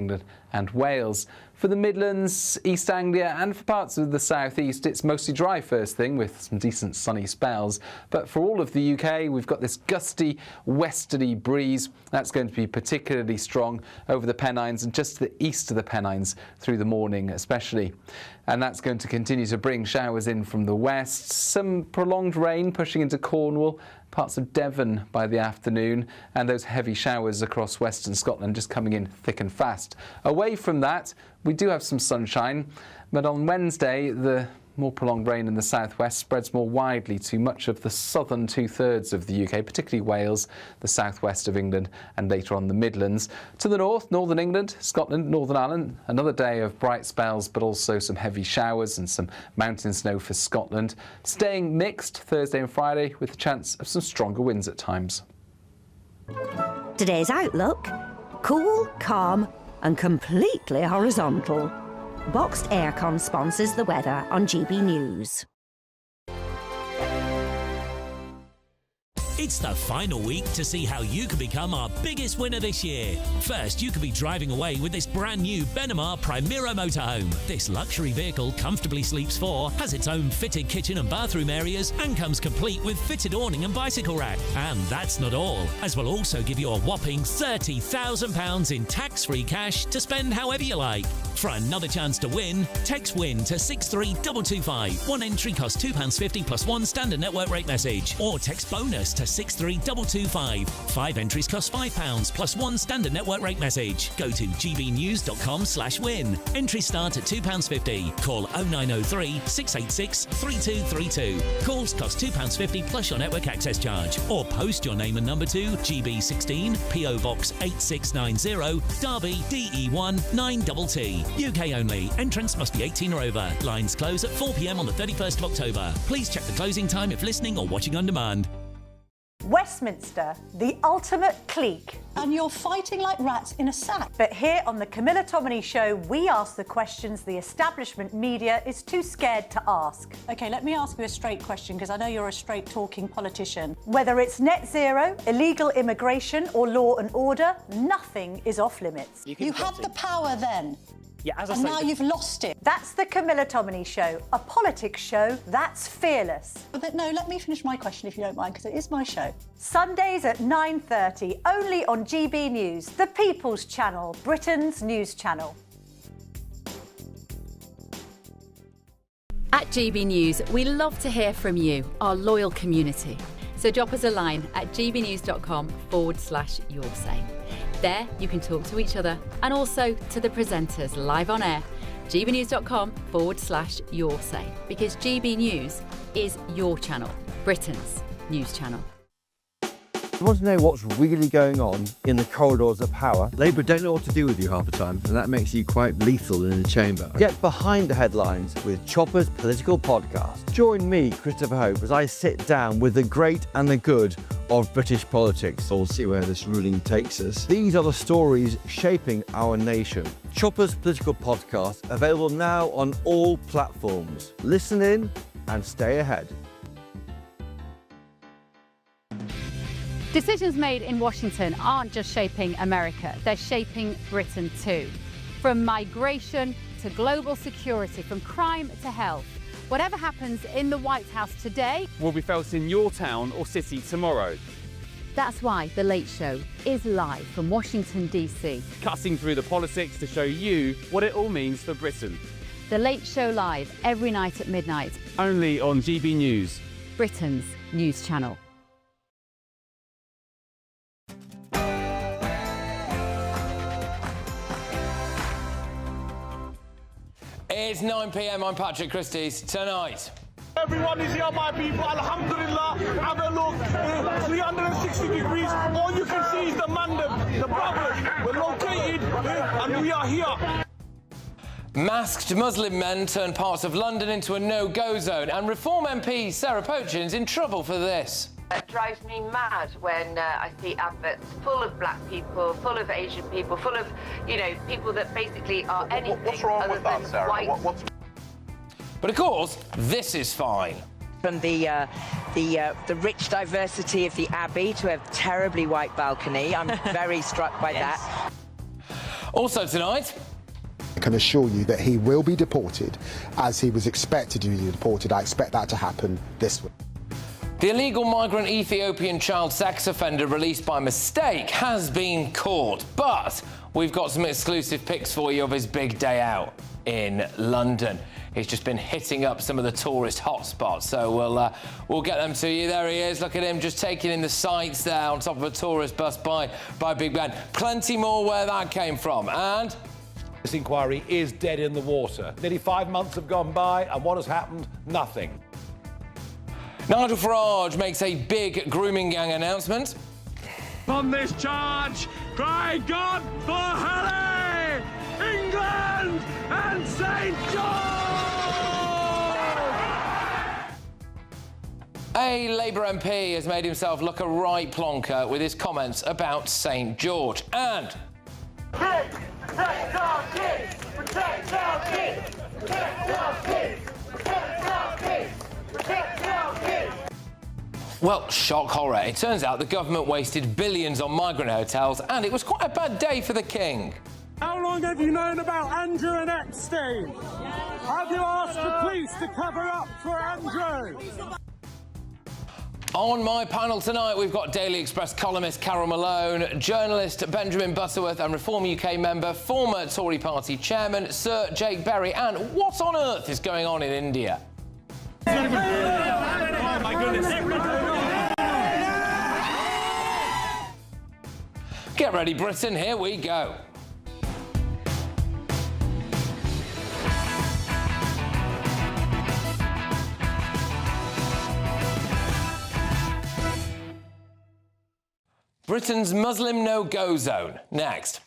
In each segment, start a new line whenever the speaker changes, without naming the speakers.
England and Wales. For the Midlands, East Anglia and for parts of the South East, it's mostly dry first thing with some decent sunny spells. But for all of the UK, we've got this gusty westerly breeze. That's going to be particularly strong over the Pennines and just to the east of the Pennines through the morning especially. And that's going to continue to bring showers in from the west, some prolonged rain pushing into Cornwall, parts of Devon by the afternoon, and those heavy showers across western Scotland just coming in thick and fast. Away from that, we do have some sunshine, but on Wednesday the more prolonged rain in the southwest spreads more widely to much of the southern two-thirds of the UK, particularly Wales, the southwest of England and later on the Midlands. To the north, northern England, Scotland, Northern Ireland, another day of bright spells but also some heavy showers and some mountain snow for Scotland. Staying mixed Thursday and Friday with the chance of some stronger winds at times.
Today's outlook: cool, calm and completely horizontal. Boxed Aircon sponsors the weather on GB News.
It's the final week to see how you can become our biggest winner this year. First, you could be driving away with this brand new Benamar Primera motorhome. This luxury vehicle comfortably sleeps four, has its own fitted kitchen and bathroom areas, and comes complete with fitted awning and bicycle rack. And that's not all, as we'll also give you a whopping £30,000 in tax-free cash to spend however you like. For another chance to win, text WIN to 63225. One entry costs £2.50 plus one standard network rate message, or text BONUS to 63225. 5 entries cost £5 plus one standard network rate message. Go to gbnews.com/win. Entries start at £2.50. Call 0903 686 3232. Calls cost £2.50 plus your network access charge. Or post your name and number to GB16 PO Box 8690 Derby DE1 9TT. UK only. Entrance must be 18 or over. Lines close at 4 p.m. on the 31st of October. Please check the closing time if listening or watching on demand.
Westminster, the ultimate clique.
And you're fighting like rats in a sack.
But here on the Camilla Tominey Show, we ask the questions the establishment media is too scared to ask.
OK, let me ask you a straight question, because I know you're a straight-talking politician.
Whether it's net zero, illegal immigration or law and order, nothing is off limits.
You had the power then.
Yeah, as I
and
say,
now you've lost it.
That's the Camilla Tominey Show, a politics show that's fearless.
But no, let me finish my question if you don't mind, because it is my show.
Sundays at 9:30, only on GB News, the People's Channel, Britain's news channel.
At GB News, we love to hear from you, our loyal community. So drop us a line at gbnews.com/yoursay. There you can talk to each other and also to the presenters live on air. gbnews.com/yoursay, because GB News is your channel, Britain's news channel.
You want to know what's really going on in the corridors of power? Labour don't know what to do with you half the time, and that makes you quite lethal in the chamber. Get behind the headlines with Chopper's Political Podcast. Join me, Christopher Hope, as I sit down with the great and the good of British politics. We'll see where this ruling takes us. These are the stories shaping our nation. Chopper's Political Podcast, available now on all platforms. Listen in and stay ahead.
Decisions made in Washington aren't just shaping America, they're shaping Britain too. From migration to global security, from crime to health. Whatever happens in the White House today
will be felt in your town or city tomorrow.
That's why The Late Show is live from Washington, D.C.
Cutting through the politics to show you what it all means for Britain.
The Late Show live every night at midnight.
Only on GB News,
Britain's news channel.
It's 9 p.m. I'm Patrick Christys. Tonight.
Everyone is here, my people. Alhamdulillah. Have a look. 360 degrees. All you can see is the mandem, the brothers. We're located and we are here.
Masked Muslim men turn parts of London into a no-go zone, and Reform MP Sarah Pochin's in trouble for this.
It drives me mad when I see adverts full of black people, full of Asian people, full of, people that basically are anything
What's wrong
other
with that,
than
Sarah?
white.
But of course, this is fine.
From the rich diversity of the Abbey to a terribly white balcony, I'm very struck by that.
Also tonight,
I can assure you that he will be deported as he was expected to be deported. I expect that to happen this week.
the illegal migrant Ethiopian child sex offender released by mistake has been caught, but we've got some exclusive pics for you of his big day out in London. He's just been hitting up some of the tourist hotspots, so we'll get them to you. There he is. Look at him just taking in the sights there on top of a tourist bus by Big Ben. Plenty more where that came from, and
this inquiry is dead in the water. Nearly 5 months have gone by, and what has happened? Nothing.
Nigel Farage makes a big grooming gang announcement.
On this charge, cry God for Harry, England and St George!
A Labour MP has made himself look a right plonker with his comments about St George. And
Kids, protect our kids! Protect our kids! Protect our kids! Protect our kids! Protect our kids!
well, shock horror. It turns out the government wasted billions on migrant hotels, and it was quite a bad day for the king.
How long have you known about Andrew and Epstein? Have you asked the police to cover up for Andrew?
On my panel tonight, we've got Daily Express columnist Carol Malone, journalist Benjamin Butterworth, and Reform UK member, former Tory party chairman Sir Jake Berry. And what on earth is going on in India?
Oh my goodness.
Get ready, Britain, here we go. Britain's Muslim no-go zone. Next.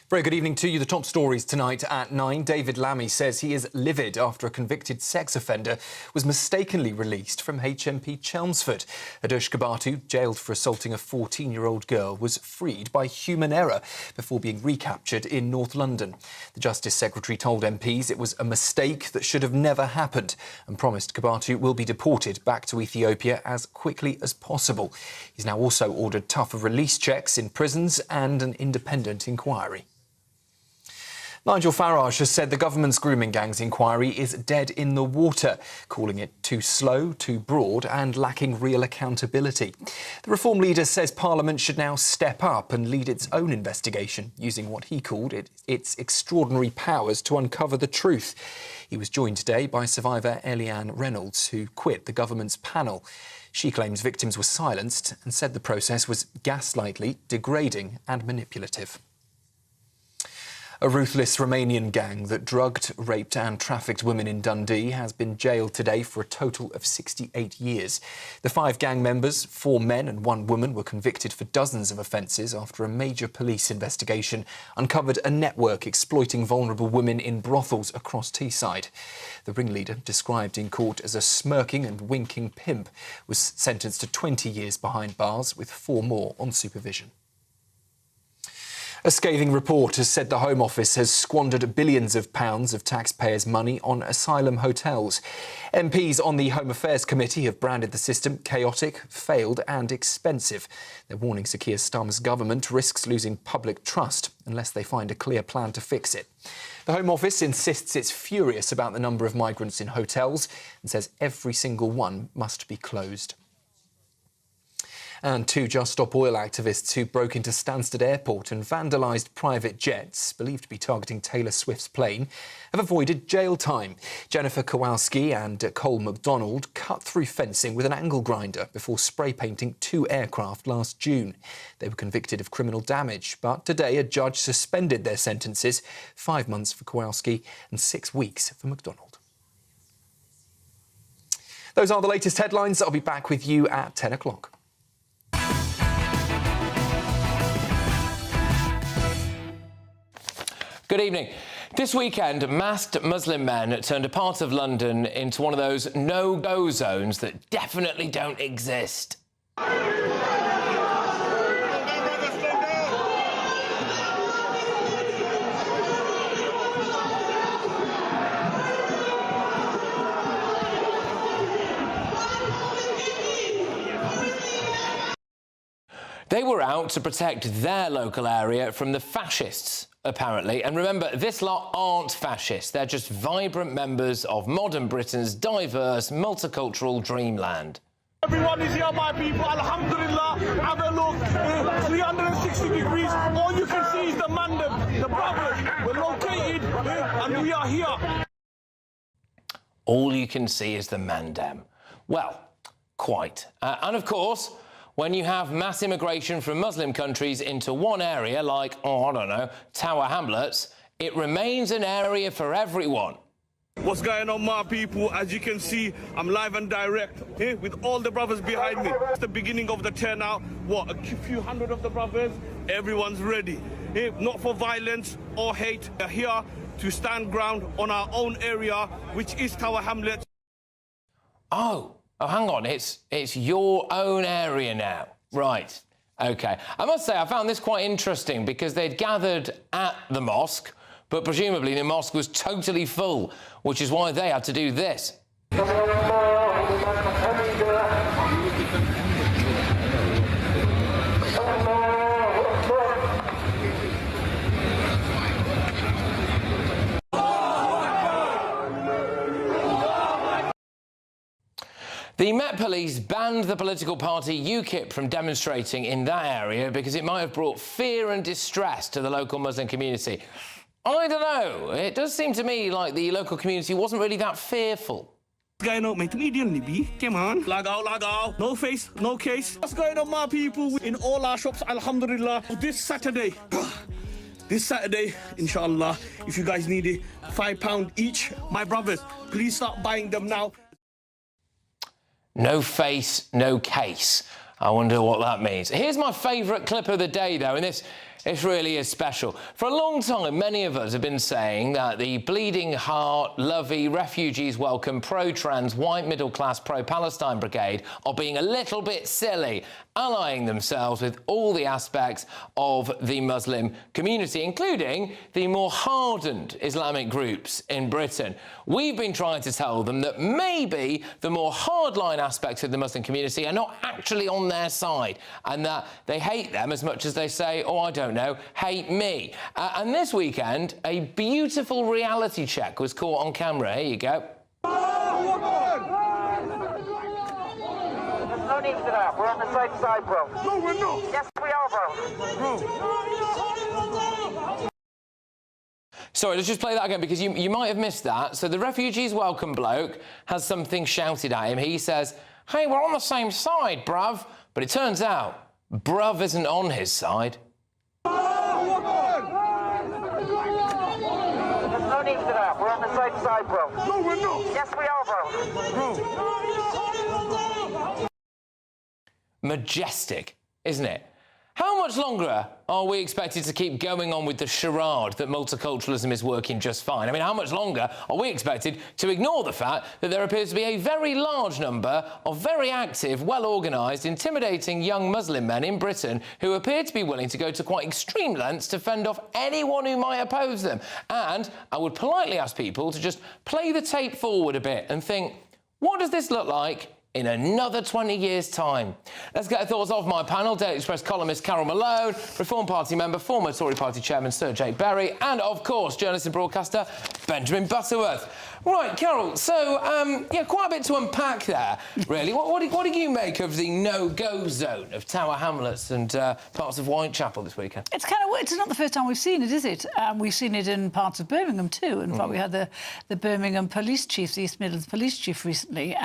Very good evening to you. The top stories tonight at 9. David Lammy says he is livid after a convicted sex offender was mistakenly released from HMP Chelmsford. Adush Kabatu, jailed for assaulting a 14-year-old girl, was freed by human error before being recaptured in North London. The Justice Secretary told MPs it was a mistake that should have never happened and promised Kabatu will be deported back to Ethiopia as quickly as possible. He's now also ordered tougher release checks in prisons and an independent inquiry. Nigel Farage has said the government's grooming gangs inquiry is dead in the water, calling it too slow, too broad and lacking real accountability. The Reform leader says Parliament should now step up and lead its own investigation, using what he called its extraordinary powers to uncover the truth. He was joined today by survivor Eliane Reynolds, who quit the government's panel. She claims victims were silenced and said the process was gaslightly, degrading and manipulative. A ruthless Romanian gang that drugged, raped and trafficked women in Dundee has been jailed today for a total of 68 years. The 5 gang members, 4 men and 1 woman, were convicted for dozens of offences after a major police investigation uncovered a network exploiting vulnerable women in brothels across Teesside. The ringleader, described in court as a smirking and winking pimp, was sentenced to 20 years behind bars, with 4 more on supervision. A scathing report has said the Home Office has squandered billions of pounds of taxpayers' money on asylum hotels. MPs on the Home Affairs Committee have branded the system chaotic, failed and expensive. They're warning Sir Keir Starmer's government risks losing public trust unless they find a clear plan to fix it. The Home Office insists it's furious about the number of migrants in hotels and says every single one must be closed. And 2 Just Stop Oil activists who broke into Stansted Airport and vandalised private jets, believed to be targeting Taylor Swift's plane, have avoided jail time. Jennifer Kowalski and Cole MacDonald cut through fencing with an angle grinder before spray painting 2 aircraft last June. They were convicted of criminal damage, but today a judge suspended their sentences, 5 months for Kowalski and 6 weeks for MacDonald. Those are the latest headlines. I'll be back with you at 10 o'clock.
Good evening. This weekend, masked Muslim men turned a part of London into one of those no-go zones that definitely don't exist. They were out to protect their local area from the fascists, apparently. And remember, this lot aren't fascists. They're just vibrant members of modern Britain's diverse, multicultural dreamland.
Everyone is here, my people. Alhamdulillah. Have a look. 360 degrees. All you can see is the mandem, the brothers. We're located and we are here.
All you can see is the mandem. Well, quite. And of course, when you have mass immigration from Muslim countries into one area, like, I don't know, Tower Hamlets, it remains an area for everyone.
What's going on, my people? As you can see, I'm live and direct here with all the brothers behind me. It's the beginning of the turnout. What, a few hundred of the brothers? Everyone's ready. Here, not for violence or hate. We're here to stand ground on our own area, which is Tower Hamlets.
Oh, hang on. It's your own area now. Right. OK. I must say, I found this quite interesting because they'd gathered at the mosque, but presumably the mosque was totally full, which is why they had to do this. The Met Police banned the political party UKIP from demonstrating in that area because it might have brought fear and distress to the local Muslim community. I don't know. It does seem to me like the local community wasn't really that fearful.
What's going on, mate? Medium, B. Come on. Lag out. No face, no case. What's going on, my people? In all our shops, alhamdulillah. This Saturday, inshallah, if you guys need it, £5 each. My brothers, please start buying them now.
No face, no case. I wonder what that means. Here's my favourite clip of the day, though, and this really is special. For a long time, many of us have been saying that the bleeding heart, lovey, refugees welcome, pro-trans, white middle-class, pro-Palestine brigade are being a little bit silly, allying themselves with all the aspects of the Muslim community, including the more hardened Islamic groups in Britain. We've been trying to tell them that maybe the more hardline aspects of the Muslim community are not actually on their side, and that they hate them as much as they say, oh, I don't know, hate me. And this weekend, a beautiful reality check was caught on camera. Here you go.
No need for that. We're on the same side, bro.
No, we're not.
Yes, we are, bro.
Sorry, let's just play that again because you might have missed that. So the refugees welcome bloke has something shouted at him. He says, hey, we're on the same side, bruv. But it turns out, bruv isn't on his side.
There's no need for that. We're on the same side, bro.
No, we're not.
Yes, we are, bro.
Majestic, isn't it? How much longer are we expected to keep going on with the charade that multiculturalism is working just fine? I mean, how much longer are we expected to ignore the fact that there appears to be a very large number of very active, well-organised, intimidating young Muslim men in Britain who appear to be willing to go to quite extreme lengths to fend off anyone who might oppose them? And I would politely ask people to just play the tape forward a bit and think, what does this look like in another 20 years' time? Let's get the thoughts of my panel. Daily Express columnist Carol Malone, Reform Party member, former Tory Party chairman Sir Jake Berry, and, of course, journalist and broadcaster Benjamin Butterworth. Right, Carol, so, yeah, quite a bit to unpack there, really. What do you make of the no-go zone of Tower Hamlets and parts of Whitechapel this weekend?
It's kind of weird. It's not the first time we've seen it, is it? We've seen it in parts of Birmingham too. In fact, we had the Birmingham police chief, the East Midlands police chief recently,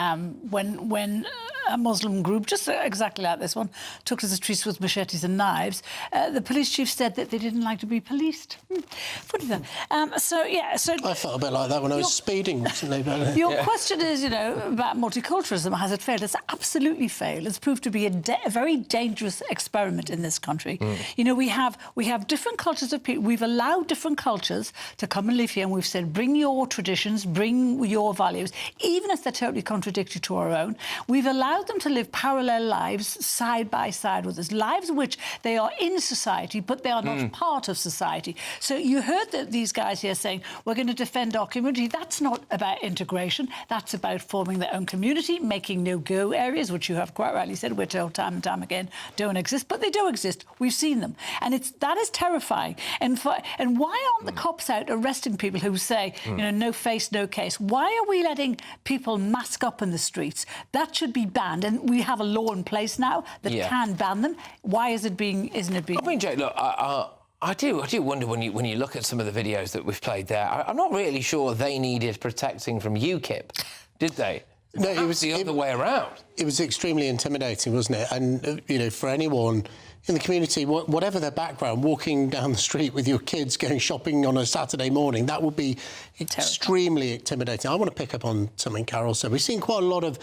when a Muslim group, just exactly like this one, took to the streets with machetes and knives. The police chief said that they didn't like to be policed. Funny that. I
felt a bit like that when I was speeding recently.
Your question is, about multiculturalism. Has it failed? It's absolutely failed. It's proved to be a very dangerous experiment in this country. We have different cultures of people. We've allowed different cultures to come and live here, and we've said, bring your traditions, bring your values, even if they're totally contradictory to our own. We've allowed them to live parallel lives side by side with us, lives in which they are in society, but they are not part of society. So you heard these guys here saying, we're going to defend our community. That's not about integration. That's about forming their own community, making no-go areas, which you have quite rightly said, we're told time and time again, don't exist. But they do exist. We've seen them. And that is terrifying. And why aren't the cops out arresting people who say, you know, no face, no case? Why are we letting people mask up in the streets? That should be banned. And we have a law in place now that can ban them. Why isn't it being... I
mean, Jake, look, I do wonder when you look at some of the videos that we've played there, I'm not really sure they needed protecting from UKIP, did they?
No, it was
the other way around.
It was extremely intimidating, wasn't it? And, you know, for anyone in the community, whatever their background, walking down the street with your kids going shopping on a Saturday morning, that would be extremely intimidating. I want to pick up on something Carol said. We've seen quite a lot of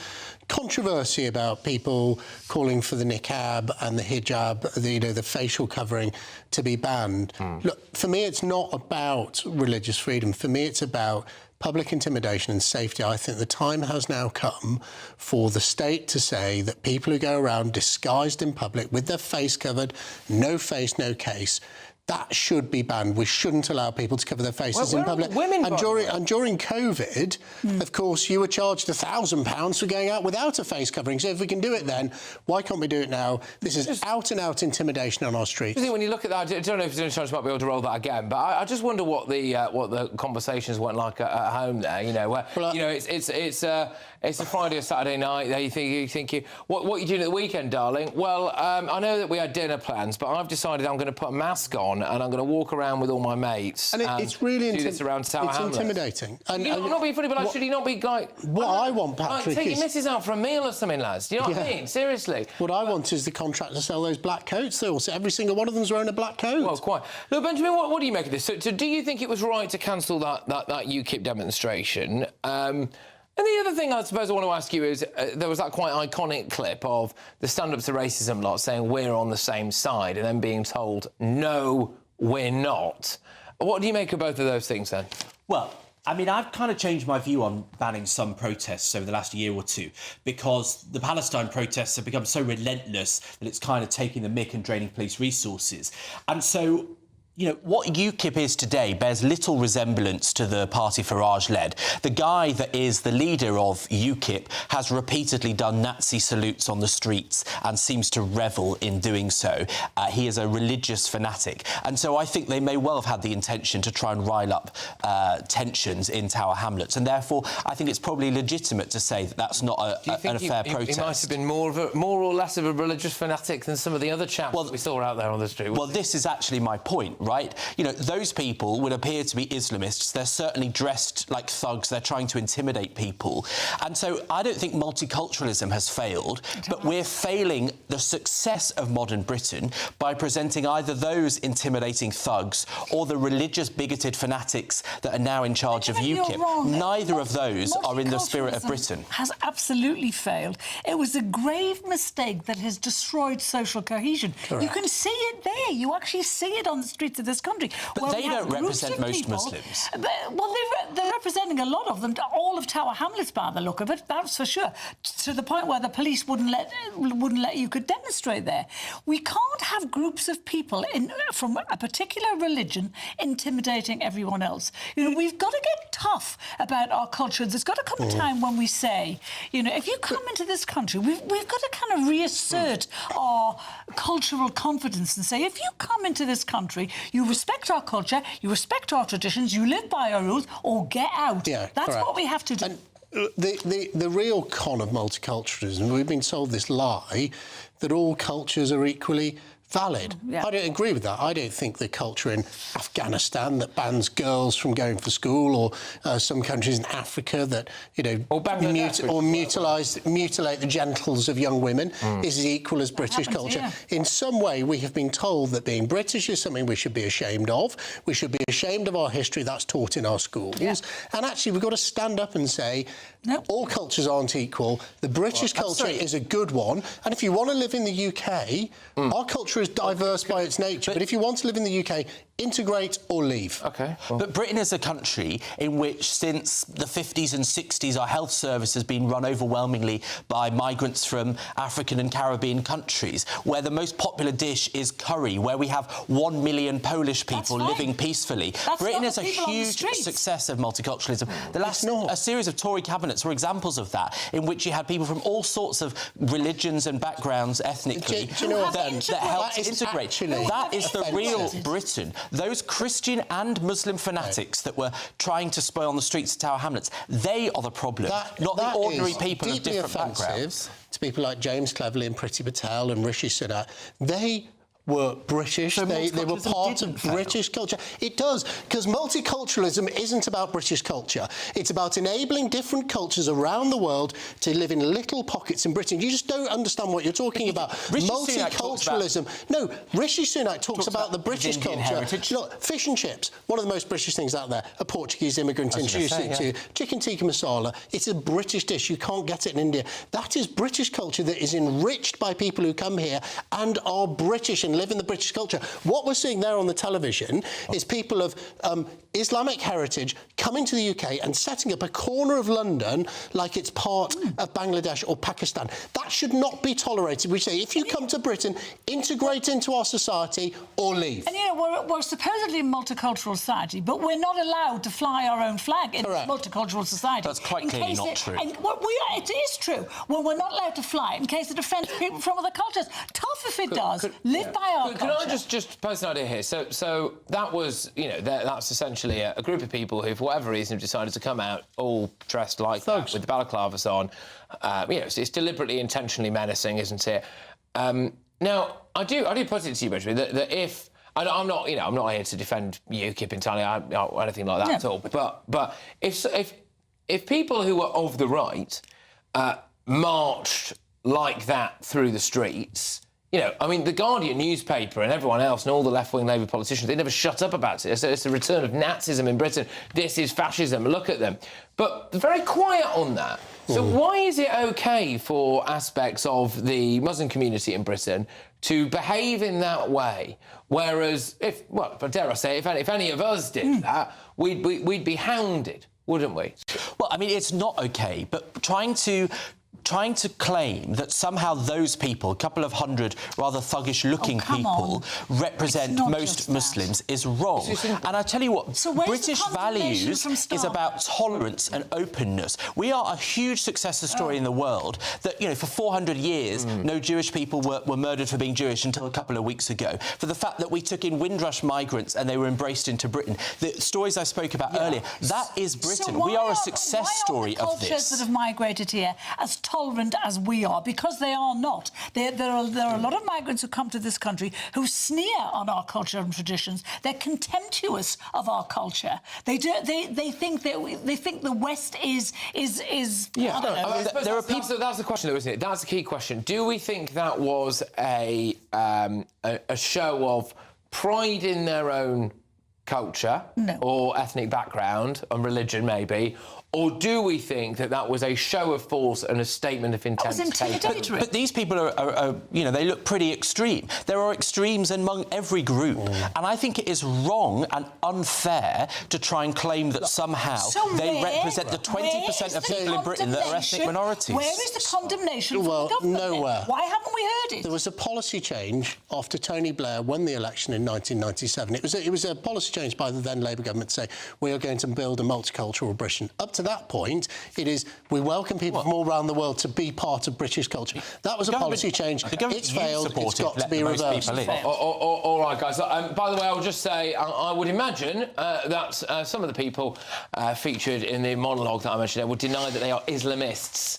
controversy about people calling for the niqab and the hijab, the facial covering, to be banned. Look, for me, it's not about religious freedom. For me, it's about public intimidation and safety. I think the time has now come for the state to say that people who go around disguised in public with their face covered, no face, no case, that should be banned. We shouldn't allow people to cover their faces in public. And during COVID, of course, you were charged £1,000 for going out without a face covering. So if we can do it then, why can't we do it now? This is out-and-out intimidation on our streets.
When you look at that, I don't know if there's any chance you might be able to roll that again, but I just wonder what the conversations went like at home there. You know, where you know it's a Friday or Saturday night. You think, what are you doing at the weekend, darling? Well, I know that we had dinner plans, but I've decided I'm going to put a mask on and I'm going to walk around with all my mates.
And it's really
do this around Tower Hamlets.
intimidating. And
I'm not being funny, but should he not be like...
What I want, Patrick,
take your missus out for a meal or something, lads. Do you know what I mean? Seriously.
What I want is the contract to sell those black coats. Every single one of them's wearing a black coat.
Well, quite. Look, Benjamin, what do you make of this? So do you think it was right to cancel that UKIP demonstration? And the other thing I suppose I want to ask you is there was that quite iconic clip of the Stand Up to Racism lot saying we're on the same side and then being told, no, we're not. What do you make of both of those things, then?
Well, I mean, I've kind of changed my view on banning some protests over the last year or two because the Palestine protests have become so relentless that it's kind of taking the mick and draining police resources. And so... You know, what UKIP is today bears little resemblance to the party Farage led. The guy that is the leader of UKIP has repeatedly done Nazi salutes on the streets and seems to revel in doing so. He is a religious fanatic. And so I think they may well have had the intention to try and rile up tensions in Tower Hamlets. And therefore, I think it's probably legitimate to say that that's not a fair protest.
He might have been more or less of a religious fanatic than some of the other chaps that we saw out there on the street.
Well, this is actually my point, right? You know, those people would appear to be Islamists. They're certainly dressed like thugs. They're trying to intimidate people. And so I don't think multiculturalism has failed, but we're failing the success of modern Britain by presenting either those intimidating thugs or the religious bigoted fanatics that are now in charge of UKIP. Neither of those are in the spirit of Britain.
Has absolutely failed. It was a grave mistake that has destroyed social cohesion.
Correct.
You can see it there. You actually see it on the streets of this country.
But they don't represent most Muslims.
Well, they're representing a lot of them, all of Tower Hamlets by the look of it, that's for sure, to the point where the police wouldn't let you could demonstrate there. We can't have groups of people from a particular religion intimidating everyone else. You know, we've got to get tough about our culture. There's got to come a time when we say, you know, if you come into this country, we've got to kind of reassert our cultural confidence and say, if you come into this country, you respect our culture, you respect our traditions, you live by our rules, or get out.
Yeah,
that's
correct.
what we have to do.
And the real con of multiculturalism, we've been told this lie that all cultures are equally valid.
Yeah.
I don't agree with that. I don't think the culture in Afghanistan that bans girls from going for school, or some countries in Africa that, you know, mutilate the genitals of young women is as equal as British culture.
Yeah.
In some way, we have been told that being British is something we should be ashamed of. We should be ashamed of our history that's taught in our schools. Yeah. And actually, we've got to stand up and say, all cultures aren't equal. The British culture is a good one. And if you want to live in the UK, our culture culture is diverse by its nature, but if you want to live in the UK, integrate or leave.
OK.
But Britain is a country in which, since the 50s and 60s, our health service has been run overwhelmingly by migrants from African and Caribbean countries, where the most popular dish is curry, where we have 1 million Polish people living peacefully. Britain is a huge success of multiculturalism. The last a series of Tory cabinets were examples of that, in which you had people from all sorts of religions and backgrounds ethnically that helped integrate. That is the real Britain. Those Christian and Muslim fanatics that were trying to spoil on the streets of Tower Hamlets, they are the problem, not the ordinary people of different backgrounds.
To people like James Cleverly and Priti Patel and Rishi Sunak, they were British, they were part of British culture. It does, because multiculturalism isn't about British culture. It's about enabling different cultures around the world to live in little pockets in Britain. You just don't understand what you're talking about. Multiculturalism. No, Rishi Sunak talks about the British culture. Look, fish and chips, one of the most British things out there. A Portuguese immigrant introduced it to you. Chicken tikka masala, it's a British dish. You can't get it in India. That is British culture that is enriched by people who come here and are British and live in the British culture. What we're seeing there on the television is people of Islamic heritage coming to the UK and setting up a corner of London like it's part of Bangladesh or Pakistan. That should not be tolerated. We say, if you come to Britain, integrate into our society or leave.
And, you know, we're supposedly a multicultural society, but we're not allowed to fly our own flag in a multicultural society.
That's quite clearly not true.
It is true. Well, we're not allowed to fly in case it offends people from other cultures. Tough if it does. Live by our culture.
Can I just pose an idea here? So that was, you know, that's essentially a group of people who, for whatever reason, have decided to come out all dressed like that, with the balaclavas on. You know, it's deliberately, intentionally menacing, isn't it? Now, I do put it to you, Benjamin, that if I'm not here to defend UKIP entirely or anything like that at all. But if people who are of the right marched like that through the streets. You know, I mean, the Guardian newspaper and everyone else and all the left-wing Labour politicians, they never shut up about it. It's the return of Nazism in Britain. This is fascism. Look at them. But they're very quiet on that. So why is it OK for aspects of the Muslim community in Britain to behave in that way? Whereas, dare I say, if any of us did that, we'd be hounded, wouldn't we?
Well, I mean, it's not OK, but trying to claim that somehow those people, a couple of hundred rather thuggish-looking people, represent most Muslims is wrong. And I tell you what, British values is about tolerance and openness. We are a huge success story in the world that, you know, for 400 years, no Jewish people were murdered for being Jewish until a couple of weeks ago. For the fact that we took in Windrush migrants and they were embraced into Britain. The stories I spoke about earlier, that is Britain.
So
we are a success story of this.
Cultures that have migrated here as tolerant as we are, because they are not. There are a lot of migrants who come to this country who sneer on our culture and traditions. They're contemptuous of our culture. They think the West is. I don't know.
There are people. That's the question, though, isn't it? That's the key question. Do we think that was a show of pride in their own culture or ethnic background and religion, maybe? Or do we think that that was a show of force and a statement of intent?
But these people are, you know, they look pretty extreme. There are extremes among every group. And I think it is wrong and unfair to try and claim that somehow they represent the 20% of people in Britain that are ethnic minorities.
Where is the condemnation from the government?
Nowhere.
Why haven't we heard it?
There was a policy change after Tony Blair won the election in 1997. It was a policy change by the then Labour government to say, we are going to build a multicultural Britain. Up to that point, it is we welcome people from all around the world to be part of British culture. That was a policy change. It's failed. It's got to be reversed.
All right, guys. By the way, I'll just say I would imagine that some of the people featured in the monologue that I mentioned there would deny that they are Islamists.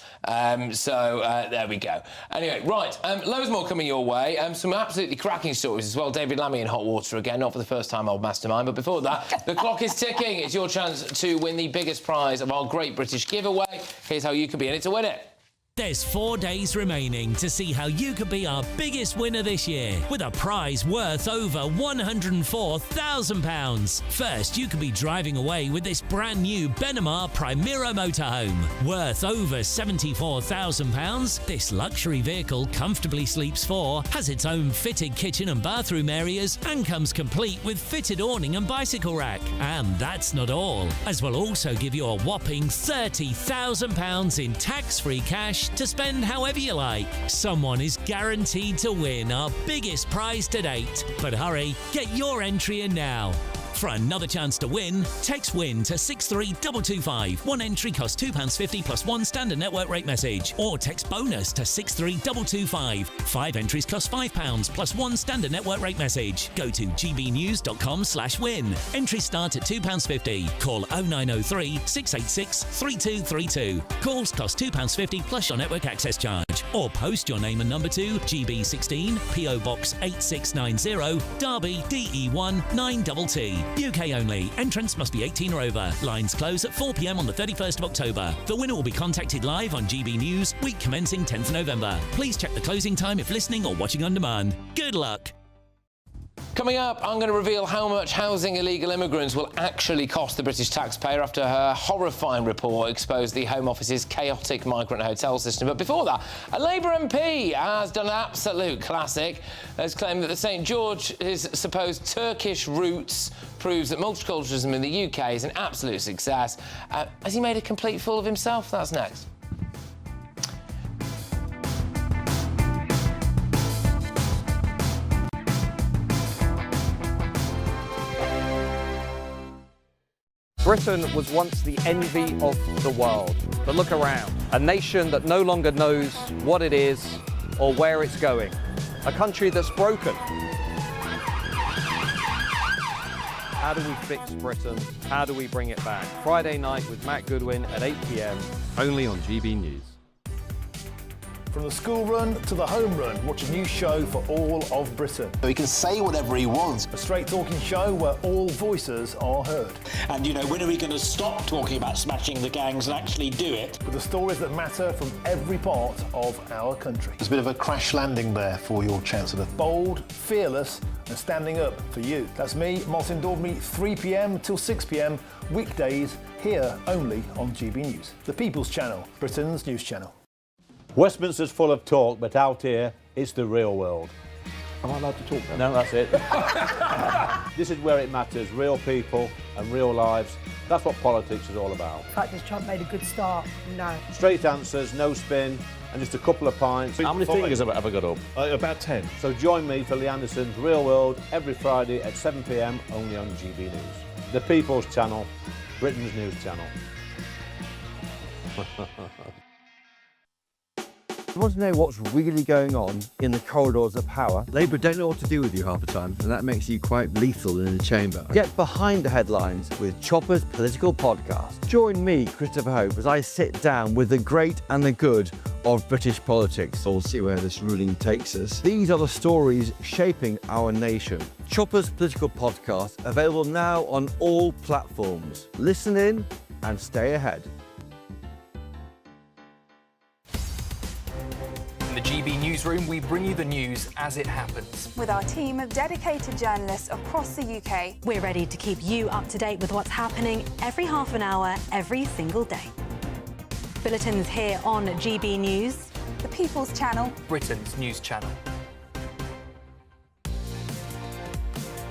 So there we go. Anyway, right, loads more coming your way. Some absolutely cracking stories as well. David Lammy in hot water again, not for the first time, old mastermind. But before that, the clock is ticking. It's your chance to win the biggest prize of our Great British Giveaway. Here's how you can be in it to win it.
There's 4 days remaining to see how you could be our biggest winner this year with a prize worth over £104,000. First, you could be driving away with this brand new Benamar Primera motorhome. Worth over £74,000, this luxury vehicle comfortably sleeps 4, has its own fitted kitchen and bathroom areas, and comes complete with fitted awning and bicycle rack. And that's not all, as we'll also give you a whopping £30,000 in tax-free cash to spend however you like. Someone is guaranteed to win our biggest prize to date. But hurry, get your entry in now. For another chance to win, text WIN to 63225. One entry costs £2.50 plus one standard network rate message. Or text BONUS to 63225. 5 entries cost £5 plus one standard network rate message. Go to gbnews.com/win. Entries start at £2.50. Call 0903 686 3232. Calls cost £2.50 plus your network access charge. Or post your name and number to GB16 PO Box 8690 Derby DE1 9TT. UK only. Entrants must be 18 or over. Lines close at 4 p.m. on the 31st of October. The winner will be contacted live on GB News, week commencing 10th November. Please check the closing time if listening or watching on demand. Good luck.
Coming up, I'm going to reveal how much housing illegal immigrants will actually cost the British taxpayer after her horrifying report exposed the Home Office's chaotic migrant hotel system. But before that, a Labour MP has done an absolute classic. Has claimed that the St George's supposed Turkish roots proves that multiculturalism in the UK is an absolute success. Has he made a complete fool of himself? That's next.
Britain was once the envy of the world. But look around. A nation that no longer knows what it is or where it's going. A country that's broken. How do we fix Britain? How do we bring it back? Friday night with Matt Goodwin at 8 p.m. only on GB News.
From the school run to the home run, watch a new show for all of Britain.
He can say whatever he wants.
A straight talking show where all voices are heard.
And, you know, when are we going to stop talking about smashing the gangs and actually do it?
With the stories that matter from every part of our country.
There's a bit of a crash landing there for your Chancellor.
Bold, fearless and standing up for you. That's me, Martin Daubney, 3 p.m. till 6 p.m. weekdays here only on GB News. The People's Channel, Britain's news channel.
Westminster's full of talk, but out here, it's the real world.
Am I allowed to talk
No,
now?
that's it. This is where it matters, real people and real lives. That's what politics is all about.
The fact has Trump made a good start? No.
Straight answers, no spin, and just a couple of pints. How many fingers have I got up?
About 10.
So join me for Lee Anderson's Real World every Friday at 7 p.m. only on GB News. The People's Channel, Britain's news channel.
You want to know what's really going on in the corridors of power? Labour don't know what to do with you half the time, and that makes you quite lethal in the chamber. Get behind the headlines with Chopper's political podcast. Join me, Christopher Hope, as I sit down with the great and the good of British politics. We'll see where this ruling takes us. These are the stories shaping our nation. Chopper's political podcast, available now on all platforms. Listen in and stay ahead.
In the GB newsroom, we bring you the news as it happens.
With our team of dedicated journalists across the UK,
we're ready to keep you up to date with what's happening every half an hour, every single day. Bulletins here on GB News.
The People's Channel.
Britain's news channel.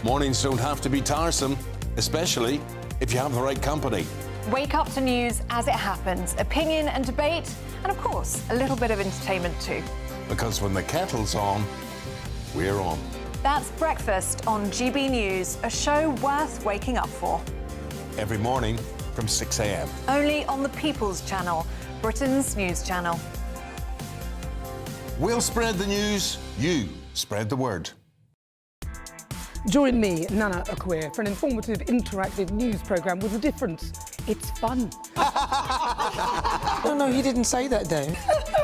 Mornings don't have to be tiresome, especially if you have the right company.
Wake up to news as it happens, opinion and debate, and of course, a little bit of entertainment too.
Because when the kettle's on, we're on.
That's Breakfast on GB News, a show worth waking up for.
Every morning from 6 a.m.
Only on the People's Channel, Britain's news channel.
We'll spread the news, you spread the word.
Join me, Nana Okoye, for an informative, interactive news programme with a difference. It's fun.
No, he didn't say that, though.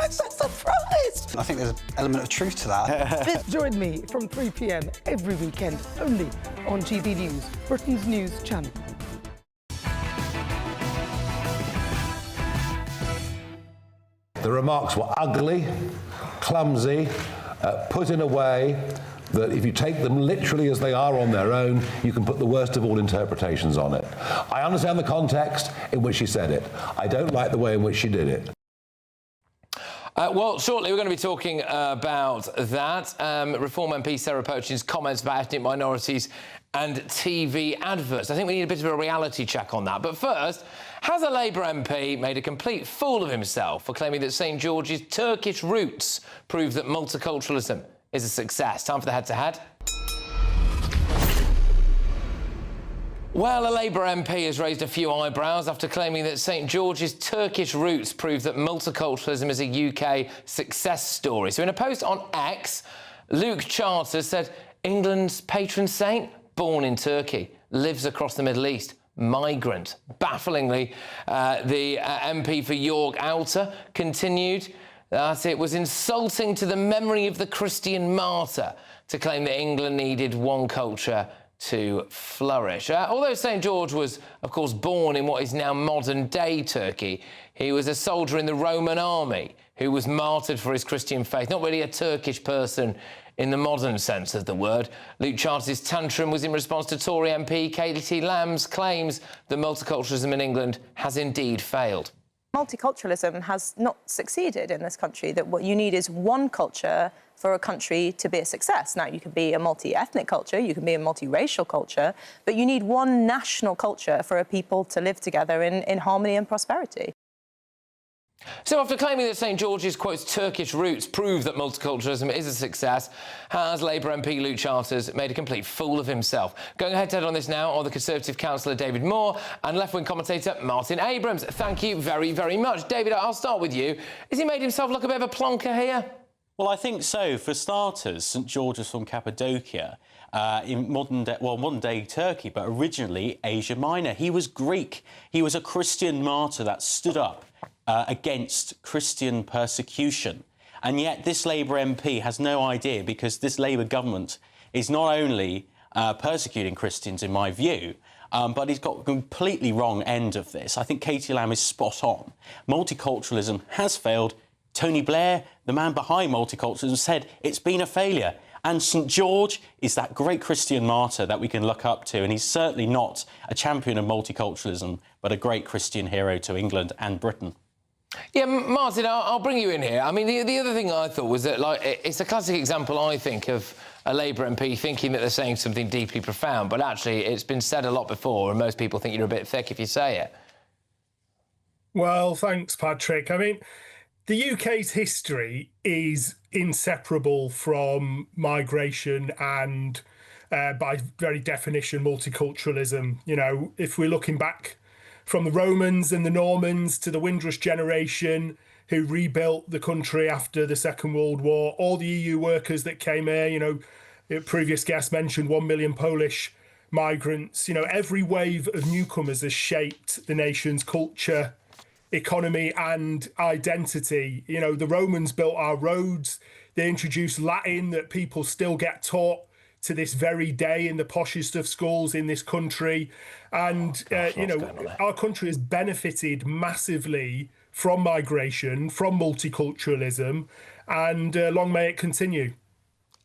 I'm so surprised.
I think there's an element of truth to that.
Join me from 3 p.m. every weekend, only on GB News, Britain's news channel.
The remarks were ugly, clumsy, put in a way that if you take them literally as they are on their own, you can put the worst of all interpretations on it. I understand the context in which she said it. I don't like the way in which she did it.
Well, shortly we're going to be talking about that. Reform MP Sarah Poachin's comments about ethnic minorities and TV adverts. I think we need a bit of a reality check on that. But first, has a Labour MP made a complete fool of himself for claiming that St George's Turkish roots prove that multiculturalism is a success? Time for the head-to-head. Well, a Labour MP has raised a few eyebrows after claiming that St George's Turkish roots prove that multiculturalism is a UK success story. So in a post on X, Luke Charters said England's patron saint, born in Turkey, lives across the Middle East, migrant. Bafflingly, the MP for York Outer continued that it was insulting to the memory of the Christian martyr to claim that England needed one culture to flourish. Although St George was, of course, born in what is now modern-day Turkey, he was a soldier in the Roman army who was martyred for his Christian faith, not really a Turkish person in the modern sense of the word. Luke Charters' tantrum was in response to Tory MP Katie Lamb's claims that multiculturalism in England has indeed failed.
Multiculturalism has not succeeded in this country, that what you need is one culture for a country to be a success. Now, you can be a multi-ethnic culture, you can be a multiracial culture, but you need one national culture for a people to live together in harmony and prosperity.
So after claiming that St George's, quotes, Turkish roots prove that multiculturalism is a success, has Labour MP Luke Charters made a complete fool of himself? Going head-to-head on this now are the Conservative councillor David Moore and left-wing commentator Martin Abrams. Thank you very, very much. David, I'll start with you. Has he made himself look a bit of a plonker here?
Well, I think so. For starters, St George's from Cappadocia, in modern-day Turkey, but originally Asia Minor. He was Greek. He was a Christian martyr that stood up against Christian persecution. And yet this Labour MP has no idea, because this Labour government is not only persecuting Christians, in my view, but he's got a completely wrong end of this. I think Katie Lamb is spot on. Multiculturalism has failed. Tony Blair, the man behind multiculturalism, said it's been a failure. And St George is that great Christian martyr that we can look up to, and he's certainly not a champion of multiculturalism, but a great Christian hero to England and Britain.
Yeah, Martin, I'll bring you in here. I mean, the other thing I thought was that, like, it's a classic example, I think, of a Labour MP thinking that they're saying something deeply profound, but actually it's been said a lot before, and most people think you're a bit thick if you say it.
Well, thanks, Patrick. I mean, the UK's history is inseparable from migration and, by very definition, multiculturalism. You know, if we're looking back from the Romans and the Normans to the Windrush generation who rebuilt the country after the Second World War, all the EU workers that came here, you know, previous guest mentioned 1 million Polish migrants, you know, every wave of newcomers has shaped the nation's culture, economy and identity. You know, the Romans built our roads, they introduced Latin that people still get taught to this very day in the poshest of schools in this country. And, you know, our country has benefited massively from migration, from multiculturalism, and long may it continue.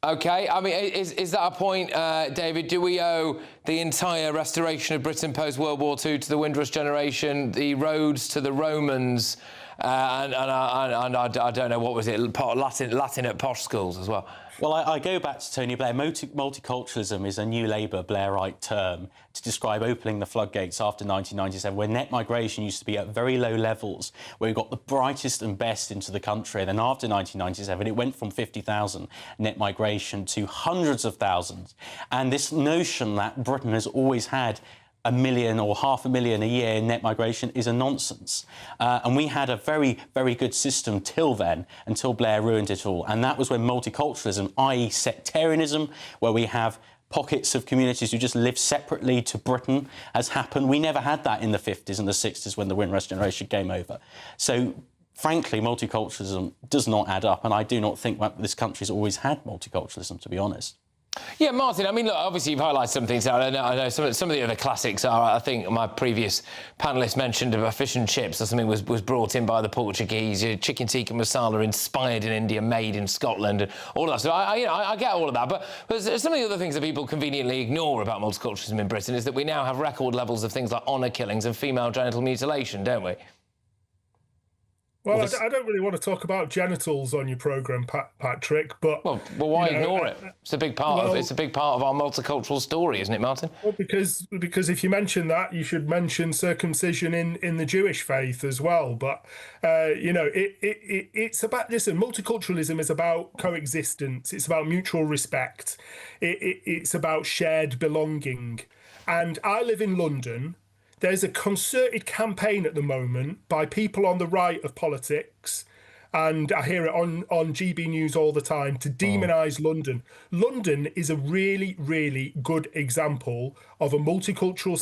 OK, I mean, is that a point, David? Do we owe the entire restoration of Britain post-World War II to the Windrush generation, the roads to the Romans, and I don't know, what was it, Latin at posh schools as well?
Well, I go back to Tony Blair. Multiculturalism is a new Labour Blairite term to describe opening the floodgates after 1997, where net migration used to be at very low levels, where we got the brightest and best into the country. And then after 1997, it went from 50,000 net migration to hundreds of thousands. And this notion that Britain has always had 1 million or 500,000 a year in net migration is a nonsense. And we had a very, very good system till then, until Blair ruined it all. And that was when multiculturalism, i.e. sectarianism, where we have pockets of communities who just live separately to Britain, has happened. We never had that in the 50s and the 60s when the Windrush generation came over. So, frankly, multiculturalism does not add up, and I do not think this country's always had multiculturalism, to be honest.
Yeah, Martin, I mean, look, obviously you've highlighted some things. I know some of the other classics are, I think my previous panellist mentioned about fish and chips or something was brought in by the Portuguese, chicken tikka masala inspired in India, made in Scotland, and all of that. So I get all of that. But some of the other things that people conveniently ignore about multiculturalism in Britain is that we now have record levels of things like honour killings and female genital mutilation, don't we?
Well, I don't really want to talk about genitals on your programme, Patrick, but...
Well, why ignore it? It's a big part of it's a big part of our multicultural story, isn't it, Martin?
Well, because if you mention that, you should mention circumcision in the Jewish faith as well. But, it's about... Listen, multiculturalism is about coexistence. It's about mutual respect. It's about shared belonging. And I live in London. There's a concerted campaign at the moment by people on the right of politics, and I hear it on GB News all the time, to demonise London. London is a really, really good example of a multicultural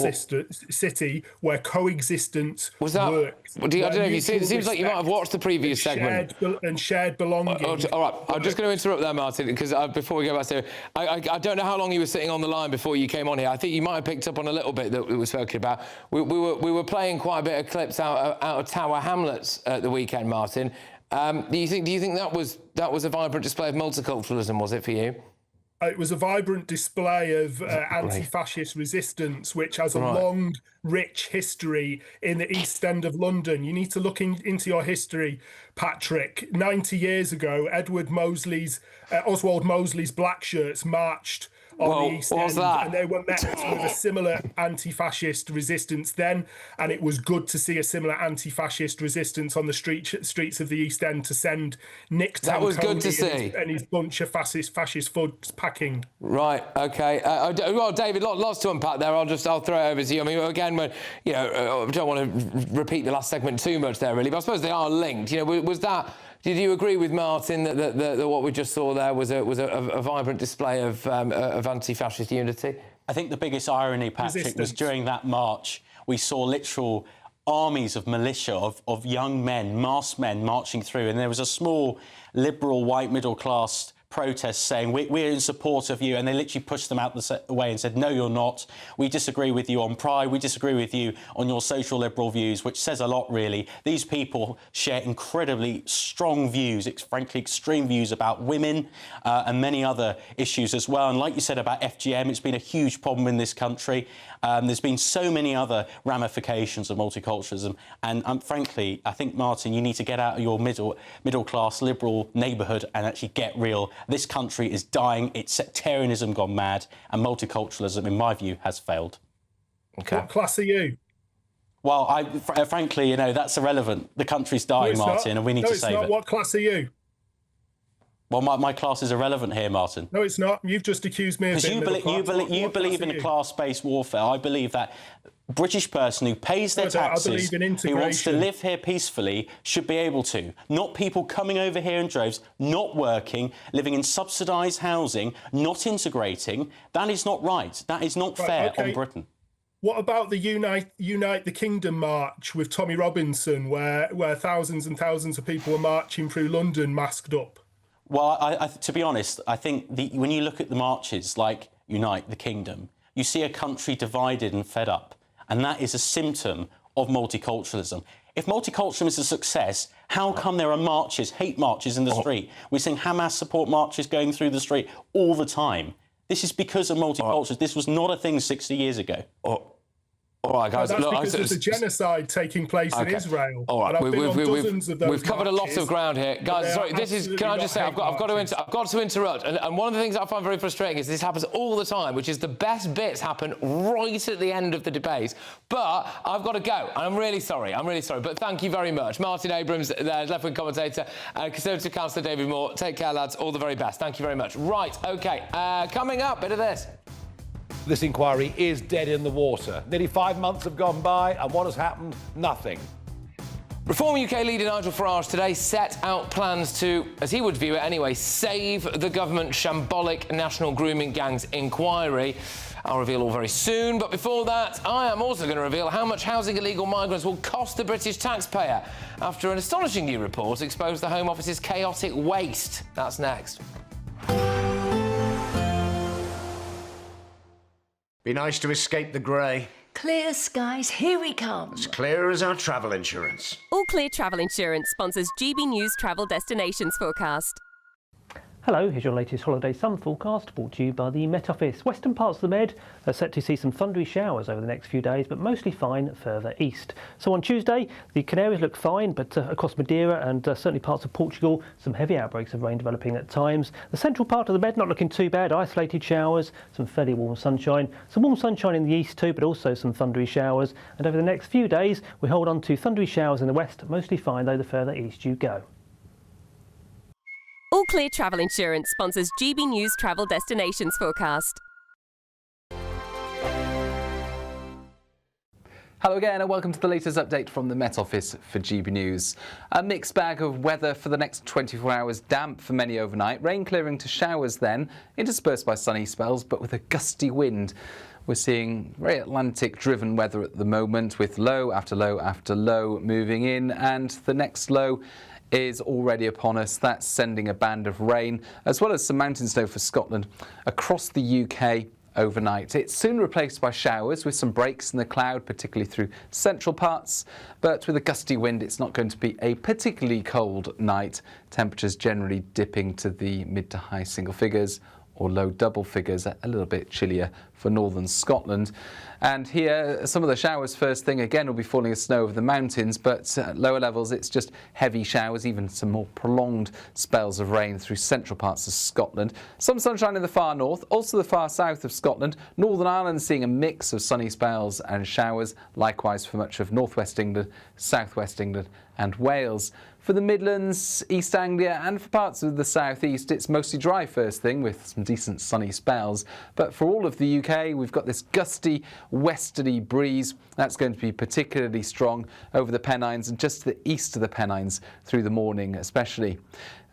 city where coexistence works.
I don't know if you see, it seems like you might have watched the previous segment.
Shared belonging.
All right, I'm just going to interrupt there, Martin, because before we go back to I don't know how long you were sitting on the line before you came on here. I think you might have picked up on a little bit that we were spoken about. We were playing quite a bit of clips out of Tower Hamlets at the weekend, Martin. Do you think that was a vibrant display of multiculturalism, was it for you?
It was a vibrant display of anti-fascist resistance, which has a long, rich history in the East End of London. You need to look into your history, Patrick. 90 years ago, Oswald Mosley's black shirts marched on the East End, and they were met with a similar anti-fascist resistance then, and it was good to see a similar anti-fascist resistance on the streets of the East End to send Nick Tanconi and his bunch of fascist thugs packing.
Right. Okay. Well, David, lots to unpack there. I'll throw it over to you. I mean, again, I don't want to repeat the last segment too much there, really, but I suppose they are linked. Was that? Did you agree with Martin that what we just saw there was a vibrant display of anti-fascist unity?
I think the biggest irony, Patrick, was during that march, we saw literal armies of militia, of young men, masked men marching through, and there was a small liberal white middle class protest saying we're in support of you, and they literally pushed them out the way and said, no, you're not. We disagree with you on pride. We disagree with you on your social liberal views, which says a lot, really. These people share incredibly strong views, frankly extreme views about women and many other issues as well. And like you said about FGM, it's been a huge problem in this country. There's been so many other ramifications of multiculturalism. And frankly, I think, Martin, you need to get out of your middle-class liberal neighbourhood and actually get real. This country is dying. It's sectarianism gone mad. And multiculturalism, in my view, has failed.
Okay.
What class are you?
Well, frankly, that's irrelevant. The country's dying, Martin, and we need to save it.
No, it's not. What class are you?
Well, my class is irrelevant here, Martin.
No, it's not. You've just accused me of being middle class.
You believe in class-based warfare. I believe that British person who pays their taxes, who wants to live here peacefully, should be able to. Not people coming over here in droves, not working, living in subsidised housing, not integrating. That is not right. That is not fair on Britain.
What about the Unite the Kingdom march with Tommy Robinson, where thousands and thousands of people were marching through London masked up?
Well, to be honest, I think when you look at the marches like Unite the Kingdom, you see a country divided and fed up. And that is a symptom of multiculturalism. If multiculturalism is a success, how come there are marches, hate marches in the street? We're seeing Hamas support marches going through the street all the time. This is because of multiculturalism. This was not a thing 60 years ago.
All right, guys.
That's because there's a genocide taking place in Israel.
All right,
we've
covered a lot of ground here, guys. Sorry, Can I just say, I've got to interrupt. And one of the things I find very frustrating is this happens all the time, which is the best bits happen right at the end of the debate. But I've got to go, and I'm really sorry. But thank you very much, Martin Abrams, the left-wing commentator, and Conservative councillor David Moore. Take care, lads. All the very best. Thank you very much. Right, OK. Coming up, bit of this.
This inquiry is dead in the water. Nearly 5 months have gone by, and what has happened? Nothing.
Reform UK leader Nigel Farage today set out plans to, as he would view it anyway, save the government's shambolic national grooming gangs inquiry. I'll reveal all very soon, but before that, I am also going to reveal how much housing illegal migrants will cost the British taxpayer after an astonishing new report exposed the Home Office's chaotic waste. That's next.
Be nice to escape the grey.
Clear skies, here we come.
As clear as our travel insurance.
All Clear Travel Insurance sponsors GB News Travel Destinations Forecast.
Hello, here's your latest holiday sun forecast brought to you by the Met Office. Western parts of the Med are set to see some thundery showers over the next few days, but mostly fine further east. So on Tuesday, the Canaries look fine, but across Madeira and certainly parts of Portugal, some heavy outbreaks of rain developing at times. The central part of the Med not looking too bad, isolated showers, some fairly warm sunshine. Some warm sunshine in the east too, but also some thundery showers. And over the next few days, we hold on to thundery showers in the west, mostly fine though the further east you go.
All Clear Travel Insurance sponsors GB News Travel Destinations Forecast.
Hello again and welcome to the latest update from the Met Office for GB News. A mixed bag of weather for the next 24 hours, damp for many overnight, rain clearing to showers then, interspersed by sunny spells but with a gusty wind. We're seeing very Atlantic-driven weather at the moment with low after low after low moving in, and the next low is already upon us. That's sending a band of rain as well as some mountain snow for Scotland across the UK overnight. It's soon replaced by showers with some breaks in the cloud, particularly through central parts, but with a gusty wind it's not going to be a particularly cold night. Temperatures generally dipping to the mid to high single figures or low double figures, a little bit chillier for northern Scotland. And here, some of the showers first thing again will be falling as snow over the mountains, but at lower levels it's just heavy showers, even some more prolonged spells of rain through central parts of Scotland. Some sunshine in the far north, also the far south of Scotland. Northern Ireland seeing a mix of sunny spells and showers, likewise for much of northwest England, southwest England and Wales. For the Midlands, East Anglia and for parts of the southeast, it's mostly dry first thing with some decent sunny spells. But for all of the UK, we've got this gusty westerly breeze. That's going to be particularly strong over the Pennines and just to the east of the Pennines through the morning especially.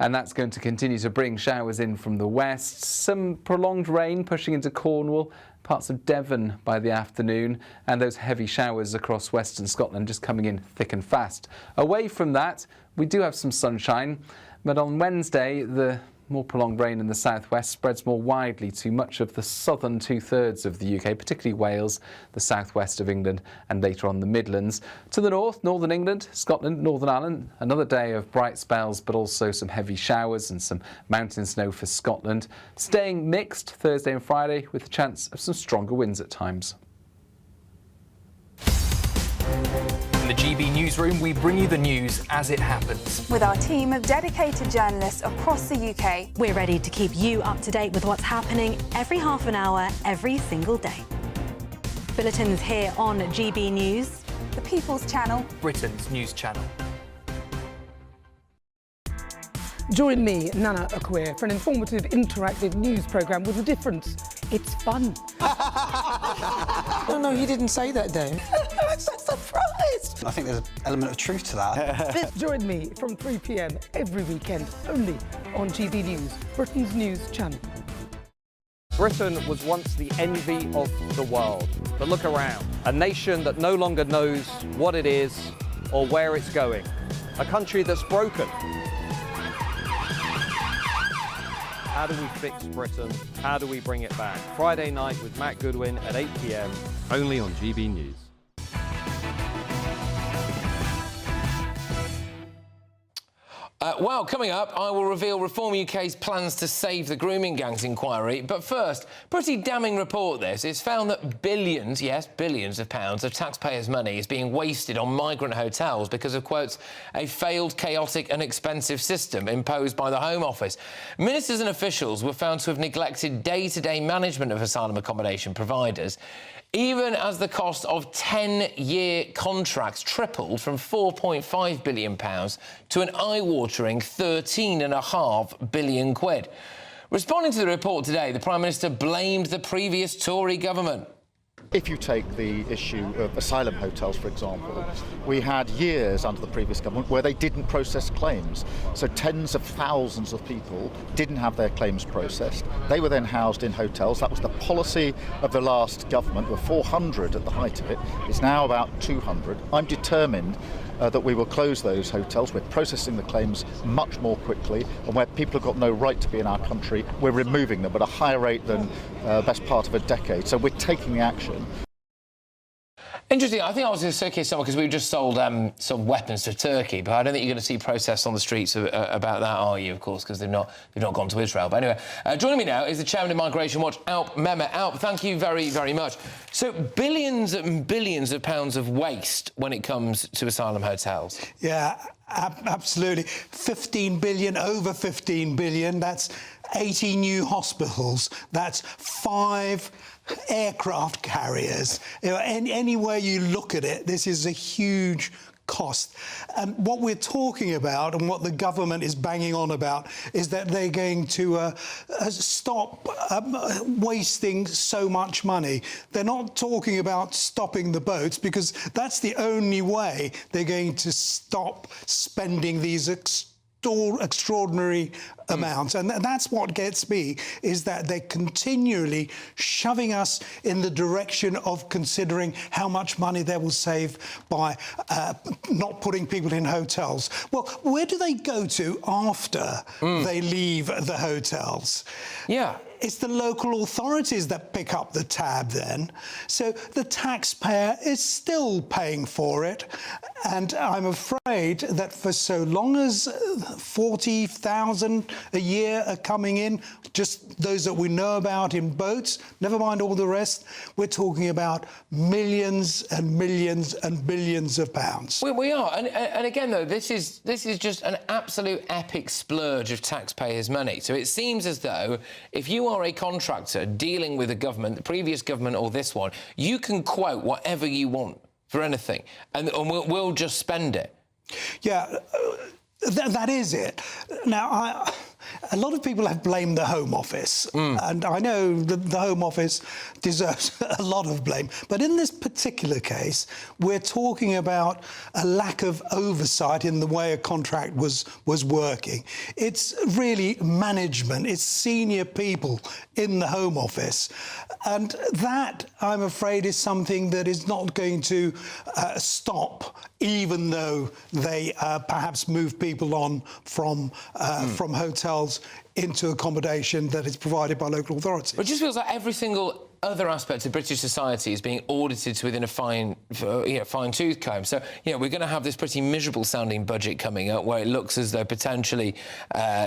And that's going to continue to bring showers in from the west. Some prolonged rain pushing into Cornwall, parts of Devon by the afternoon, and those heavy showers across western Scotland just coming in thick and fast. Away from that, we do have some sunshine, but on Wednesday the more prolonged rain in the southwest spreads more widely to much of the southern two-thirds of the UK, particularly Wales, the southwest of England and later on the Midlands. To the north, northern England, Scotland, Northern Ireland, another day of bright spells but also some heavy showers and some mountain snow for Scotland. Staying mixed Thursday and Friday with a chance of some stronger winds at times.
In the GB newsroom, we bring you the news as it happens.
With our team of dedicated journalists across the UK,
we're ready to keep you up to date with what's happening every half an hour, every single day. Bulletins here on GB News,
the People's Channel,
Britain's news channel.
Join me, Nana Akwe, for an informative, interactive news programme with a difference. It's fun.
No, he didn't say that, though.
I'm so surprised.
I think there's an element of truth to that.
Join me from 3 p.m. every weekend, only on GB News, Britain's news channel.
Britain was once the envy of the world. But look around. A nation that no longer knows what it is or where it's going. A country that's broken. How do we fix Britain? How do we bring it back? Friday night with Matt Goodwin at 8 p.m. only on GB News.
Well, coming up, I will reveal Reform UK's plans to save the grooming gangs inquiry. But first, pretty damning report this. It's found that billions, yes, billions of pounds of taxpayers' money is being wasted on migrant hotels because of, quotes, a failed, chaotic and expensive system imposed by the Home Office. Ministers and officials were found to have neglected day-to-day management of asylum accommodation providers, even as the cost of 10-year contracts tripled from £4.5 billion to an eye-watering £13.5 billion. Responding to the report today, the Prime Minister blamed the previous Tory government.
If you take the issue of asylum hotels, for example, we had years under the previous government where they didn't process claims. So tens of thousands of people didn't have their claims processed. They were then housed in hotels. That was the policy of the last government. There were 400 at the height of it. It's now about 200. I'm determined that we will close those hotels. We're processing the claims much more quickly, and where people have got no right to be in our country, we're removing them at a higher rate than best part of a decade. So we're taking the action.
Interesting. I think I was going to say somewhere because we've just sold some weapons to Turkey, but I don't think you're going to see protests on the streets about that, are you? Of course, because they've not gone to Israel. But anyway, joining me now is the chairman of Migration Watch, Alp Mehmet. Alp, thank you very, very much. So billions and billions of pounds of waste when it comes to asylum hotels.
Yeah, absolutely. 15 billion, over 15 billion. That's 80 new hospitals. That's 5 aircraft carriers. You know, any way you look at it, this is a huge cost. And what we're talking about and what the government is banging on about is that they're going to stop wasting so much money. They're not talking about stopping the boats, because that's the only way they're going to stop spending these extraordinary amounts. And that's what gets me, is that they're continually shoving us in the direction of considering how much money they will save by not putting people in hotels. Well, where do they go to after they leave the hotels?
Yeah.
It's the local authorities that pick up the tab then. So the taxpayer is still paying for it. And I'm afraid that for so long as 40,000 a year are coming in, just those that we know about in boats, never mind all the rest, we're talking about millions and millions and billions of pounds.
We are. And again, though, this is just an absolute epic splurge of taxpayers' money. So it seems as though if you are a contractor dealing with a government, the previous government or this one, you can quote whatever you want for anything, and we'll just spend it.
Yeah, that is it. Now, a lot of people have blamed the Home Office, and I know that the Home Office deserves a lot of blame. But in this particular case, we're talking about a lack of oversight in the way a contract was working. It's really management, it's senior people in the Home Office. And that, I'm afraid, is something that is not going to stop, even though they perhaps move people on from hotels into accommodation that is provided by local authorities.
But it just feels like every single other aspect of British society is being audited to within a fine-tooth comb. So, we're going to have this pretty miserable-sounding budget coming up where it looks as though potentially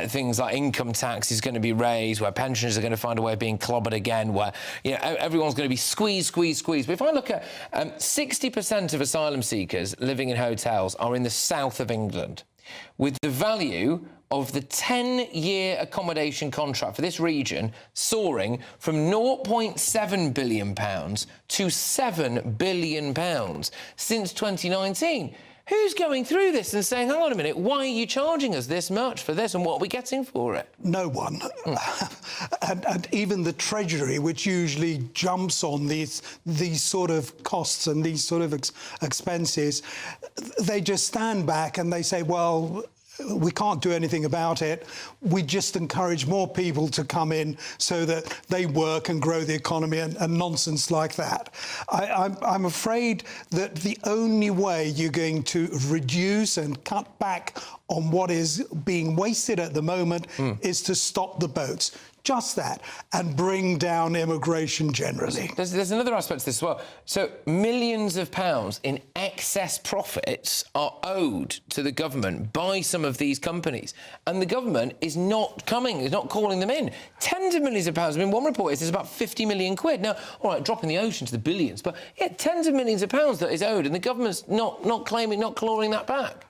things like income tax is going to be raised, where pensioners are going to find a way of being clobbered again, where everyone's going to be squeezed. But if I look at 60% of asylum seekers living in hotels are in the south of England, with the value of the 10-year accommodation contract for this region soaring from £0.7 billion to £7 billion since 2019. Who's going through this and saying, hang on a minute, why are you charging us this much for this and what are we getting for it?
No one. And even the Treasury, which usually jumps on these sort of costs and these sort of expenses, they just stand back and they say, well, we can't do anything about it. We just encourage more people to come in so that they work and grow the economy and nonsense like that. I'm afraid that the only way you're going to reduce and cut back on what is being wasted at the moment is to stop the boats. Just that, and bring down immigration generally.
There's another aspect to this as well. So millions of pounds in excess profits are owed to the government by some of these companies, and the government is not calling them in. Tens of millions of pounds. I mean, one report is there's about 50 million quid. Now, all right, dropping the ocean to the billions, but yeah, tens of millions of pounds that is owed, and the government's not clawing that back.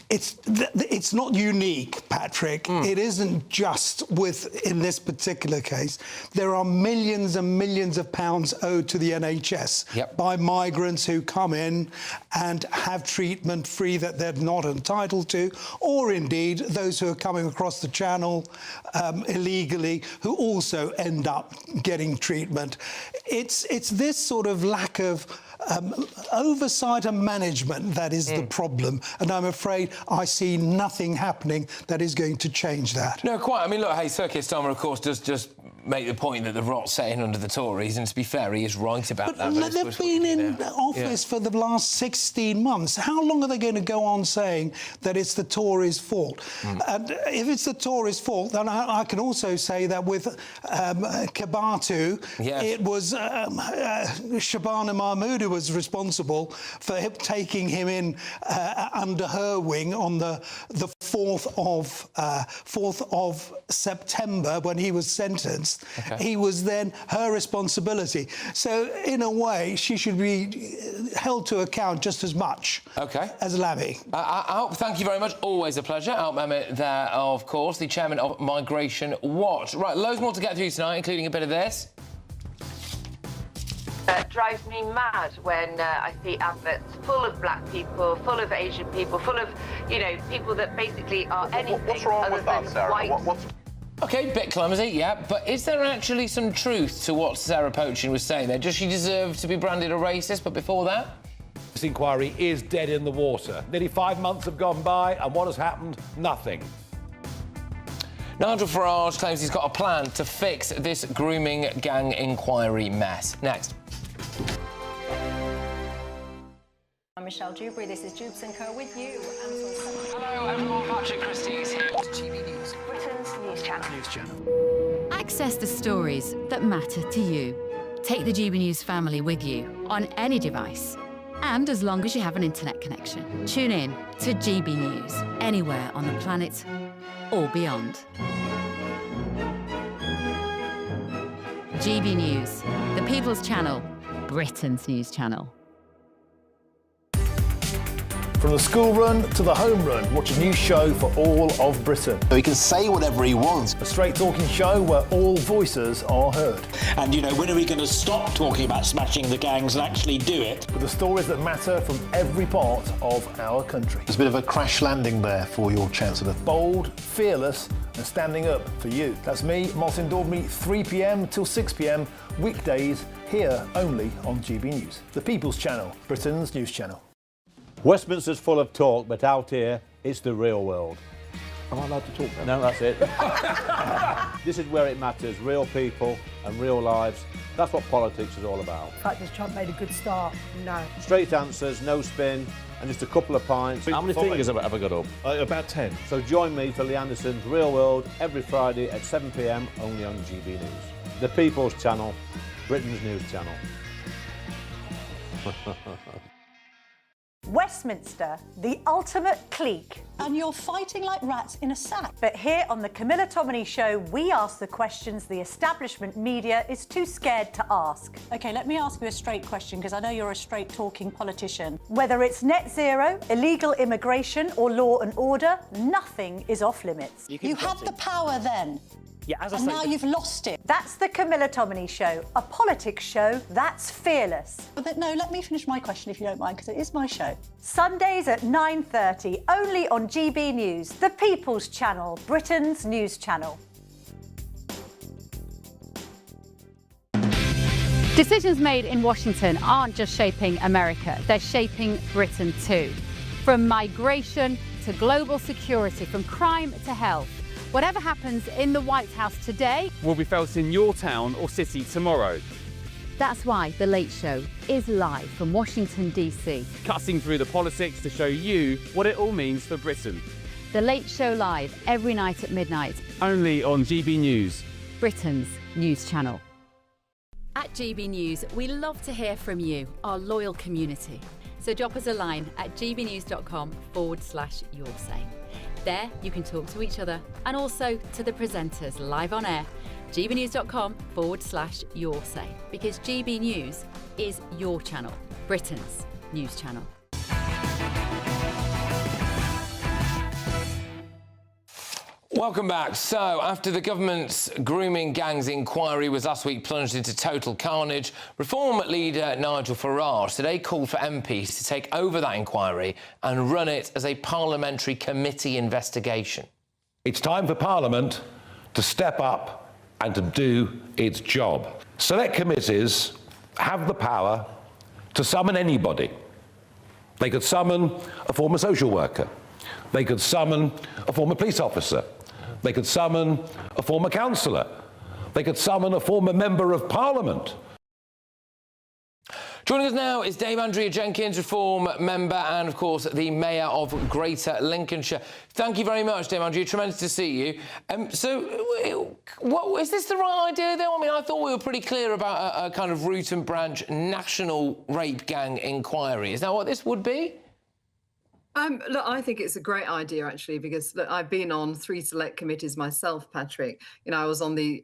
It's not unique, Patrick. It isn't just in this particular case. There are millions and millions of pounds owed to the NHS by migrants who come in and have treatment free that they're not entitled to, or indeed those who are coming across the channel illegally who also end up getting treatment. It's this sort of lack of oversight and management that is the problem, and I'm afraid I see nothing happening that is going to change that.
No, quite. I mean, look, hey, Sir Keir Starmer, of course, just make the point that the rot's setting under the Tories, and to be fair, he is right about that. But
They've been in office for the last 16 months. How long are they going to go on saying that it's the Tories' fault? And if it's the Tories' fault, then I can also say that with Kabatu, it was Shabana Mahmood who was responsible for taking him in under her wing on the 4th of September when he was sentenced. He was then her responsibility. So in a way, she should be held to account just as much as Lammy.
Alp, thank you very much. Always a pleasure. Alp Mehmet there, of course, the chairman of Migration Watch. Right, loads more to get through tonight, including a bit of this.
It drives me mad when I see adverts full of black people, full of Asian people, full of, you know, people that basically are anything
What's wrong
other
with that,
than
Sarah?
white.
OK, bit clumsy, yeah, but is there actually some truth to what Sarah Poachin was saying there? Does she deserve to be branded a racist? But before that?
This inquiry is dead in the water. Nearly 5 months have gone by, and what has happened? Nothing.
Nigel Farage claims he's got a plan to fix this grooming gang inquiry mess. Next.
I'm Michelle Dewberry, this is Jubes & Co with you.
Hello everyone, Patrick Christys here. GB News,
Britain's news channel.
Access the stories that matter to you. Take the GB News family with you on any device. And as long as you have an internet connection. Tune in to GB News, anywhere on the planet or beyond. GB News, the People's Channel, Britain's news channel.
From the school run to the home run, watch a new show for all of Britain.
So he can say whatever he wants.
A straight talking show where all voices are heard.
And, you know, when are we going to stop talking about smashing the gangs and actually do it?
With the stories that matter from every part of our country.
There's a bit of a crash landing there for your Chancellor.
Bold, fearless and standing up for you. That's me, Martin Daubney, 3 p.m. till 6 p.m, weekdays, here only on GB News. The People's Channel, Britain's news channel.
Westminster's full of talk, but out here, it's the real world.
Am I allowed to talk then?
No, that's it. This is where it matters, real people and real lives. That's what politics is all about.
In fact, has Trump made a good start? No.
Straight answers, no spin, and just a couple of pints.
How many fingers have I got up? About 10.
So join me for Lee Anderson's Real World every Friday at 7 p.m, only on GB News. The People's Channel, Britain's news channel.
Westminster, the ultimate clique. And you're fighting like rats in a sack. But here on the Camilla Tominey Show, we ask the questions the establishment media is too scared to ask. OK, let me ask you a straight question, because I know you're a straight-talking politician. Whether it's net zero, illegal immigration or law and order, nothing is off-limits.
You had the power then.
Yeah, as I
and
say,
now you've lost it.
That's the Camilla Tominey Show, a politics show that's fearless.
But no, let me finish my question if you don't mind, because it is my show.
Sundays at 9:30, only on GB News, the People's Channel, Britain's news channel.
Decisions made in Washington aren't just shaping America, they're shaping Britain too. From migration to global security, from crime to health. Whatever happens in the White House today
will be felt in your town or city tomorrow.
That's why The Late Show is live from Washington, D.C.
Cutting through the politics to show you what it all means for Britain.
The Late Show live every night at midnight.
Only on GB News,
Britain's news channel.
At GB News, we love to hear from you, our loyal community. So drop us a line at gbnews.com/yoursay. There, you can talk to each other and also to the presenters live on air. gbnews.com/yoursay, because GB News is your channel, Britain's news channel.
Welcome back. So, after the government's grooming gangs inquiry was last week plunged into total carnage, Reform leader Nigel Farage today called for MPs to take over that inquiry and run it as a parliamentary committee investigation.
It's time for Parliament to step up and to do its job. Select committees have the power to summon anybody. They could summon a former social worker. They could summon a former police officer. They could summon a former councillor. They could summon a former member of Parliament.
Joining us now is Dame Andrea Jenkins, Reform member and, of course, the Mayor of Greater Lincolnshire. Thank you very much, Dame Andrea. Tremendous to see you. Is this the right idea, though? I mean, I thought we were pretty clear about a kind of root and branch national rape gang inquiry. Is that what this would be?
Look, I think it's a great idea, actually, because look, I've been on 3 select committees myself, Patrick. You know, I was on the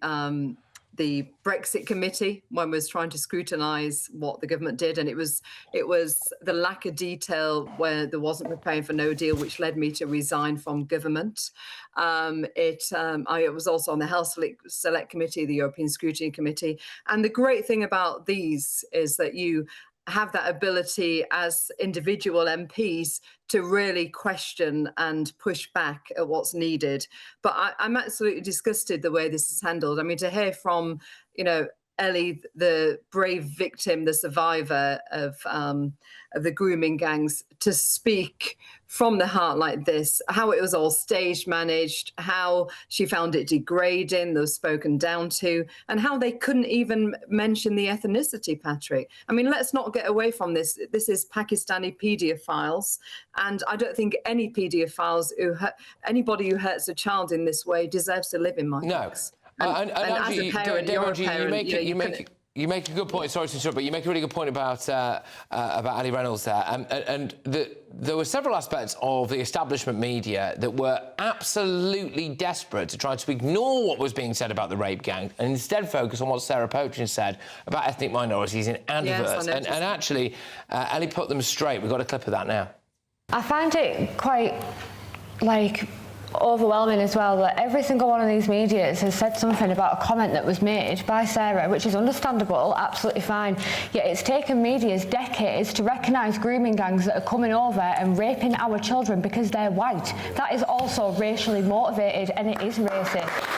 Brexit committee when was trying to scrutinise what the government did, and it was the lack of detail where there wasn't preparing for no deal, which led me to resign from government. I was also on the Health Select Committee, the European Scrutiny Committee, and the great thing about these is that you have that ability as individual MPs to really question and push back at what's needed. But I'm absolutely disgusted the way this is handled. I mean, to hear from, you know, Ellie, the brave victim, the survivor of the grooming gangs, to speak from the heart like this, how it was all stage managed, how she found it degrading, they were spoken down to, and how they couldn't even mention the ethnicity, Patrick. I mean, let's not get away from this. This is Pakistani paedophiles, and I don't think any paedophiles, anybody who hurts a child in this way deserves to live in my house. And as a parent, you're a parent,
you make a good point. Sorry to interrupt, but you make a really good point about Ali Reynolds there. And there were several aspects of the establishment media that were absolutely desperate to try to ignore what was being said about the rape gang and instead focus on what Sarah Poitrin said about ethnic minorities in adverts.
Yes,
and actually, Ali put them straight. We've got a clip of that now.
I find it quite, overwhelming as well that every single one of these medias has said something about a comment that was made by Sarah, which is understandable, absolutely fine. Yet it's taken medias decades to recognise grooming gangs that are coming over and raping our children because they're white. That is also racially motivated, and it is racist.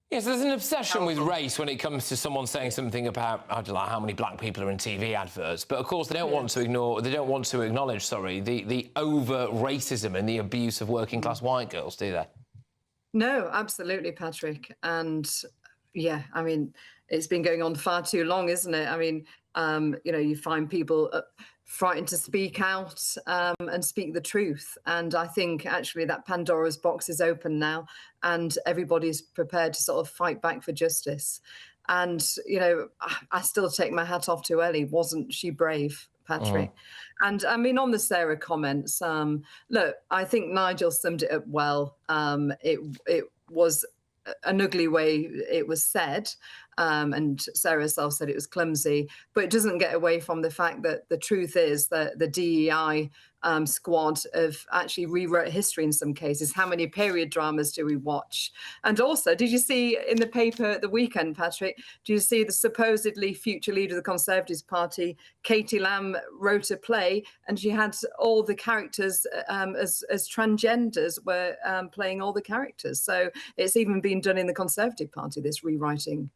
Yes, there's an obsession with race when it comes to someone saying something about, I don't know, how many black people are in TV adverts. But of course, they don't want to acknowledge, the over racism and the abuse of working class white girls, do they?
No, absolutely, Patrick. And yeah, I mean, it's been going on far too long, isn't it? I mean, you know, you find people frightened to speak out and speak the truth. And I think actually that Pandora's box is open now, and everybody's prepared to sort of fight back for justice. And, you know, I still take my hat off to Ellie. Wasn't she brave, Patrick? And I mean, on the Sarah comments, look, I think Nigel summed it up well. It was an ugly way it was said, and Sarah herself said it was clumsy, but it doesn't get away from the fact that the truth is that the DEI squad have actually rewrote history in some cases. How many period dramas do we watch? And also, did you see in the paper at the weekend, Patrick, do you see the supposedly future leader of the Conservative Party, Katie Lamb, wrote a play, and she had all the characters as transgenders were playing all the characters. So it's even been done in the Conservative Party, this rewriting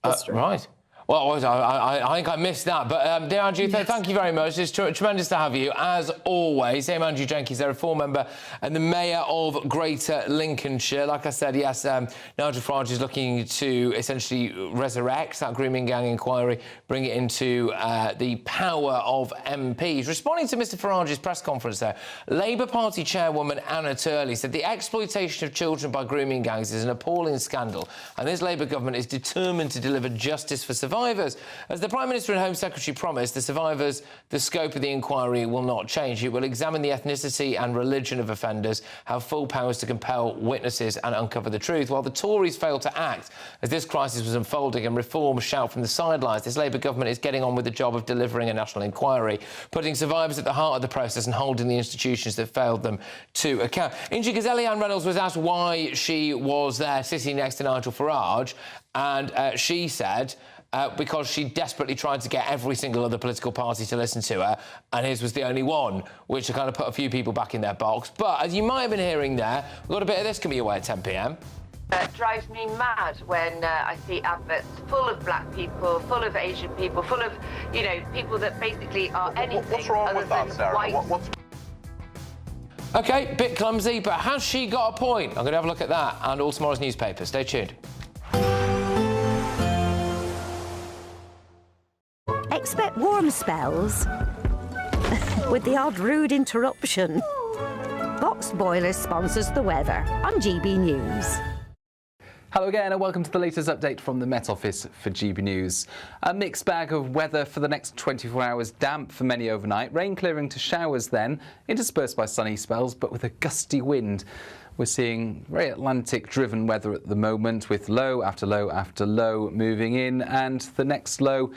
history.
Right. Well, I think I missed that. But, dear Andrew, thank you very much. It's tremendous to have you, as always. Dame Andrew Jenkins, the Reform member and the Mayor of Greater Lincolnshire. Like I said, yes, Nigel Farage is looking to essentially resurrect that grooming gang inquiry, bring it into the power of MPs. Responding to Mr Farage's press conference there, Labour Party chairwoman Anna Turley said the exploitation of children by grooming gangs is an appalling scandal, and this Labour government is determined to deliver justice for survivors. As the Prime Minister and Home Secretary promised, the scope of the inquiry will not change. It will examine the ethnicity and religion of offenders, have full powers to compel witnesses and uncover the truth. While the Tories failed to act as this crisis was unfolding and reform shout from the sidelines, this Labour government is getting on with the job of delivering a national inquiry, putting survivors at the heart of the process and holding the institutions that failed them to account. Inji Gazelle-Ann Reynolds was asked why she was there sitting next to Nigel Farage, and she said because she desperately tried to get every single other political party to listen to her, and his was the only one, which kind of put a few people back in their box. But as you might have been hearing there, we've got a bit of this coming your way at 10 p.m.
It drives me mad when I see adverts full of black people, full of Asian people, full of, you know, people that basically are anything
What's wrong
other
with that,
than
Sarah?
white.
OK, bit clumsy, but has she got a point? I'm going to have a look at that and all tomorrow's newspapers. Stay tuned.
Expect warm spells with the odd rude interruption. Box Boilers sponsors the weather on GB News.
Hello again and welcome to the latest update from the Met Office for GB News. A mixed bag of weather for the next 24 hours. Damp for many overnight, rain clearing to showers then, interspersed by sunny spells but with a gusty wind. We're seeing very Atlantic-driven weather at the moment, with low after low after low moving in, and the next low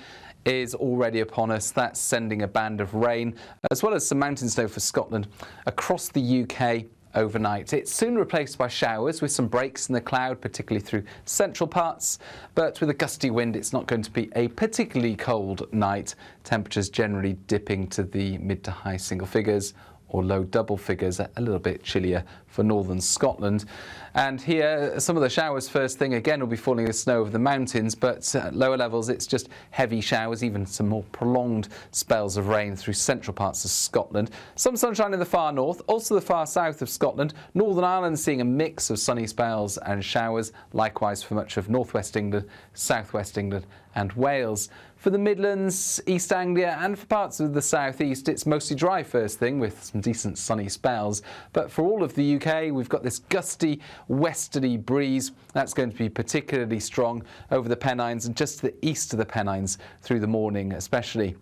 is already upon us. That's sending a band of rain, as well as some mountain snow for Scotland across the UK overnight. It's soon replaced by showers with some breaks in the cloud, particularly through central parts, but with a gusty wind it's not going to be a particularly cold night. Temperatures generally dipping to the mid to high single figures or low double figures, a little bit chillier for northern Scotland. And here, some of the showers first thing again will be falling as snow over the mountains, but at lower levels it's just heavy showers, even some more prolonged spells of rain through central parts of Scotland. Some sunshine in the far north, also the far south of Scotland. Northern Ireland seeing a mix of sunny spells and showers, likewise for much of northwest England, southwest England and Wales. For the Midlands, East Anglia and for parts of the southeast, it's mostly dry first thing with some decent sunny spells. But for all of the UK, we've got this gusty westerly breeze. That's going to be particularly strong over the Pennines and just to the east of the Pennines through the morning especially.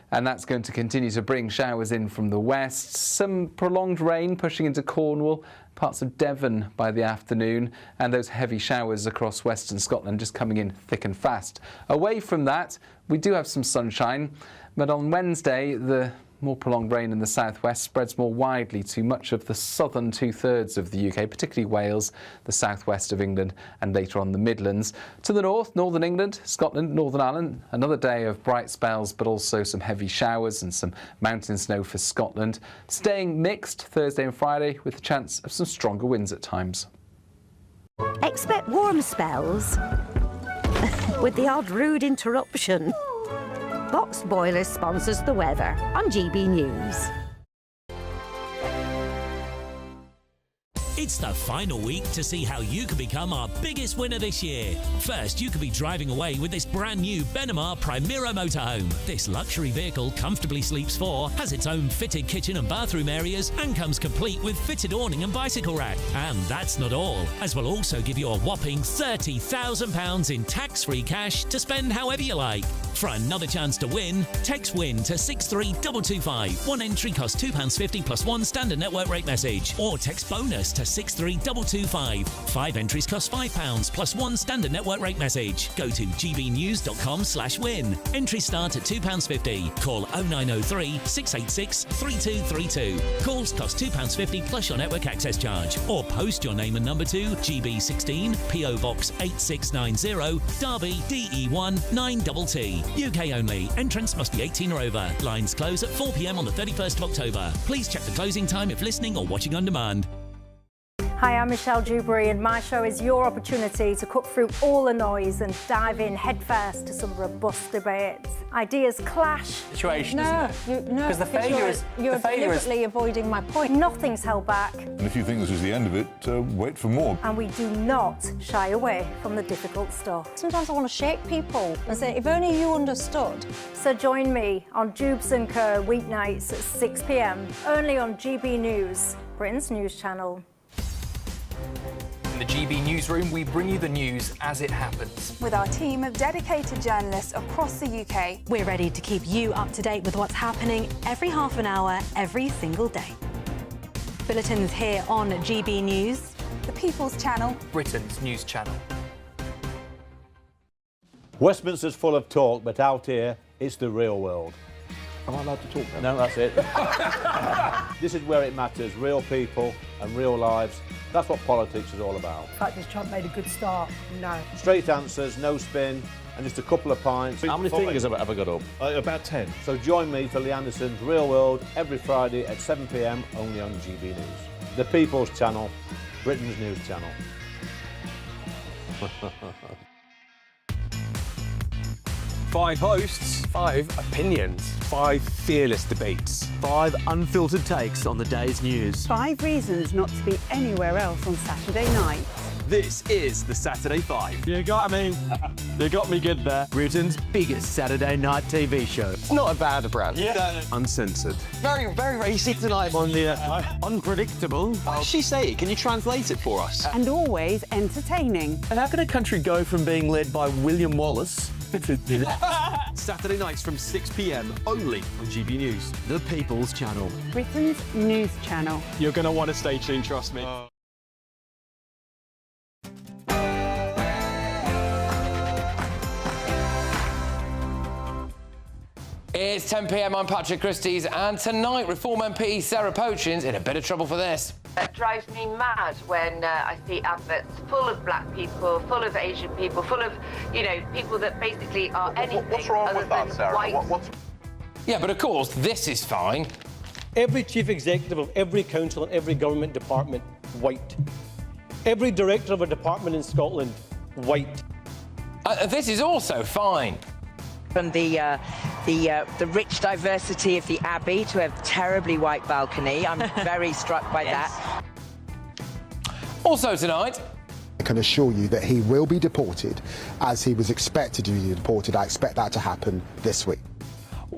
And that's going to continue to bring showers in from the west. Some prolonged rain pushing into Cornwall, parts of Devon by the afternoon, and those heavy showers across western Scotland just coming in thick and fast. Away from that, we do have some sunshine, but on Wednesday, the more prolonged rain in the southwest spreads more widely to much of the southern two-thirds of the UK, particularly Wales, the southwest of England, and later on the Midlands. To the north, northern England, Scotland, Northern Ireland, another day of bright spells, but also some heavy showers and some mountain snow for Scotland. Staying mixed Thursday and Friday with the chance of some stronger winds at times.
Expect warm spells with the odd rude interruption. Box Boilers sponsors the weather on GB News.
It's the final week to see how you can become our biggest winner this year. First, you could be driving away with this brand new Benamar Primera motorhome. This luxury vehicle comfortably sleeps four, has its own fitted kitchen and bathroom areas, and comes complete with fitted awning and bicycle rack. And that's not all, as we'll also give you a whopping £30,000 in tax-free cash to spend however you like. For another chance to win, text WIN to 63225. One entry costs £2.50 plus one standard network rate message. Or text BONUS to 63225. 5 entries cost £5 plus one standard network rate message. Go to gbnews.com/win. Entries start at £2.50. Call 0903 686 3232. Calls cost £2.50 plus your network access charge. Or post your name and number to GB16 PO Box 8690 Derby DE1 9TT. UK only. Entrance must be 18 or over. Lines close at 4 p.m. on the 31st of October. Please check the closing time if listening or watching on demand.
Hi, I'm Michelle Dewberry, and my show is your opportunity to cut through all the noise and dive in headfirst to some robust debates. Ideas clash.
Situation, isn't it?
Because
the failure is
you're deliberately avoiding my point. Nothing's held back.
And if you think this is the end of it, wait for more.
And we do not shy away from the difficult stuff.
Sometimes I want to shake people and say, if only you understood.
So join me on Jubes and Kerr weeknights at 6 p.m. only on GB News, Britain's news channel.
In the GB newsroom, we bring you the news as it happens.
With our team of dedicated journalists across the UK,
we're ready to keep you up to date with what's happening every half an hour, every single day. Bulletins here on GB News,
the People's Channel,
Britain's news channel.
Westminster's full of talk, but out here, it's the real world.
Am I allowed to talk now?
No, that's it. This is where it matters, real people and real lives. That's what politics is all about.
The fact is Trump made a good start, no.
Straight answers, no spin, and just a couple of pints.
How many fingers have I got up? About 10.
So join me for Lee Anderson's Real World every Friday at 7 p.m. only on GB News. The People's Channel, Britain's news channel.
5 hosts, 5 opinions, 5 fearless debates,
5 unfiltered takes on the day's news.
5 reasons not to be anywhere else on Saturday night.
This is the Saturday Five.
You got me. You got me good there.
Britain's biggest Saturday night TV show.
It's not a bad brand. Yeah.
Uncensored.
Very, very racy tonight on the unpredictable.
What does she say? Can you translate it for us?
And always entertaining.
And how can a country go from being led by William Wallace
Saturday nights from 6 p.m. only on GB News, the People's Channel.
Britain's news channel.
You're going to want to stay tuned, trust me.
It's 10 p.m. I'm Patrick Christys, and tonight Reform MP Sarah Pochin's in a bit of trouble for this.
It drives me mad when I see adverts full of black people, full of Asian people, full of, you know, people that basically are anything
What's wrong
other
with that,
than
Sarah?
white.
Yeah, but of course, this is fine.
Every chief executive of every council and every government department, white. Every director of a department in Scotland, white.
This is also fine.
From the rich diversity of the Abbey to a terribly white balcony. I'm very struck by that.
Also tonight,
I can assure you that he will be deported as he was expected to be deported. I expect that to happen this week.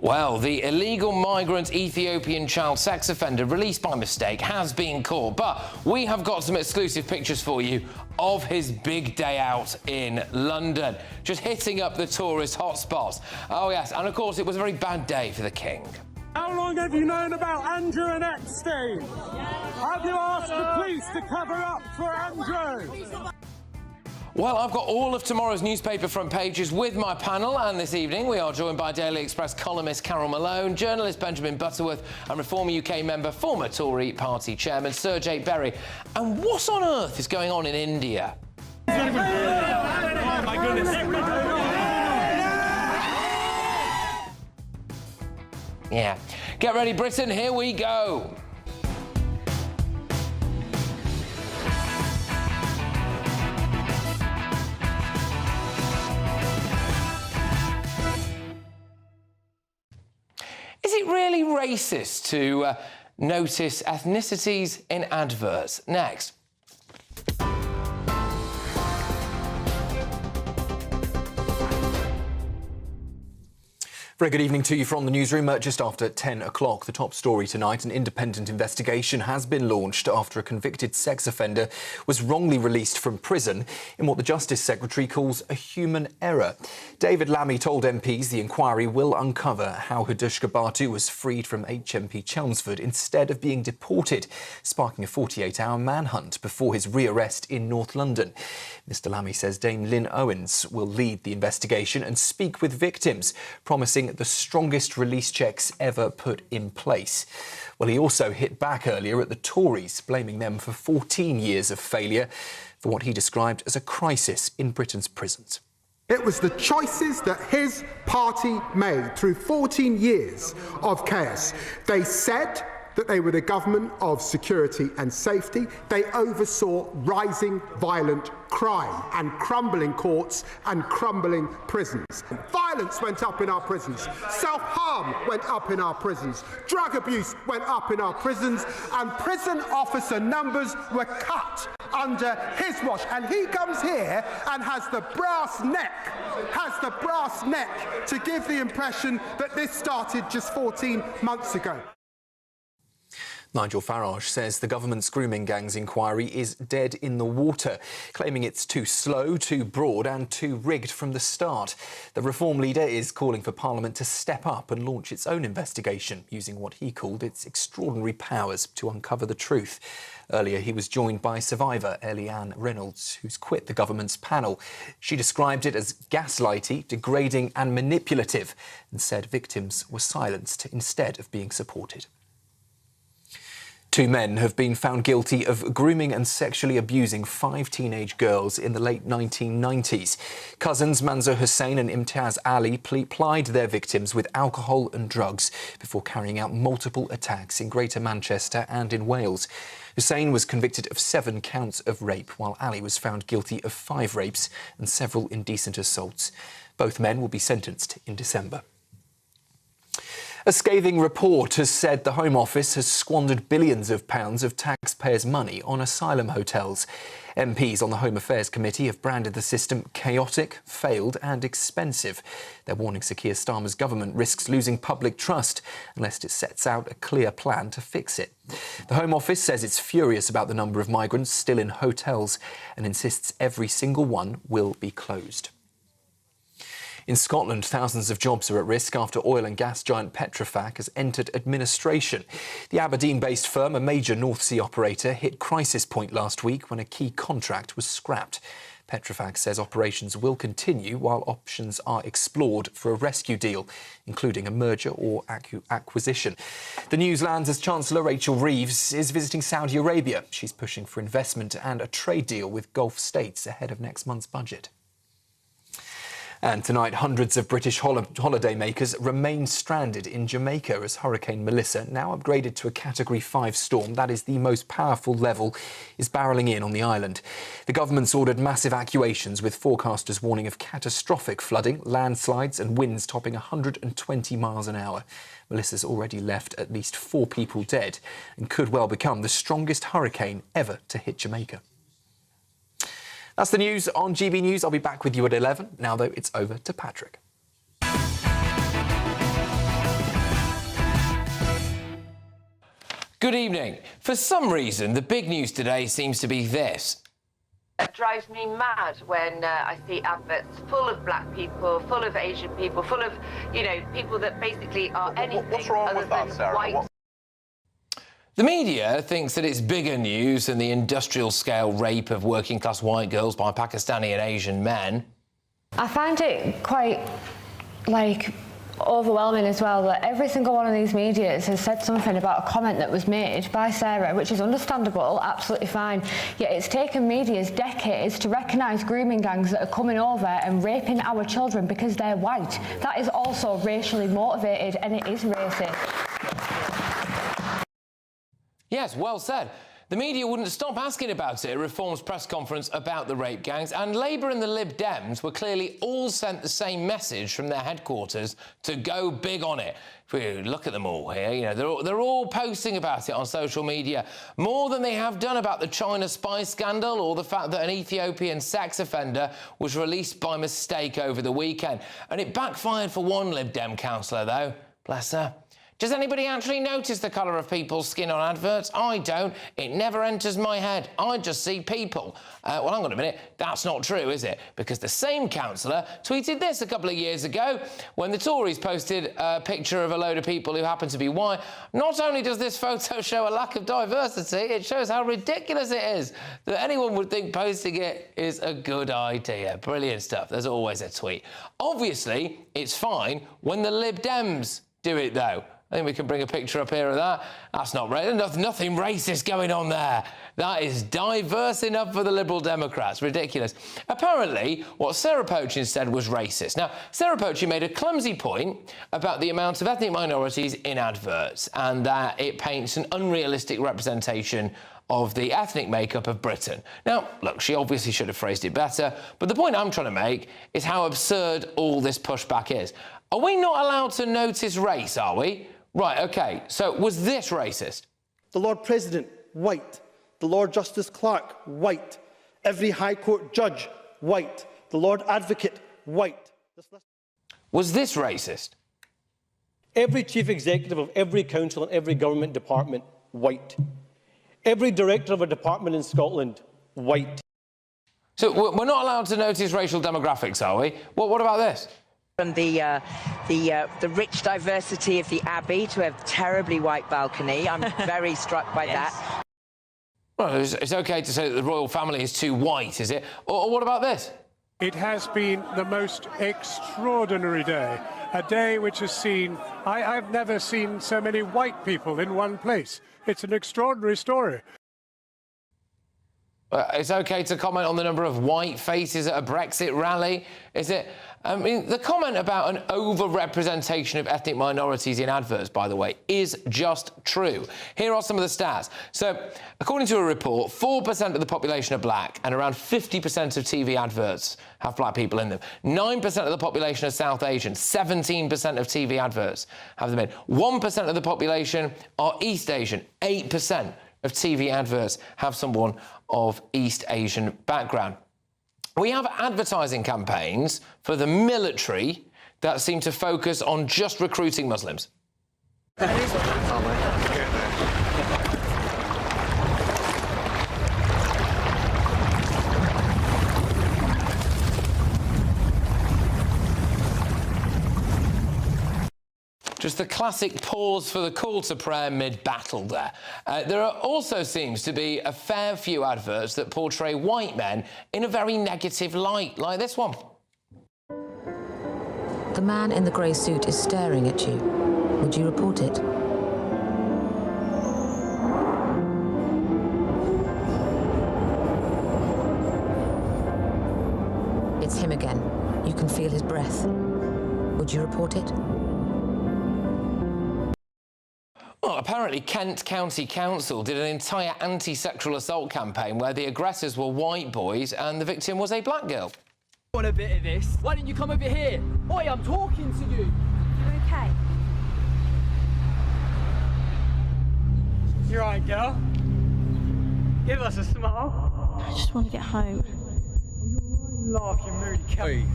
well, the illegal migrant Ethiopian child sex offender released by mistake has been caught, but we have got some exclusive pictures for you of his big day out in London, just hitting up the tourist hotspots. Oh yes, and of course it was a very bad day for the king.
How long have you known about Andrew and Epstein? Have you asked the police to cover up for Andrew?
Well, I've got all of tomorrow's newspaper front pages with my panel, and this evening we are joined by Daily Express columnist Carol Malone, journalist Benjamin Butterworth, and Reform UK member, former Tory party chairman Sir Jake Berry. And what on earth is going on in India?
Oh my goodness.
Yeah. Get ready, Britain, here we go. Is it really racist to notice ethnicities in adverts? Next.
Very good evening to you from the newsroom. Just after 10 o'clock, the top story tonight, an independent investigation has been launched after a convicted sex offender was wrongly released from prison in what the Justice Secretary calls a human error. David Lammy told MPs the inquiry will uncover how Hadushka Batu was freed from HMP Chelmsford instead of being deported, sparking a 48-hour manhunt before his rearrest in North London. Mr Lammy says Dame Lynn Owens will lead the investigation and speak with victims, promising the strongest release checks ever put in place. Well, he also hit back earlier at the Tories, blaming them for 14 years of failure for what he described as a crisis in Britain's prisons.
It was the choices that his party made through 14 years of chaos. They said that they were the government of security and safety. They oversaw rising violent crime and crumbling courts and crumbling prisons. Violence went up in our prisons. Self-harm went up in our prisons. Drug abuse went up in our prisons. And prison officer numbers were cut under his watch. And he comes here and has the brass neck to give the impression that this started just 14 months ago.
Nigel Farage says the government's grooming gangs inquiry is dead in the water, claiming it's too slow, too broad and too rigged from the start. The Reform leader is calling for Parliament to step up and launch its own investigation, using what he called its extraordinary powers to uncover the truth. Earlier, he was joined by survivor Eliane Reynolds, who's quit the government's panel. She described it as gaslighty, degrading and manipulative, and said victims were silenced instead of being supported. 2 men have been found guilty of grooming and sexually abusing 5 teenage girls in the late 1990s. Cousins Manzoor Hussain and Imtiaz Ali plied their victims with alcohol and drugs before carrying out multiple attacks in Greater Manchester and in Wales. Hussain was convicted of 7 counts of rape, while Ali was found guilty of 5 rapes and several indecent assaults. Both men will be sentenced in December. A scathing report has said the Home Office has squandered billions of pounds of taxpayers' money on asylum hotels. MPs on the Home Affairs Committee have branded the system chaotic, failed and expensive. They're warning Sir Keir Starmer's government risks losing public trust unless it sets out a clear plan to fix it. The Home Office says it's furious about the number of migrants still in hotels and insists every single one will be closed. In Scotland, thousands of jobs are at risk after oil and gas giant Petrofac has entered administration. The Aberdeen-based firm, a major North Sea operator, hit crisis point last week when a key contract was scrapped. Petrofac says operations will continue while options are explored for a rescue deal, including a merger or acquisition. The news lands as Chancellor Rachel Reeves is visiting Saudi Arabia. She's pushing for investment and a trade deal with Gulf states ahead of next month's budget. And tonight, hundreds of British holidaymakers remain stranded in Jamaica as Hurricane Melissa, now upgraded to a Category 5 storm, that is the most powerful level, is barrelling in on the island. The government's ordered massive evacuations, with forecasters warning of catastrophic flooding, landslides and winds topping 120 miles an hour. Melissa's already left at least 4 people dead and could well become the strongest hurricane ever to hit Jamaica. That's the news on GB News. I'll be back with you at 11. Now, though, it's over to Patrick.
Good evening. For some reason, the big news today seems to be this.
It drives me mad when I see adverts full of black people, full of Asian people, full of, people that basically are anything
What's wrong
other
with that,
than
Sarah?
white.
The media thinks that it's bigger news than the industrial-scale rape of working-class white girls by Pakistani and Asian men.
I find it quite, overwhelming as well that every single one of these medias has said something about a comment that was made by Sarah, which is understandable, absolutely fine. Yet it's taken media's decades to recognise grooming gangs that are coming over and raping our children because they're white. That is also racially motivated, and it is racist.
Yes, well said. The media wouldn't stop asking about it at Reform's press conference about the rape gangs, and Labour and the Lib Dems were clearly all sent the same message from their headquarters to go big on it. If we look at them all here, they're all posting about it on social media, more than they have done about the China spy scandal or the fact that an Ethiopian sex offender was released by mistake over the weekend. And it backfired for one Lib Dem councillor, though. Bless her. Does anybody actually notice the colour of people's skin on adverts? I don't. It never enters my head. I just see people. Well, hang on a minute. That's not true, is it? Because the same councillor tweeted this a couple of years ago when the Tories posted a picture of a load of people who happen to be white. Not only does this photo show a lack of diversity, it shows how ridiculous it is that anyone would think posting it is a good idea. Brilliant stuff. There's always a tweet. Obviously, it's fine when the Lib Dems do it, though. I think we can bring a picture up here of that. That's not racist. Nothing racist going on there. That is diverse enough for the Liberal Democrats. Ridiculous. Apparently, what Sarah Poachin said was racist. Now, Sarah Poachin made a clumsy point about the amount of ethnic minorities in adverts and that it paints an unrealistic representation of the ethnic makeup of Britain. Now, look, she obviously should have phrased it better, but the point I'm trying to make is how absurd all this pushback is. Are we not allowed to notice race, are we? Right, OK, so was this racist?
The Lord President, white. The Lord Justice Clerk, white. Every High Court judge, white. The Lord Advocate, white.
Was this racist?
Every chief executive of every council and every government department, white. Every director of a department in Scotland, white.
So we're not allowed to notice racial demographics, are we? What about this?
From the rich diversity of the Abbey to a terribly white balcony. I'm very struck by that.
Well, it's OK to say that the royal family is too white, is it? Or what about this?
It has been the most extraordinary day. A day which has seen... I've never seen so many white people in one place. It's an extraordinary story.
It's OK to comment on the number of white faces at a Brexit rally, is it? I mean, the comment about an over-representation of ethnic minorities in adverts, by the way, is just true. Here are some of the stats. So, according to a report, 4% of the population are black and around 50% of TV adverts have black people in them. 9% of the population are South Asian. 17% of TV adverts have them in. 1% of the population are East Asian. 8% of TV adverts have someone of East Asian background. We have advertising campaigns for the military that seem to focus on just recruiting Muslims. Just the classic pause for the call to prayer mid-battle there. There also seems to be a fair few adverts that portray white men in a very negative light, like this one.
The man in the grey suit is staring at you. Would you report it? It's him again. You can feel his breath. Would you report it?
Well, apparently Kent County Council did an entire anti-sexual assault campaign where the aggressors were white boys and the victim was a black girl.
Want a bit of this? Why didn't you come over here? Oi, I'm talking to you.
You okay?
You're right, girl. Give us a smile.
I just want to get home.
Laugh, you moody cat. Hey,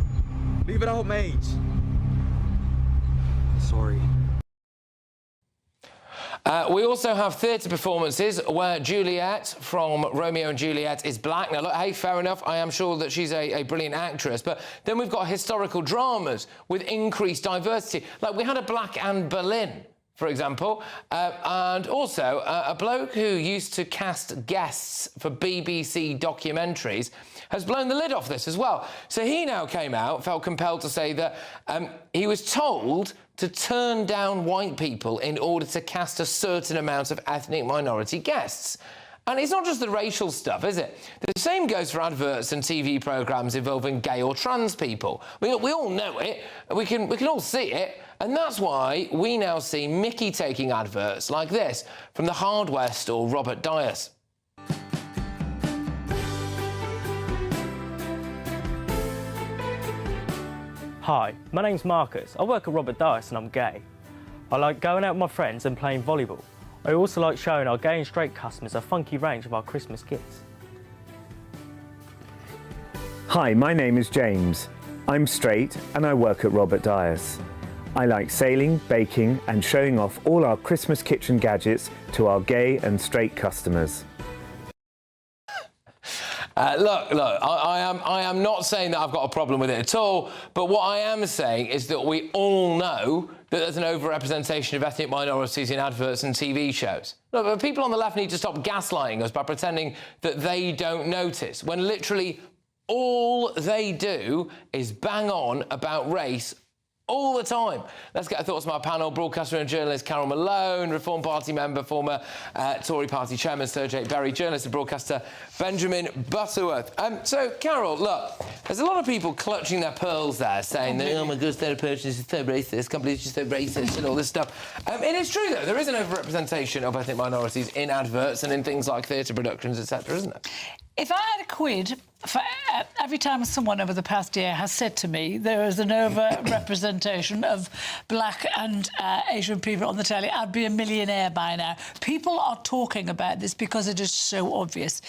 leave it out, mate. Sorry.
We also have theatre performances where Juliet from Romeo and Juliet is black. Now, look, hey, fair enough, I am sure that she's a brilliant actress, but then we've got historical dramas with increased diversity. Like, we had a black Anne Boleyn, for example, and also a bloke who used to cast guests for BBC documentaries has blown the lid off this as well. So he now came out, felt compelled to say that he was told to turn down white people in order to cast a certain amount of ethnic minority guests. And it's not just the racial stuff, is it? The same goes for adverts and TV programmes involving gay or trans people. We all know it, we can all see it, and that's why we now see Mickey taking adverts like this from the hardware store Robert Dyas.
Hi, my name's Marcus. I work at Robert Dyas and I'm gay. I like going out with my friends and playing volleyball. I also like showing our gay and straight customers a funky range of our Christmas gifts.
Hi, my name is James. I'm straight and I work at Robert Dyas. I like sailing, baking and showing off all our Christmas kitchen gadgets to our gay and straight customers.
Look, I am not saying that I've got a problem with it at all, but what I am saying is that we all know that there's an overrepresentation of ethnic minorities in adverts and TV shows. Look, but people on the left need to stop gaslighting us by pretending that they don't notice, when literally all they do is bang on about race all the time. Let's get our thoughts from our panel. Broadcaster and journalist Carol Malone, Reform Party member, former Tory Party chairman Sir Jake Berry, journalist and broadcaster Benjamin Butterworth. So, Carol, look, there's a lot of people clutching their pearls there, saying that, oh my goodness, their approach is so racist, companies are just so racist and all this stuff. It is true, though, there is an overrepresentation of ethnic minorities in adverts and in things like theatre productions, etc., isn't there?
If I had a quid for every time someone over the past year has said to me there is an over-representation of black and Asian people on the telly, I'd be a millionaire by now. People are talking about this because it is so obvious.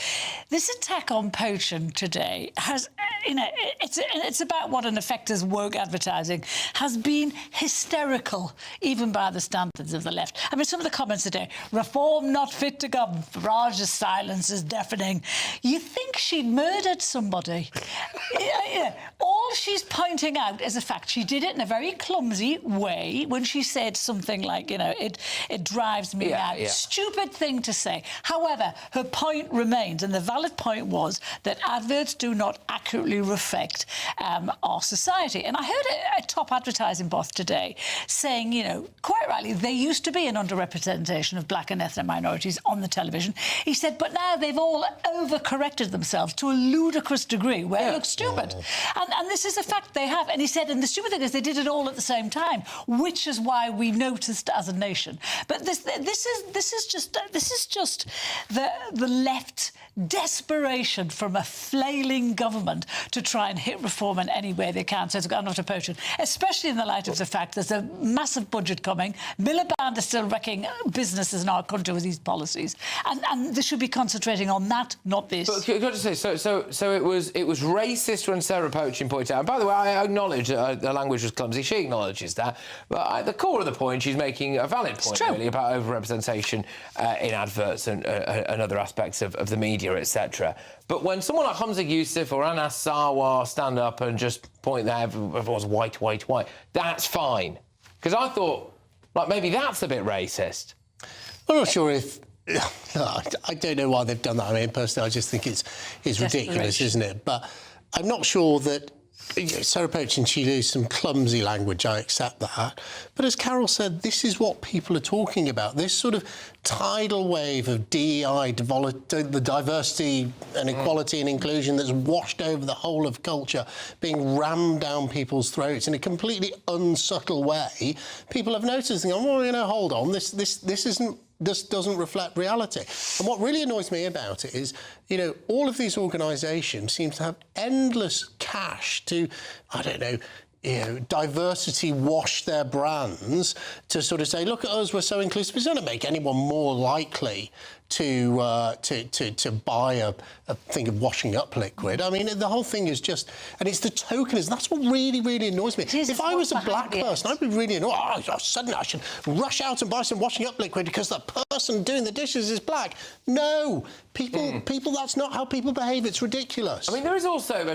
This attack on poaching today has, you know, it's about what in effect is woke advertising, has been hysterical, even by the standards of the left. I mean, some of the comments today, reform not fit to govern, Farage's silence is deafening. You think she'd murdered at somebody. All she's pointing out is a fact. She did it in a very clumsy way when she said something like, it drives me out. Stupid thing to say. However, her point remains, and the valid point was that adverts do not accurately reflect our society. And I heard a top advertising boss today saying, quite rightly, there used to be an underrepresentation of black and ethnic minorities on the television. He said, but now they've all overcorrected themselves to a ludicrous degree where it looks stupid. And this is a fact they have. And he said, and the stupid thing is they did it all at the same time, which is why we noticed as a nation. But this is just the left desperation from a flailing government to try and hit reform in any way they can. So it's got enough potion, especially in the light of the fact there's a massive budget coming. Miliband is still wrecking businesses in our country with these policies, and they should be concentrating on that, not this.
But I've got to say, so it was racist when Sarah Poachin pointed out. And by the way, I acknowledge that the language was clumsy. She acknowledges that. But at the core of the point, she's making a valid point, really, about overrepresentation in adverts and other aspects of the media, etc. But when someone like Hamza Yusuf or Anas Sarwar stand up and just point that everyone's white, that's fine. Because I thought, maybe that's a bit racist.
I'm not sure if... I don't know why they've done that. I mean, personally, I just think it's ridiculous, isn't it? But I'm not sure that... Sarah Poachin, she used some clumsy language, I accept that. But as Carol said, this is what people are talking about. This sort of tidal wave of DEI, the diversity and equality and inclusion that's washed over the whole of culture, being rammed down people's throats in a completely unsubtle way. People have noticed and gone, well, hold on, this doesn't reflect reality. And what really annoys me about it is, all of these organisations seem to have endless cash to, diversity wash their brands to sort of say, look at us, we're so inclusive. It's going to make anyone more likely to buy a thing of washing up liquid. I mean, the whole thing is just... And it's the tokenism. That's what really, really annoys me. If I was a black person, I'd be really annoyed. Suddenly I should rush out and buy some washing up liquid because the person doing the dishes is black. No! People, that's not how people behave. It's ridiculous.
I mean, there is also...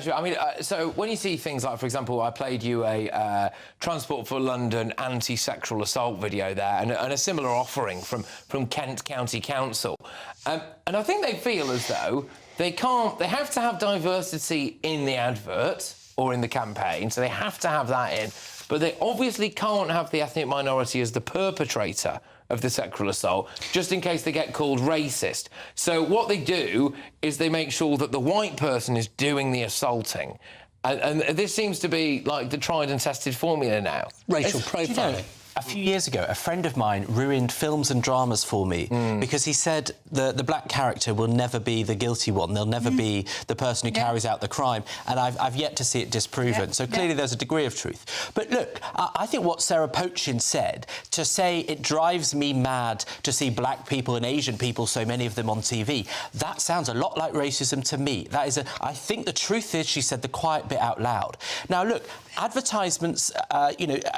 so when you see things like, for example, I played you a Transport for London anti-sexual assault video there and a similar offering from Kent County Council. And I think they feel as though they have to have diversity in the advert or in the campaign, so they have to have that in, but they obviously can't have the ethnic minority as the perpetrator of the sexual assault, just in case they get called racist. So what they do is they make sure that the white person is doing the assaulting. And this seems to be like the tried and tested formula now.
Racial profiling.
A few years ago, a friend of mine ruined films and dramas for me because he said the black character will never be the guilty one. They'll never be the person who carries out the crime. And I've yet to see it disproven. So clearly there's a degree of truth. But look, I think what Sarah Poachin said, to say it drives me mad to see black people and Asian people, so many of them on TV, that sounds a lot like racism to me. I think the truth is she said the quiet bit out loud. Now, look, advertisements,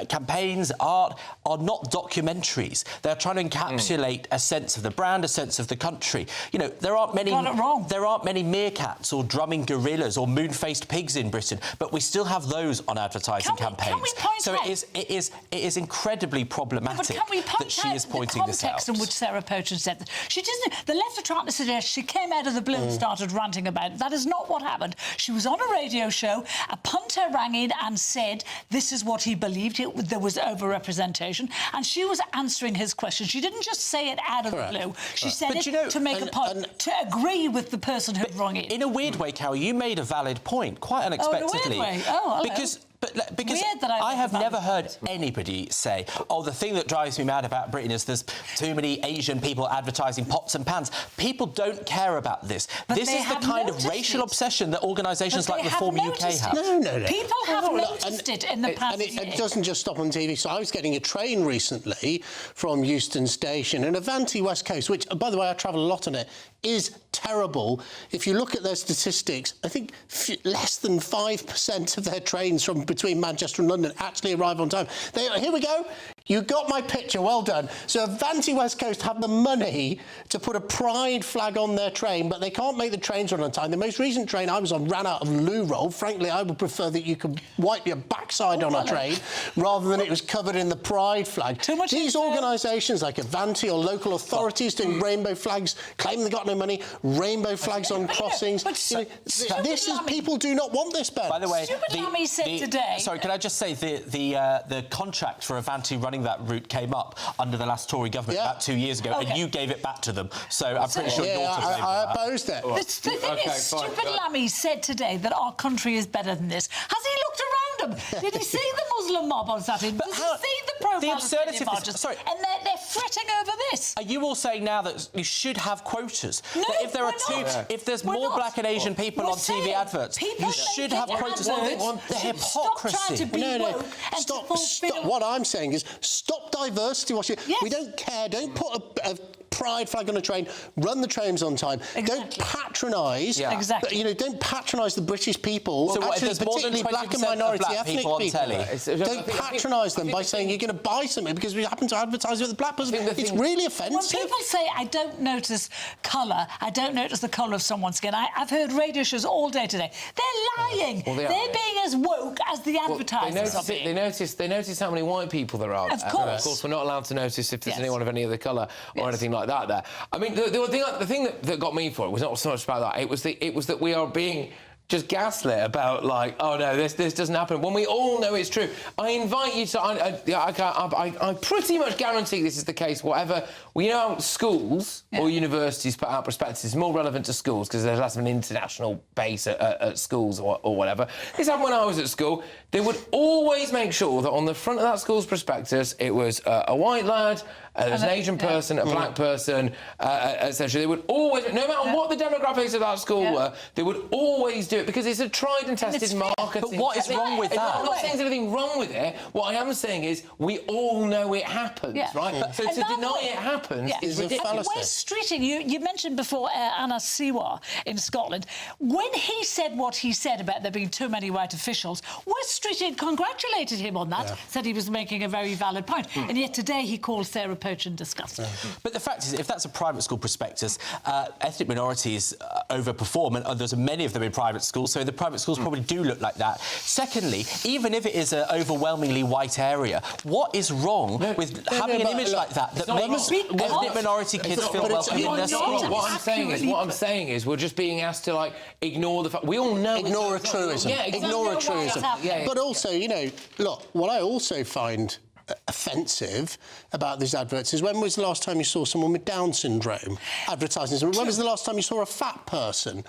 campaigns, art are not documentaries. They're trying to encapsulate a sense of the brand, a sense of the country. There aren't many meerkats or drumming gorillas or moon-faced pigs in Britain, but we still have those on advertising campaigns. It is incredibly problematic that she is pointing this out.
The context in which Sarah Poachin said that. She didn't. The left are trying to suggest she came out of the blue and started ranting about it. That is not what happened. She was on a radio show. A punter rang in and said this is what he believed. There was overrepresentation, and she was answering his question. She didn't just say it out of the blue. She said it to make a point, to agree with the person who rung in.
In a weird way, Carol, you made a valid point, quite unexpectedly.
In a weird way. Oh, hello.
Because I have never heard anybody say, the thing that drives me mad about Britain is there's too many Asian people advertising pots and pans. People don't care about this. This is the kind of racial obsession that organisations like Reform UK have.
No.
People have noticed it in the past year.
And it doesn't just stop on TV. So I was getting a train recently from Euston Station, and Avanti West Coast, which, by the way, I travel a lot on it, is terrible. If you look at their statistics, I think less than 5% of their trains from between Manchester and London actually arrive on time. Here we go. You got my picture, well done. So Avanti West Coast have the money to put a pride flag on their train, but they can't make the trains run on time. The most recent train I was on ran out of loo roll. Frankly, I would prefer that you could wipe your backside on a train rather than it was covered in the pride flag. These organisations like Avanti or local authorities doing rainbow flags, claim they got no money, rainbow flags on crossings. People do not want this, Ben.
By the way,
Lamy said today...
Sorry, can I just say the contract for Avanti running that route came up under the last Tory government about 2 years ago, and you gave it back to them. So I'm pretty sure you're to blame.
I opposed it.
The thing is, stupid Lamy said today that our country is better than this. Has he looked around him? Did he see the Muslim mob on Saturday? Does he see the pro-Palestinian marches?
Sorry.
And they're fretting over this.
Are you all saying now that you should have quotas?
No,
that if there are if there's more black and Asian people on TV adverts, you should have quotas. The hypocrisy.
Stop. What I'm saying is stop diversity washing. Yes. We don't care. Don't put a pride flag on a train. Run the trains on time. Don't patronise. Don't patronise the British people.
So
actually, particularly black and minority ethnic people. Don't patronise them by saying you're going to buy something because we happen to advertise it with the black person. It's really offensive.
When people say I don't notice colour, I don't notice the colour of someone's skin. I've heard radio shows all day today. They're lying. They're being as woke as the advertisers are being.
They notice how many white people there are.
Of course.
Of course, we're not allowed to notice if there's anyone of any other colour or anything like that there. I mean, the thing that got me for it was not so much about that. It was that we are being just gaslit about, like, oh no, this doesn't happen, when we all know it's true. I invite you to... I pretty much guarantee this is the case, whatever... We know how schools or universities put out prospectuses, more relevant to schools because there's less of an international base at schools or whatever. This happened when I was at school. They would always make sure that on the front of that school's prospectus it was a white lad, there's an Asian person, a black person, etc. They would always, no matter what the demographics of that school were, they would always do it because it's a tried and tested marketing.
But what is wrong with that?
I'm not saying there's anything wrong with it. What I am saying is we all know it happens, right? So to deny it happens is ridiculous.
We're streeting. You mentioned before Anna Siwa in Scotland. When he said what he said about there being too many white officials, West Street congratulated him on that, said he was making a very valid point. And yet today he called Sarah Pochen disgusting.
But the fact is, if that's a private school prospectus, ethnic minorities overperform, and there's many of them in private schools, so the private schools probably do look like that. Secondly, even if it is an overwhelmingly white area, what is wrong with having an image like that makes ethnic minority kids feel welcome in their schools?
What I'm saying is we're just being asked to, like, ignore the fact... We all know...
Ignore a truism.
Yeah, exactly.
Ignore a truism. But also, look, what I also find offensive about these adverts is when was the last time you saw someone with Down syndrome advertising? When was the last time you saw a fat person?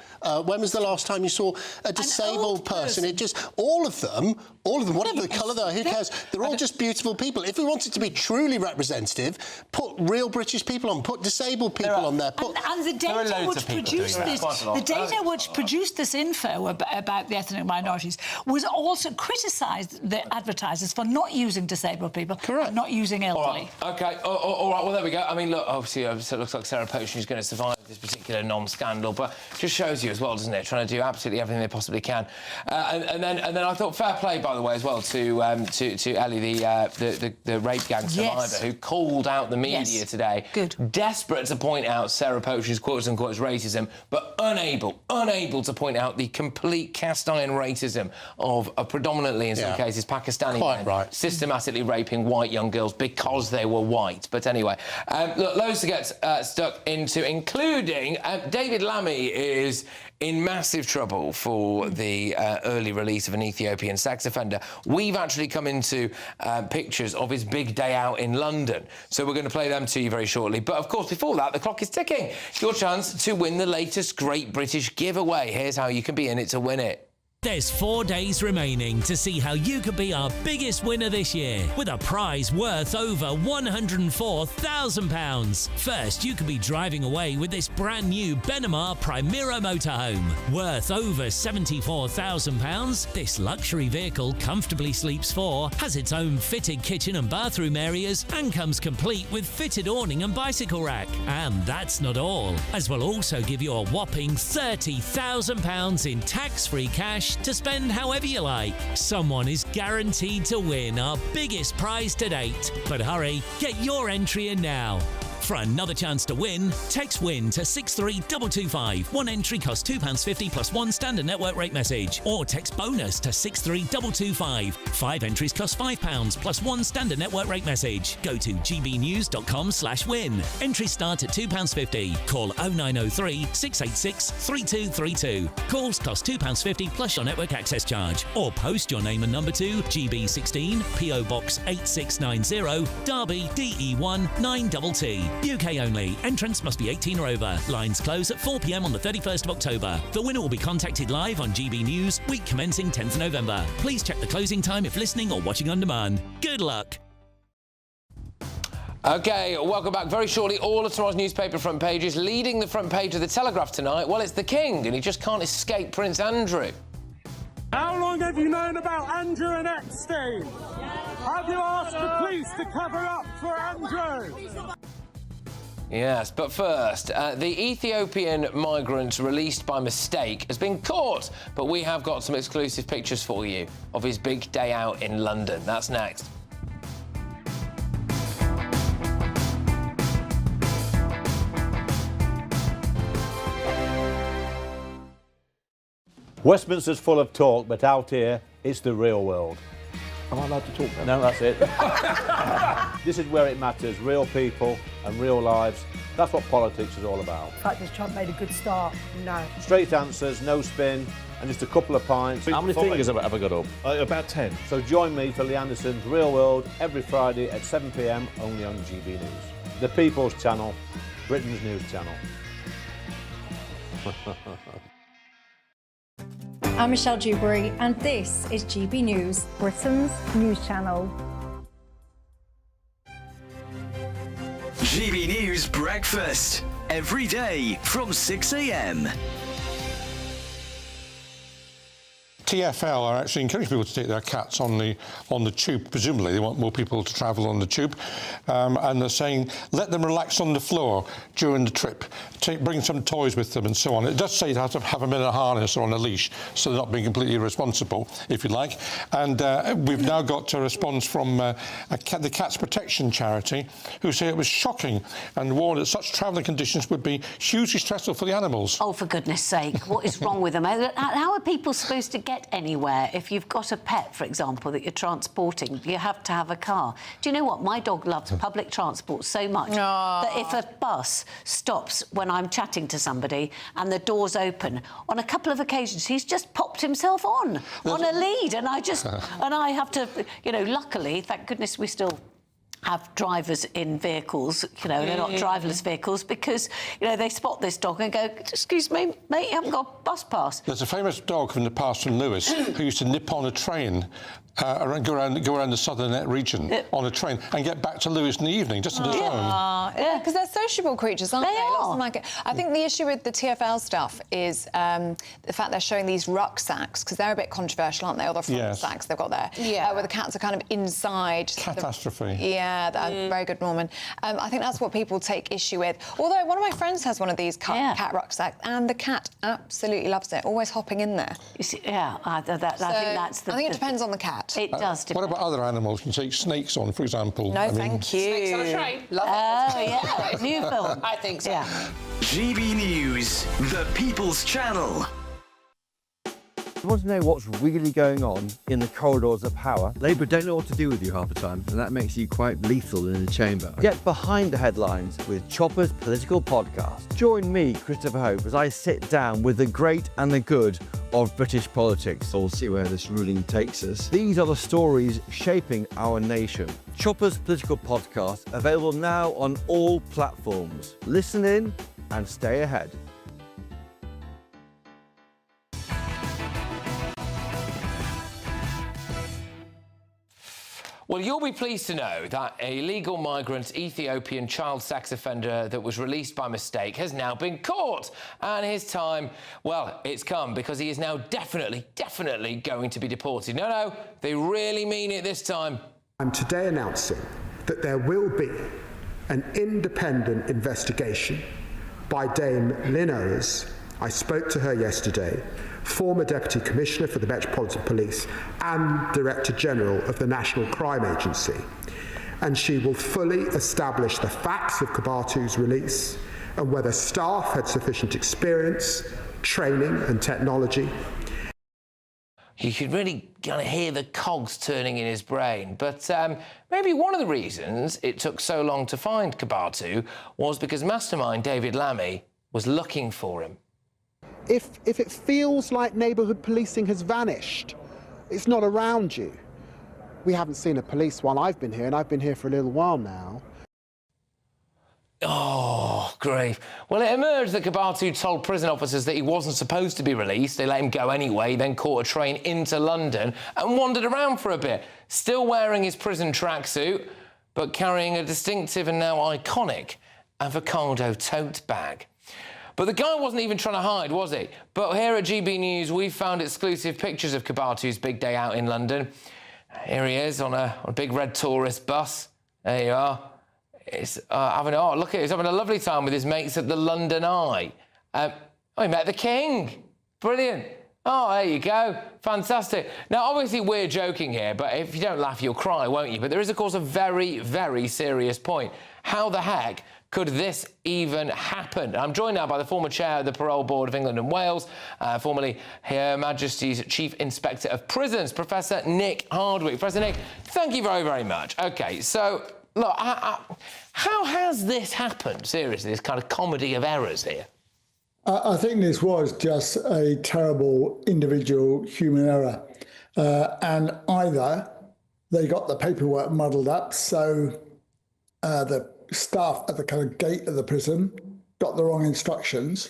When was the last time you saw a disabled person? It just all of them, whatever the colour they are, who cares? They're all just beautiful people. If we want it to be truly representative, put real British people on, put disabled people on there.
And the data which produced this info about the ethnic minorities was also criticised the advertisers for not using disabled people. Correct. Not using elderly.
All right. OK, all right, well, there we go. I mean, look, obviously, it looks like Sarah Pochen is going to survive this particular non-scandal, but just shows you as well, doesn't it, trying to do absolutely everything they possibly can. And then I thought fair play, by the way, as well, to Ellie, the rape gang survivor, who called out the media today. Good. Desperate to point out Sarah Pochen's quote-unquote racism, but unable to point out the complete cast-iron racism of a predominantly, in some cases, Pakistani men systematically raping white young girls because they were white. But anyway, look, loads to get stuck into, including David Lammy is in massive trouble for the early release of an Ethiopian sex offender. We've actually come into pictures of his big day out in London, so we're going to play them to you very shortly. But, of course, before that, the clock is ticking. Your chance to win the latest Great British giveaway. Here's how you can be in it to win it.
There's 4 days remaining to see how you could be our biggest winner this year with a prize worth over £104,000. First, you could be driving away with this brand new Benamar Primera motorhome. Worth over £74,000, this luxury vehicle comfortably sleeps 4, has its own fitted kitchen and bathroom areas, and comes complete with fitted awning and bicycle rack. And that's not all, as we'll also give you a whopping £30,000 in tax-free cash to spend however you like. Someone is guaranteed to win our biggest prize to date. But hurry, get your entry in now. For another chance to win, text WIN to 63225. One entry costs £2.50 plus one standard network rate message. Or text BONUS to 63225. 5 entries cost £5 plus one standard network rate message. Go to gbnews.com/win. Entries start at £2.50. Call 0903 686 3232. Calls cost £2.50 plus your network access charge. Or post your name and number to GB16 PO Box 8690 Derby DE1 9TT. UK only. Entrants must be 18 or over. Lines close at 4 p.m. on the 31st of October. The winner will be contacted live on GB News, week commencing 10th November. Please check the closing time if listening or watching on demand. Good luck.
OK, welcome back. Very shortly, all of tomorrow's newspaper front pages. Leading the front page of the Telegraph tonight, well, it's the King, and he just can't escape Prince Andrew.
How long have you known about Andrew and Epstein? Have you asked the police to cover up for Andrew?
Yes, but first, the Ethiopian migrant released by mistake has been caught, but we have got some exclusive pictures for you of his big day out in London. That's next.
Westminster's full of talk, but out here, it's the real world. Am I allowed to talk now? No, that's it. This is where it matters, real people and real lives. That's what politics is all about.
The fact that Trump made a good start, no.
Straight answers, no spin, and just a couple of pints. How many fingers have I got up? About 10. So join me for Lee Anderson's Real World every Friday at 7 p.m, only on GB News. The People's Channel, Britain's news channel.
I'm Michelle Dewberry, and this is GB News, Britain's news channel.
GB News Breakfast, every day from 6 a.m.
TfL are actually encouraging people to take their cats on the tube. Presumably, they want more people to travel on the tube, and they're saying let them relax on the floor during the trip. Bring some toys with them and so on. It does say you have to have them in a harness or on a leash, so they're not being completely irresponsible, if you like. And we've now got a response from the Cats Protection charity, who say it was shocking and warned that such travelling conditions would be hugely stressful for the animals.
Oh, for goodness sake, what is wrong with them? How are people supposed to get anywhere if you've got a pet, for example, that you're transporting? You have to have a car. Do you know what? My dog loves public transport so much that if a bus stops when I'm chatting to somebody and the door's open, on a couple of occasions he's just popped himself on a lead, and I have to, you know, luckily, thank goodness we still have drivers in vehicles, you know, they're not driverless vehicles, because, you know, they spot this dog and go, excuse me, mate, you haven't got a bus pass.
There's a famous dog from the past from Lewis who used to nip on a train and go around the southern region on a train and get back to Lewis in the evening, just on his own.
Yeah, because they're sociable creatures, aren't they? Lots of them like it. I think the issue with the TfL stuff is the fact they're showing these rucksacks, because they're a bit controversial, aren't they? Or the front sacks they've got there, where the cats are kind of inside.
Catastrophe.
Very good, Norman. I think that's what people take issue with. Although one of my friends has one of these cat rucksacks, and the cat absolutely loves it, always hopping in there.
You see, I think that's the...
I think it depends on the cat.
It does depend.
What about other animals? You can take snakes on, for example.
No, thank you.
Snakes on a train. Love it. Yeah, new film.
I think so.
Yeah.
GB News, the People's Channel.
You want to know what's really going on in the corridors of power? Labour don't know what to do with you half the time, and that makes you quite lethal in the chamber. Get behind the headlines with Chopper's political podcast. Join me, Christopher Hope, as I sit down with the great and the good of British politics. We'll see where this ruling takes us. These are the stories shaping our nation. Chopper's political podcast, available now on all platforms. Listen in and stay ahead.
Well, you'll be pleased to know that a illegal migrant Ethiopian child sex offender that was released by mistake has now been caught. And his time, well, it's come, because he is now definitely going to be deported. No, they really mean it this time.
I'm today announcing that there will be an independent investigation by Dame Lynn Owers. I spoke to her yesterday, former Deputy Commissioner for the Metropolitan Police and Director General of the National Crime Agency. And she will fully establish the facts of Kibatu's release and whether staff had sufficient experience, training and technology.
You could really kind of hear the cogs turning in his brain. But maybe one of the reasons it took so long to find Kibatu was because mastermind David Lammy was looking for him.
If it feels like neighbourhood policing has vanished, it's not around you. We haven't seen a police while I've been here, and I've been here for a little while now.
Oh, grief. Well, it emerged that Kibatu told prison officers that he wasn't supposed to be released. They let him go anyway, then caught a train into London and wandered around for a bit, still wearing his prison tracksuit, but carrying a distinctive and now iconic avocado tote bag. But the guy wasn't even trying to hide, was he? But here at GB News, we found exclusive pictures of Kibatu's big day out in London. Here he is on a big red tourist bus. There you are. He's having a lovely time with his mates at the London Eye. He met the King. Brilliant. Oh, there you go. Fantastic. Now, obviously, we're joking here, but if you don't laugh, you'll cry, won't you? But there is, of course, a very, very serious point. How the heck could this even happen? I'm joined now by the former chair of the Parole Board of England and Wales, formerly Her Majesty's Chief Inspector of Prisons, Professor Nick Hardwick. Professor Nick, thank you very, very much. OK, so, look, how has this happened, seriously, this kind of comedy of errors here?
I think this was just a terrible individual human error. And either they got the paperwork muddled up, so the staff at the kind of gate of the prison got the wrong instructions,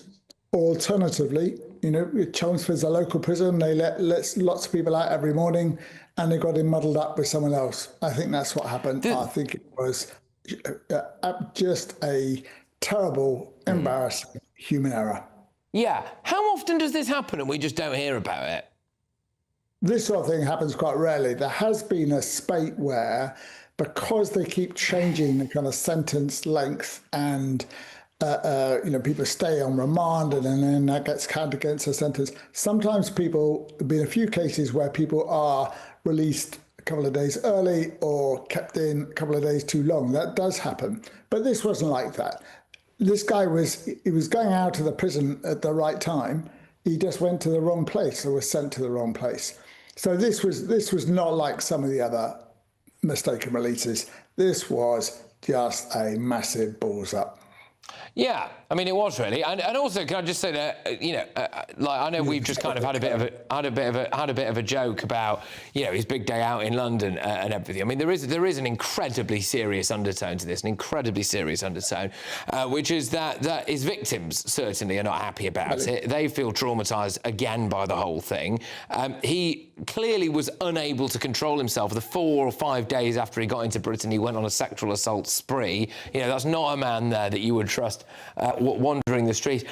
or alternatively, you know, Chelmsford's a local prison, they let lots of people out every morning and they got him muddled up with someone else. I think that's what happened. I think it was just a terrible, embarrassing human error.
Yeah. How often does this happen and we just don't hear about it?
This sort of thing happens quite rarely. There has been a spate where, because they keep changing the kind of sentence length and you know, people stay on remand and then that gets counted against a sentence. Sometimes there have been a few cases where people are released a couple of days early or kept in a couple of days too long. That does happen. But this wasn't like that. This guy was going out of the prison at the right time. He just went to the wrong place or was sent to the wrong place. So this was not like some of the other mistaken releases. This was just a massive balls up.
Yeah, I mean, it was really, and also, can I just say that, you know, like I know we've just kind of had a bit of a joke about, you know, his big day out in London and everything. I mean, there is an incredibly serious undertone to this, which is that his victims certainly are not happy about it. They feel traumatised again by the whole thing. He clearly was unable to control himself. The 4 or 5 days after he got into Britain, he went on a sexual assault spree. You know, that's not a man there that you would trust wandering the streets.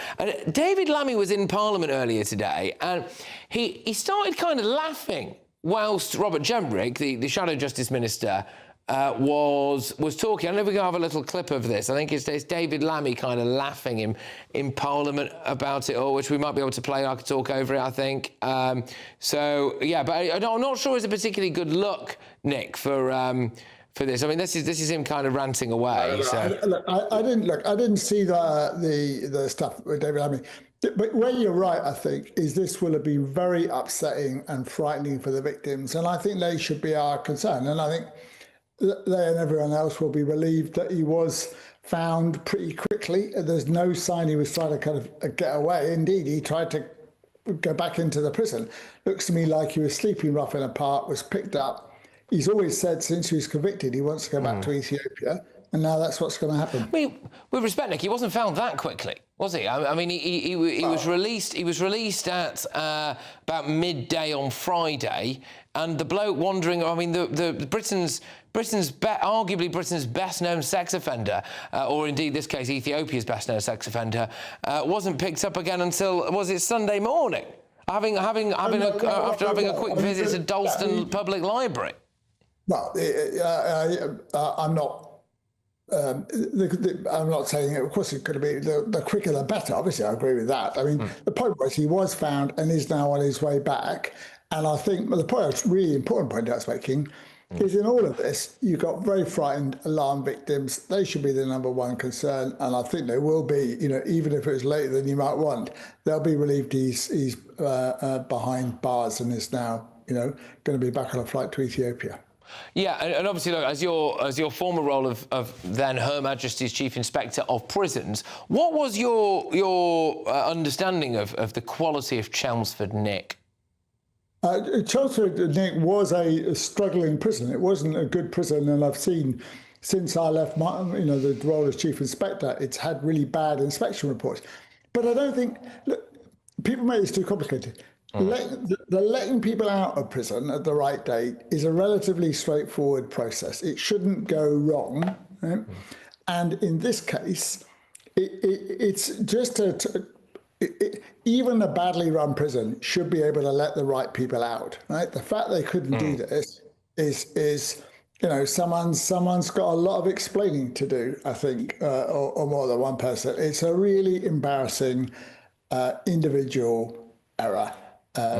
David Lammy was in Parliament earlier today, and he started kind of laughing whilst Robert Jembrick, the Shadow Justice Minister, was talking. I don't know if we can have a little clip of this. I think it's David Lammy kind of laughing in Parliament about it all, which we might be able to play. I could talk over it, I think. So, yeah, but I'm not sure it's a particularly good look, Nick, for this. I mean, this is him kind of ranting away.
I didn't see the stuff with David Lammy. But where you're right, I think, is this will have been very upsetting and frightening for the victims. And I think they should be our concern. And I think they and everyone else will be relieved that he was found pretty quickly. There's no sign he was trying to kind of get away. Indeed, he tried to go back into the prison. Looks to me like he was sleeping rough in a park, was picked up. He's always said since he was convicted he wants to go back to Ethiopia, and now that's what's going to happen.
I mean, with respect, Nick, he wasn't found that quickly, was he? I mean, he was released. He was released at about midday on Friday, and the bloke wandering. I mean, arguably Britain's best-known sex offender, or indeed, this case, Ethiopia's best-known sex offender, wasn't picked up again until, was it Sunday morning? After having a quick visit to Dalston Public Library.
Well, I'm not I'm not saying, of course, it could be the quicker the better. Obviously, I agree with that. I mean, the point was he was found and is now on his way back. And I think the point, really important point I was making, is in all of this, you've got very frightened, alarmed victims. They should be the number one concern. And I think they will be, even if it was later than you might want, they'll be relieved he's behind bars and is now, going to be back on a flight to Ethiopia.
Yeah, and obviously, look, as your former role of then Her Majesty's Chief Inspector of Prisons, what was your understanding of the quality of Chelmsford Nick?
Chelmsford Nick was a struggling prison. It wasn't a good prison, and I've seen since I left the role as Chief Inspector, it's had really bad inspection reports. But I don't think people make this too complicated. Letting people out of prison at the right date is a relatively straightforward process. It shouldn't go wrong. Right? And in this case, it's just even a badly run prison should be able to let the right people out. Right? The fact they couldn't do this is someone's got a lot of explaining to do, I think, or more than one person. It's a really embarrassing individual error. But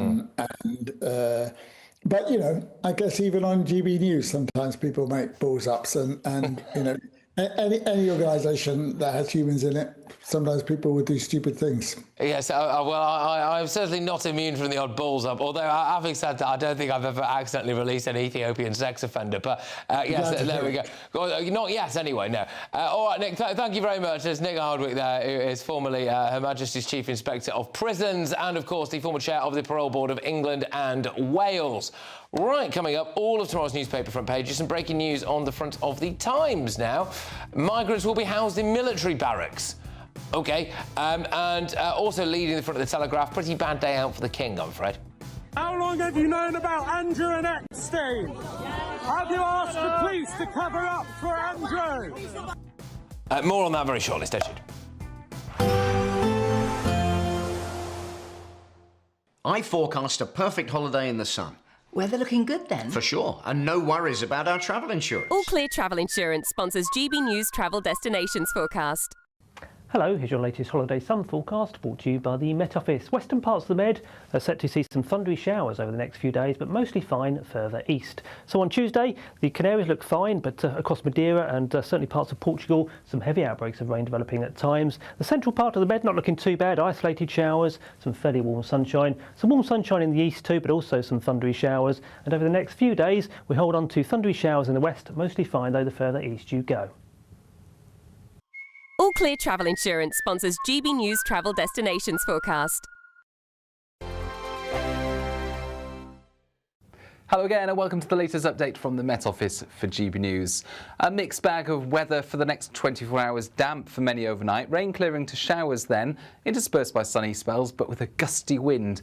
I guess even on GBNews, sometimes people make balls ups, and any organisation that has humans in it, sometimes people would do stupid things.
Yes, I'm certainly not immune from the odd balls up, although having said that, I don't think I've ever accidentally released an Ethiopian sex offender, but yes, there we go. Well, not yet, anyway, no. All right, Nick, thank you very much. There's Nick Hardwick there, who is formerly Her Majesty's Chief Inspector of Prisons and, of course, the former chair of the Parole Board of England and Wales. Right, coming up, all of tomorrow's newspaper front pages, some breaking news on the front of the Times now. Migrants will be housed in military barracks. OK, and also leading the front of the Telegraph, pretty bad day out for the King, I'm afraid.
How long have you known about Andrew and Epstein? Have you asked the police to cover up for Andrew?
More on that very shortly, stay tuned.
I forecast a perfect holiday in the sun.
Weather looking good then?
For sure, and no worries about our travel insurance.
All Clear Travel Insurance sponsors GBNews Travel Destinations Forecast.
Hello, here's your latest holiday sun forecast brought to you by the Met Office. Western parts of the Med are set to see some thundery showers over the next few days, but mostly fine further east. So on Tuesday, the Canaries look fine, but across Madeira and certainly parts of Portugal, some heavy outbreaks of rain developing at times. The central part of the Med not looking too bad, isolated showers, some fairly warm sunshine. Some warm sunshine in the east too, but also some thundery showers. And over the next few days, we hold on to thundery showers in the west, mostly fine though the further east you go.
All Clear Travel Insurance sponsors GBNews Travel Destinations Forecast.
Hello again and welcome to the latest update from the Met Office for GB News. A mixed bag of weather for the next 24 hours, damp for many overnight, rain clearing to showers then, interspersed by sunny spells but with a gusty wind.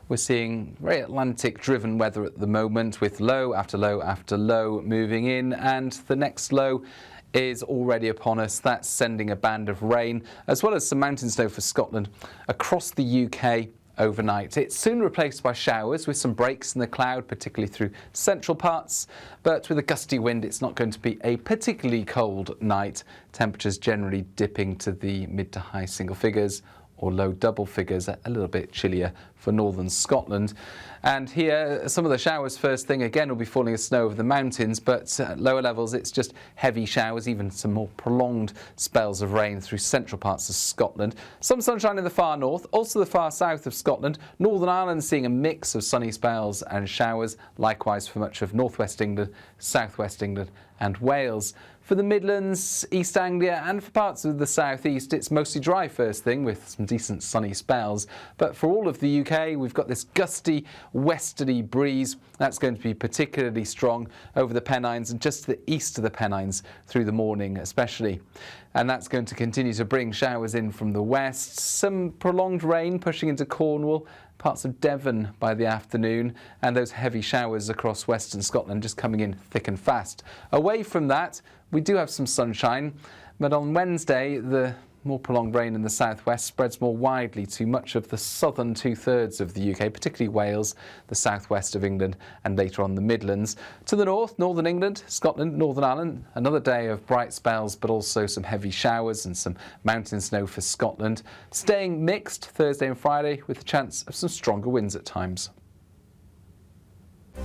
We're seeing very Atlantic-driven weather at the moment with low after low after low moving in, and the next low is already upon us. That's sending a band of rain as well as some mountain snow for Scotland across the UK overnight. It's soon replaced by showers with some breaks in the cloud, particularly through central parts, but with a gusty wind it's not going to be a particularly cold night. Temperatures generally dipping to the mid to high single figures or low double figures, a little bit chillier for northern Scotland. And here, some of the showers first thing again will be falling as snow over the mountains, but at lower levels it's just heavy showers, even some more prolonged spells of rain through central parts of Scotland. Some sunshine in the far north, also the far south of Scotland. Northern Ireland seeing a mix of sunny spells and showers, likewise for much of northwest England, southwest England and Wales. For the Midlands, East Anglia and for parts of the southeast, it's mostly dry first thing with some decent sunny spells. But for all of the UK, we've got this gusty westerly breeze. That's going to be particularly strong over the Pennines and just to the east of the Pennines through the morning especially. And that's going to continue to bring showers in from the west. Some prolonged rain pushing into Cornwall, parts of Devon by the afternoon, and those heavy showers across western Scotland just coming in thick and fast. Away from that, we do have some sunshine, but on Wednesday the More prolonged rain in the southwest spreads more widely to much of the southern two-thirds of the UK, particularly Wales, the southwest of England and later on the Midlands. To the north, northern England, Scotland, Northern Ireland, another day of bright spells but also some heavy showers and some mountain snow for Scotland. Staying mixed Thursday and Friday with a chance of some stronger winds at times.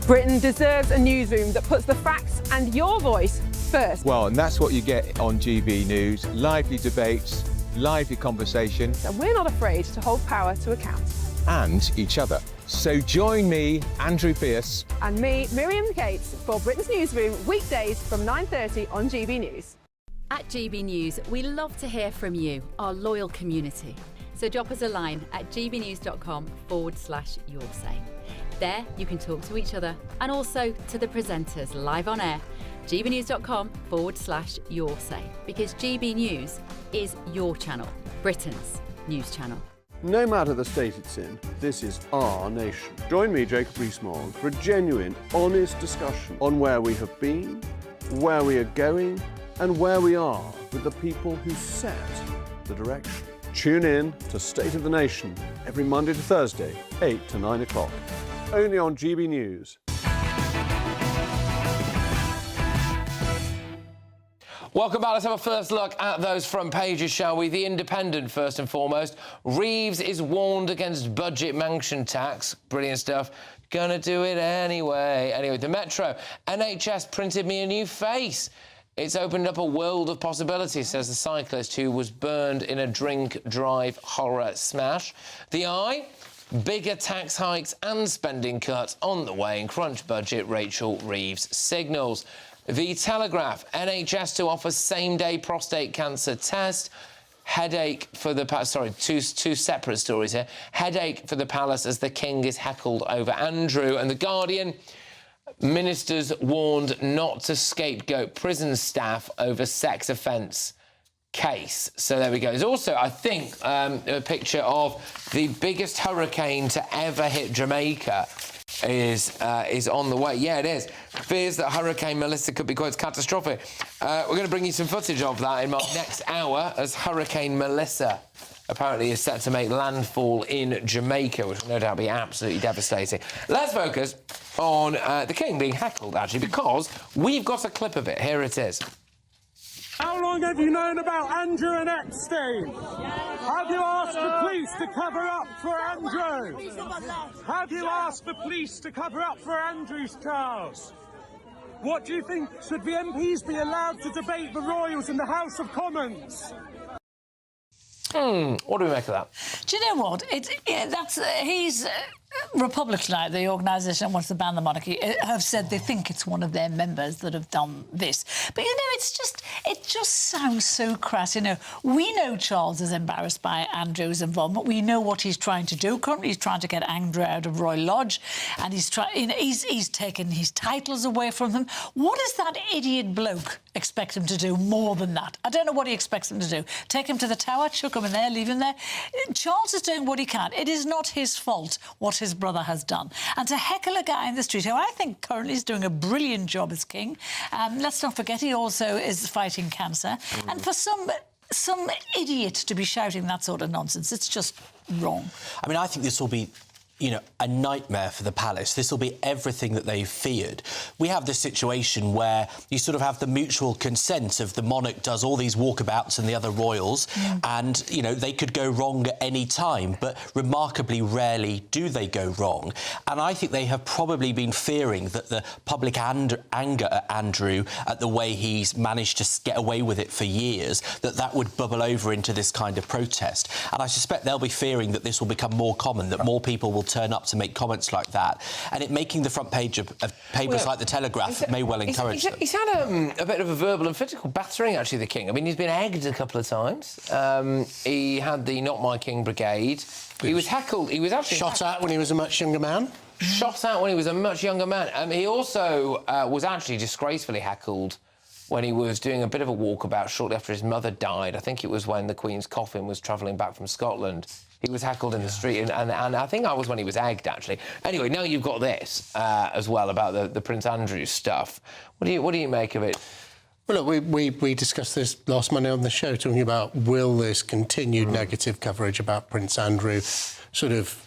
Britain deserves a newsroom that puts the facts and your voice first.
Well, and that's what you get on GB News. Lively debates, lively conversation.
And we're not afraid to hold power to account.
And each other. So join me, Andrew Pierce.
And me, Miriam Gates, for Britain's Newsroom, weekdays from 9:30 on GB News.
At GB News, we love to hear from you, our loyal community. So drop us a line at gbnews.com/yoursay. There you can talk to each other and also to the presenters live on air. gbnews.com/yoursay, because GB News is your channel, Britain's news channel.
No matter the state it's in, this is our nation. Join me, Jacob Rees-Mogg, for a genuine, honest discussion on where we have been, where we are going, and where we are with the people who set the direction. Tune in to State of the Nation every Monday to Thursday, 8 to 9 o'clock. Only on GB News.
Welcome back. Let's have a first look at those front pages, shall we? The Independent, first and foremost. Reeves is warned against budget mansion tax. Brilliant stuff. Gonna do it anyway. Anyway, the Metro. NHS printed me a new face. It's opened up a world of possibilities, says the cyclist who was burned in a drink-drive horror smash. The Eye. Bigger tax hikes and spending cuts on the way in crunch budget, Rachel Reeves signals. The Telegraph, NHS to offer same-day prostate cancer test. Headache for the palace. Sorry, two separate stories here. Headache for the palace as the king is heckled over Andrew. And The Guardian, ministers warned not to scapegoat prison staff over sex offence case. So there we go. There's also, I think, a picture of the biggest hurricane to ever hit Jamaica is on the way. Yeah, it is. Fears that Hurricane Melissa could be quite catastrophic. We're going to bring you some footage of that in my next hour as Hurricane Melissa apparently is set to make landfall in Jamaica, which will no doubt be absolutely devastating. Let's focus on the king being heckled, actually, because we've got a clip of it. Here it is.
How long have you known about Andrew and Epstein? Have you asked the police to cover up for Andrew? Have you asked the police to cover up for Andrew's trials? What do you think? Should the MPs be allowed to debate the royals in the House of Commons?
What do we make of that?
Do you know what? He's Republic Tonight, the organisation that wants to ban the monarchy, have said they think it's one of their members that have done this. But, you know, it just sounds so crass. You know, we know Charles is embarrassed by Andrew's involvement. We know what he's trying to do. Currently, he's trying to get Andrew out of Royal Lodge, and he's taken his titles away from him. What does that idiot bloke expect him to do more than that? I don't know what he expects him to do. Take him to the Tower, chuck him in there, leave him there. Charles is doing what he can. It is not his fault what his brother has done. And to heckle a guy in the street who I think currently is doing a brilliant job as king. Let's not forget he also is fighting cancer. And for some idiot to be shouting that sort of nonsense, it's just wrong.
I mean, I think this will be, you know, a nightmare for the palace. This will be everything that they've feared. We have this situation where you sort of have the mutual consent of the monarch does all these walkabouts and the other royals, and, you know, they could go wrong at any time, but remarkably rarely do they go wrong. And I think they have probably been fearing that the public anger at Andrew, at the way he's managed to get away with it for years, that would bubble over into this kind of protest. And I suspect they'll be fearing that this will become more common, that more people will turn up to make comments like that, and it making the front page of papers like the Telegraph may well encourage them.
He's had a bit of a verbal and physical battering, actually, the king. I mean, he's been egged a couple of times. He had the Not My King Brigade. He was heckled. He was actually
shot at when he was a much younger man.
Shot at when he was a much younger man. He also was actually disgracefully heckled when he was doing a bit of a walkabout shortly after his mother died. I think it was when the Queen's coffin was travelling back from Scotland. He was heckled in the street, and I think that was when he was egged, actually. Anyway, now you've got this as well about the Prince Andrew stuff. What do you make of it?
Well, look, we discussed this last Monday on the show, talking about will this continued negative coverage about Prince Andrew sort of,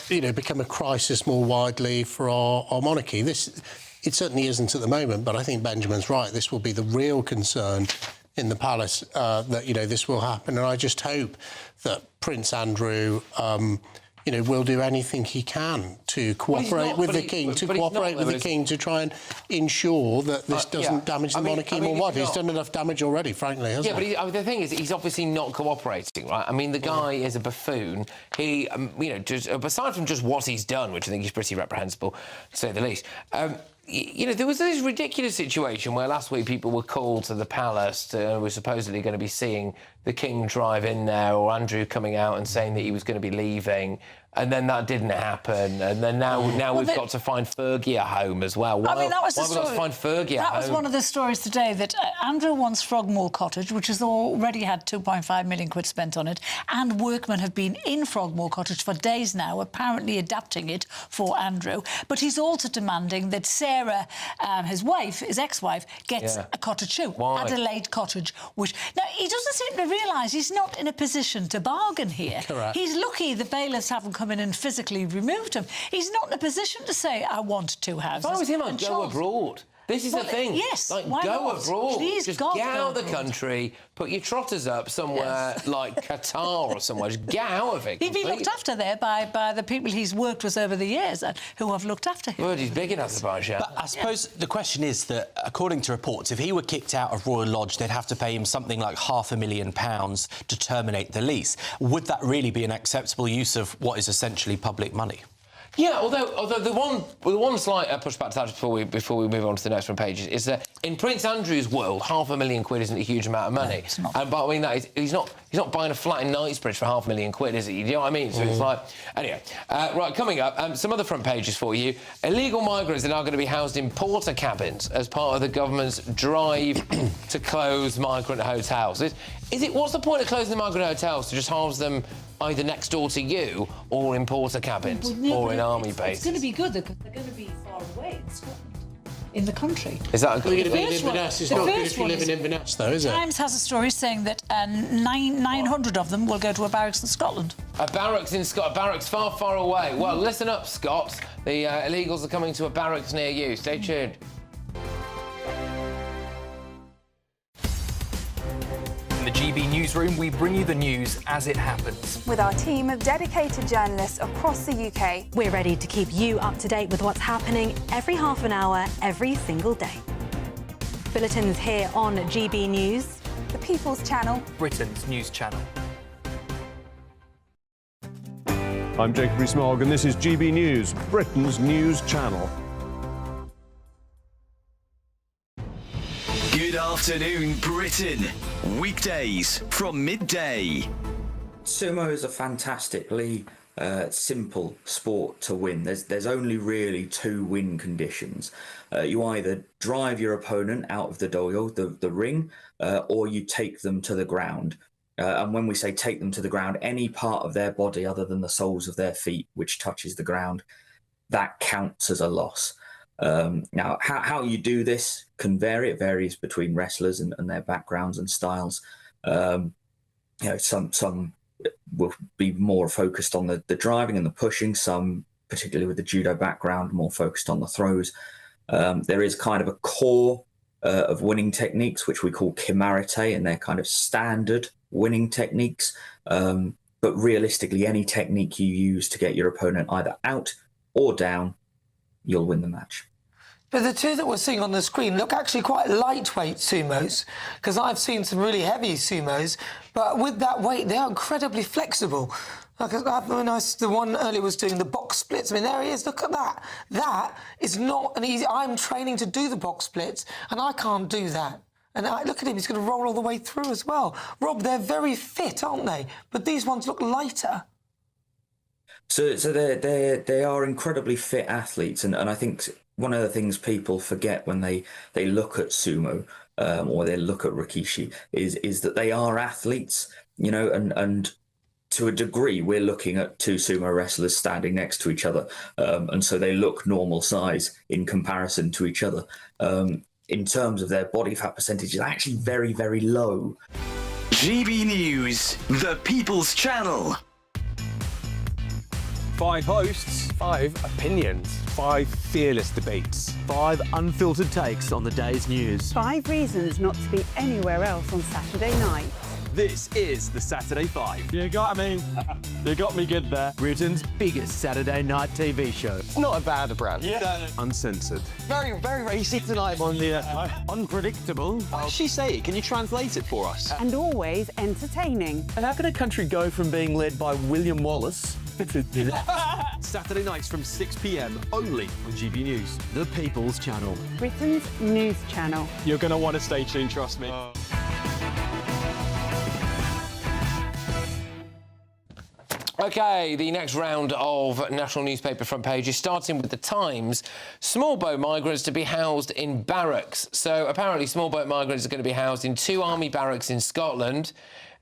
become a crisis more widely for our monarchy. It certainly isn't at the moment, but I think Benjamin's right. This will be the real concern in the palace, that, this will happen. And I just hope that Prince Andrew, will do anything he can to cooperate with the King, to try and ensure that this doesn't damage the monarchy more widely. He's done enough damage already, frankly, hasn't he?
Yeah, but the thing is, he's obviously not cooperating, right? I mean, the guy is a buffoon. He, just, aside from just what he's done, which I think is pretty reprehensible, to say the least, there was this ridiculous situation where last week people were called to the palace and were supposedly going to be seeing the King drive in there, or Andrew coming out and saying that he was going to be leaving, and then that didn't happen, and then now we've got to find Fergie a home as well. Why have we got to find Fergie a home?
That was one of the stories today, that Andrew wants Frogmore Cottage, which has already had 2.5 million quid spent on it, and workmen have been in Frogmore Cottage for days now, apparently adapting it for Andrew. But he's also demanding that Sarah, his wife, his ex-wife, gets a cottage too.
Why?
Adelaide Cottage, which... Now, he doesn't seem to realise he's not in a position to bargain here.
Correct.
He's lucky the bailiffs haven't come in and physically removed him. He's not in a position to say, I want two houses.
If I was him, I'd go abroad. This is the thing.
Yes,
like,
why
go
not?
abroad.
Please,
just
God,
get out
go
of the
abroad.
country, put your trotters up somewhere like Qatar or somewhere. Just get out of it.
He'd be looked after there by the people he's worked with over the years who have looked after him.
Well, he's big enough to buy a share.
But I suppose the question is that, according to reports, if he were kicked out of Royal Lodge, they'd have to pay him something like £500,000 to terminate the lease. Would that really be an acceptable use of what is essentially public money?
Yeah, although the one slight pushback to that before we move on to the next one page is that in Prince Andrew's world, £500,000 isn't a huge amount of money.
No, it's not.
But I mean, that is, he's not buying a flat in Knightsbridge for £500,000, is he? Do you know what I mean? So it's like, anyway, right. Coming up, some other front pages for you. Illegal migrants are now going to be housed in porter cabins as part of the government's drive to close migrant hotels. What's the point of closing the migrant hotels? To just house them either next door to you or in porter cabins or in army bases?
It's going to be good because they're going to be far away in Scotland, in the country.
Is that good?
It's not good if you live in Inverness, though, is it?
Times has a story saying that 900 of them will go to a barracks in Scotland.
A barracks in Scotland, a barracks far, far away. Well, listen up, Scots. The illegals are coming to a barracks near you. Stay tuned.
In the GB newsroom, we bring you the news as it happens.
With our team of dedicated journalists across the UK.
We're ready to keep you up to date with what's happening every half an hour, every single day. Bulletins here on GB News.
The People's Channel.
Britain's news channel.
I'm Jacob Rees-Mogg and this is GB News, Britain's news channel.
Good afternoon, Britain. Weekdays from midday.
Sumo is a fantastically simple sport to win. There's only really two win conditions. You either drive your opponent out of the doyo, the ring, or you take them to the ground. And when we say take them to the ground, any part of their body other than the soles of their feet which touches the ground, that counts as a loss. Now, how you do this can vary. It varies between wrestlers and their backgrounds and styles. Some will be more focused on the driving and the pushing. Some, particularly with the judo background, more focused on the throws. There is kind of a core of winning techniques, which we call kimarite, and they're kind of standard winning techniques. But realistically, any technique you use to get your opponent either out or down, you'll win the match.
But the two that we're seeing on the screen look actually quite lightweight sumos, because I've seen some really heavy sumos, but with that weight, they are incredibly flexible. Like the one earlier was doing the box splits. I mean, there he is. Look at that. That is not an easy... I'm training to do the box splits, and I can't do that. And look at him. He's going to roll all the way through as well. Rob, they're very fit, aren't they? But these ones look lighter.
So they are incredibly fit athletes, and I think one of the things people forget when they look at sumo or they look at rikishi is that they are athletes, and to a degree we're looking at two sumo wrestlers standing next to each other, and so they look normal size in comparison to each other. in terms of their body fat percentage is actually very, very low.
GB News, the People's Channel.
5 hosts, 5 opinions, 5 fearless debates, 5 unfiltered takes on the day's news.
5 reasons not to be anywhere else on Saturday night.
This is the Saturday 5. You got me good there. Britain's biggest Saturday night TV show.
It's not a bad brand.
Yeah. Uncensored.
Very, very racist tonight on the
unpredictable.
What did she say? Can you translate it for us?
And always entertaining.
And how can a country go from being led by William Wallace Saturday nights from 6 p.m. only on GB News, the People's Channel.
Britain's news channel.
You're going to want to stay tuned, trust me.
OK, the next round of national newspaper front pages, starting with the Times. Small boat migrants to be housed in barracks. So apparently small boat migrants are going to be housed in 2 army barracks in Scotland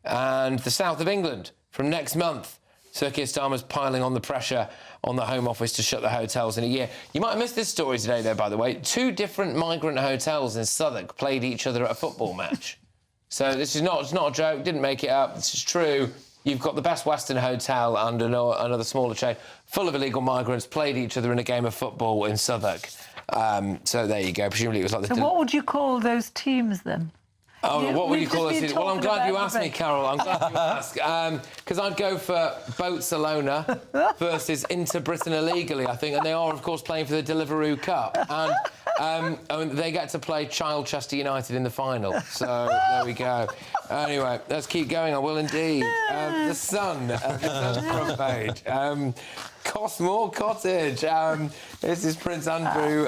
and the south of England from next month. Sir Keir Starmer's piling on the pressure on the Home Office to shut the hotels in a year. You might have missed this story today, though, by the way. 2 different migrant hotels in Southwark played each other at a football match. So this is it's not a joke, didn't make it up, this is true. You've got the Best Western Hotel and another smaller chain full of illegal migrants played each other in a game of football in Southwark. So there you go. Presumably it was like the...
So what would you call those teams then?
Oh, what would you call
it?
Well, I'm glad you asked me, Carol. I'm glad you asked. Because I'd go for Boatsalona versus Inter Britain illegally, I think. And they are, of course, playing for the Deliveroo Cup. And they get to play Chilchester United in the final. So there we go. Anyway, let's keep going. I will indeed. The Sun, the Sun's front page. Cottmore Cottage. This is Prince Andrew.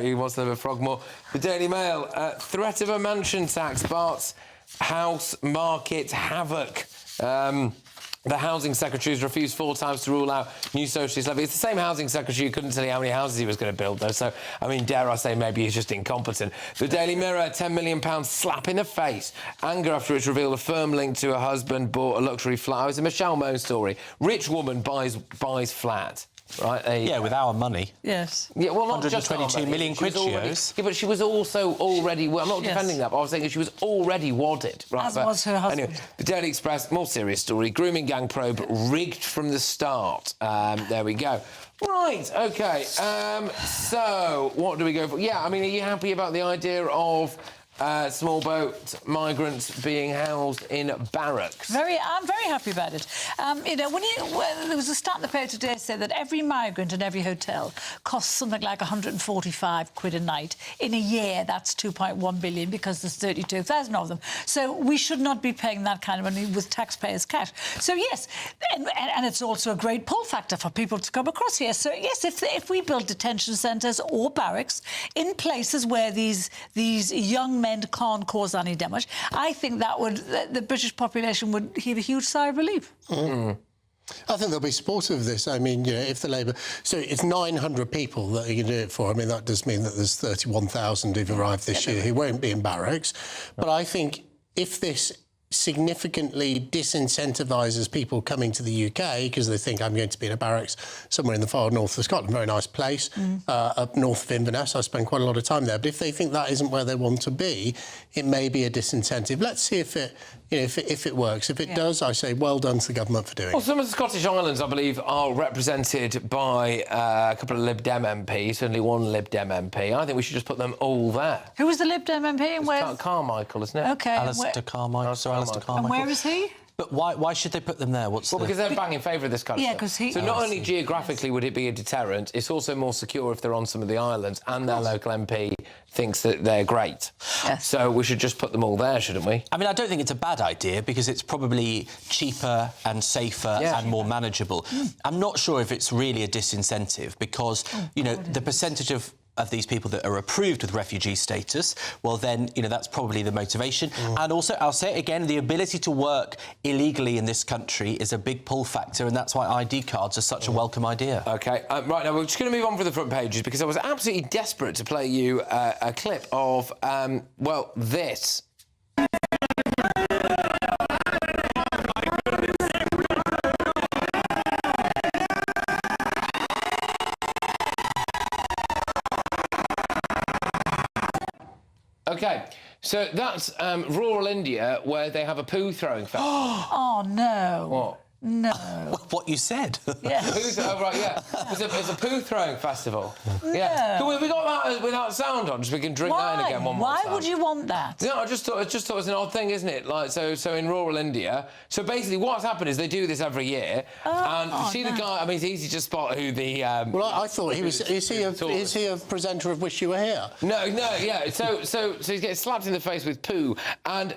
He wants to have a Frogmore. The Daily Mail. Threat of a mansion tax. Bart's house market havoc. The Housing Secretary's refused 4 times to rule out new socialist levy. It's the same Housing Secretary who couldn't tell you how many houses he was going to build, though. So, I mean, dare I say, maybe he's just incompetent. The Daily Mirror, £10 million slap in the face. Anger after it's revealed a firm link to her husband bought a luxury flat. Oh, it's a Michelle Moe story. Rich woman buys flat. Right,
yeah, with our money.
Yes.
Yeah, well, not just
122 million quid she owes.
Yeah, but she was also already... Well, I'm not defending that, but I was saying she was already wadded. Right,
as was her husband.
Anyway, the Daily Express, more serious story. Grooming gang probe rigged from the start. There we go. Right, OK. So, what do we go for? Yeah, I mean, are you happy about the idea of... small boat migrants being housed in barracks?
I'm very happy about it. You know, there was a stat in the paper today said that every migrant in every hotel costs something like 145 quid a night. In a year, that's 2.1 billion because there's 32,000 of them. So we should not be paying that kind of money with taxpayers' cash. So yes, and it's also a great pull factor for people to come across here. So yes, if we build detention centres or barracks in places where these young men can't cause any damage, I think that would the British population would heave a huge sigh of relief.
I think they'll be supportive of this. I mean, you know, if the Labour... So it's 900 people that you can do it for. I mean, that does mean that there's 31,000 who've arrived this year who won't be in barracks. But I think if this significantly disincentivises people coming to the UK because they think I'm going to be in a barracks somewhere in the far north of Scotland, very nice place, up north of Inverness. I spend quite a lot of time there. But if they think that isn't where they want to be, it may be a disincentive. Let's see if it, you know, if it works. If it does, I say well done to the government for doing it.
Well, some of the Scottish Islands, I believe, are represented by a couple of Lib Dem MPs, certainly one Lib Dem MP. I think we should just put them all there.
Who was the Lib Dem MP and where?
Carmichael, isn't it?
OK.
Alistair Carmichael.
And where is he?
But why should they put them there?
Because they're bang in favour of this kind of stuff.
Because he...
So not only geographically would it be a deterrent, it's also more secure if they're on some of the islands and their local MP thinks that they're great.
Yes.
So we should just put them all there, shouldn't we?
I mean, I don't think it's a bad idea because it's probably cheaper and safer and more manageable. I'm not sure if it's really a disincentive because, you know, the percentage of these people that are approved with refugee status, well then, you know, that's probably the motivation. And also, I'll say it again, the ability to work illegally in this country is a big pull factor, and that's why ID cards are such a welcome idea.
OK, right, now we're just going to move on from the front pages because I was absolutely desperate to play you a clip of, well, this. OK, so that's rural India, where they have a poo throwing festival.
Oh, no.
What?
No.
What you said.
Yes.
Oh, right, yeah. It's a poo throwing festival. Yeah. Can we got that without sound on, so we can drink that in again one more time?
Why would you want that?
No, I just thought it was an odd thing, isn't it? Like, so in rural India. So basically, what's happened is they do this every year, and you see the guy. I mean, it's easy to spot who the.
Well, I thought he was. Is he a presenter of Wish You Were Here?
No, yeah. So he's getting slapped in the face with poo, and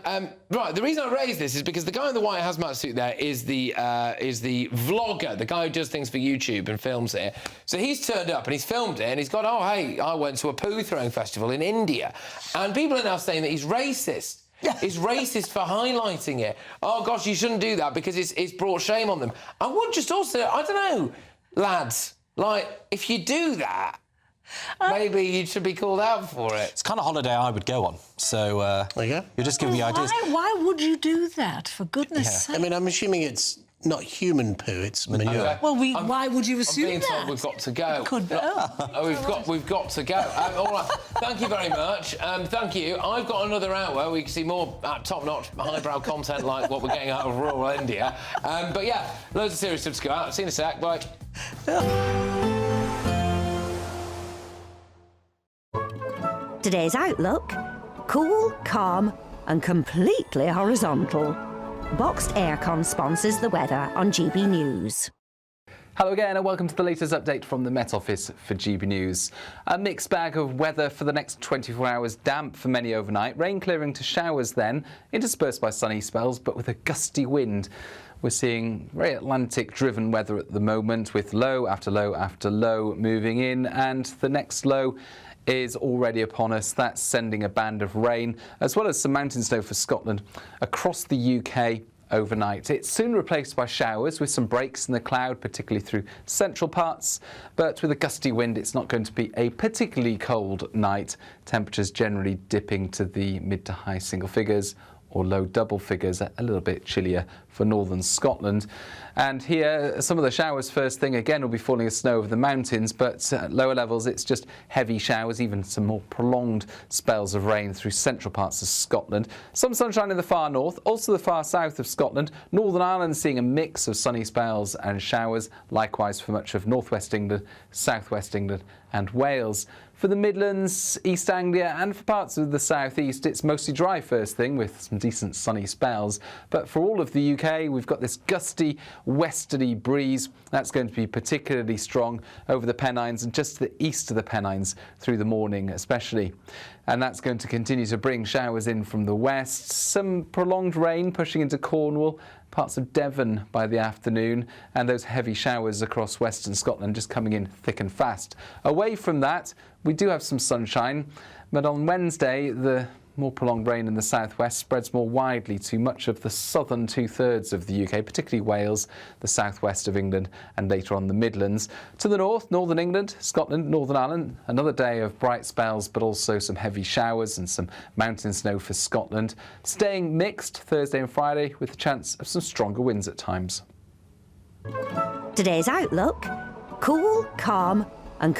right. The reason I raise this is because the guy in the white hazmat suit there is the vlogger, the guy who does things for YouTube and films it. So he's turned up and he's filmed it, and he's gone, oh, hey, I went to a poo throwing festival in India. And people are now saying that he's racist. He's racist for highlighting it. Oh, gosh, you shouldn't do that because it's brought shame on them. I would just also, I don't know, lads, like, if you do that, maybe you should be called out for it.
It's the kind of holiday I would go on. So there you go. You're just giving me ideas.
Why would you do that, for goodness' sake?
I mean, I'm assuming it's not human poo, it's manure.
Okay.
Well, why would you assume
I'm being
that?
told we've got to go.
Could be.
We've got to go. All right. Thank you very much. Thank you. I've got another hour where we can see more top-notch, highbrow content like what we're getting out of rural India. But yeah, loads of serious stuff to go out. See you in a sec. Bye.
Today's outlook: cool, calm, and completely horizontal. Boxed Aircon sponsors the weather on GB News.
Hello again and welcome to the latest update from the Met Office for GB News. A mixed bag of weather for the next 24 hours. Damp for many overnight, rain clearing to showers then, interspersed by sunny spells but with a gusty wind. We're seeing very Atlantic-driven weather at the moment, with low after low after low moving in, and the next low is already upon us. That's sending a band of rain, as well as some mountain snow for Scotland across the UK overnight. It's soon replaced by showers with some breaks in the cloud, particularly through central parts. But with a gusty wind, it's not going to be a particularly cold night. Temperatures generally dipping to the mid to high single figures or low double figures, a little bit chillier for northern Scotland. And here, some of the showers first thing again will be falling as snow over the mountains, but at lower levels it's just heavy showers, even some more prolonged spells of rain through central parts of Scotland. Some sunshine in the far north, also the far south of Scotland. Northern Ireland seeing a mix of sunny spells and showers, likewise for much of northwest England, southwest England and Wales. For the Midlands, East Anglia and for parts of the southeast, it's mostly dry first thing with some decent sunny spells. But for all of the UK, we've got this gusty westerly breeze. That's going to be particularly strong over the Pennines and just to the east of the Pennines through the morning especially. And that's going to continue to bring showers in from the west. Some prolonged rain pushing into Cornwall, parts of Devon by the afternoon, and those heavy showers across western Scotland just coming in thick and fast. Away from that, we do have some sunshine, but on Wednesday, the more prolonged rain in the southwest spreads more widely to much of the southern two-thirds of the UK, particularly Wales, the southwest of England, and later on the Midlands. To the north, northern England, Scotland, Northern Ireland, another day of bright spells, but also some heavy showers and some mountain snow for Scotland. Staying mixed Thursday and Friday with the chance of some stronger winds at times.
Today's outlook: cool, calm, and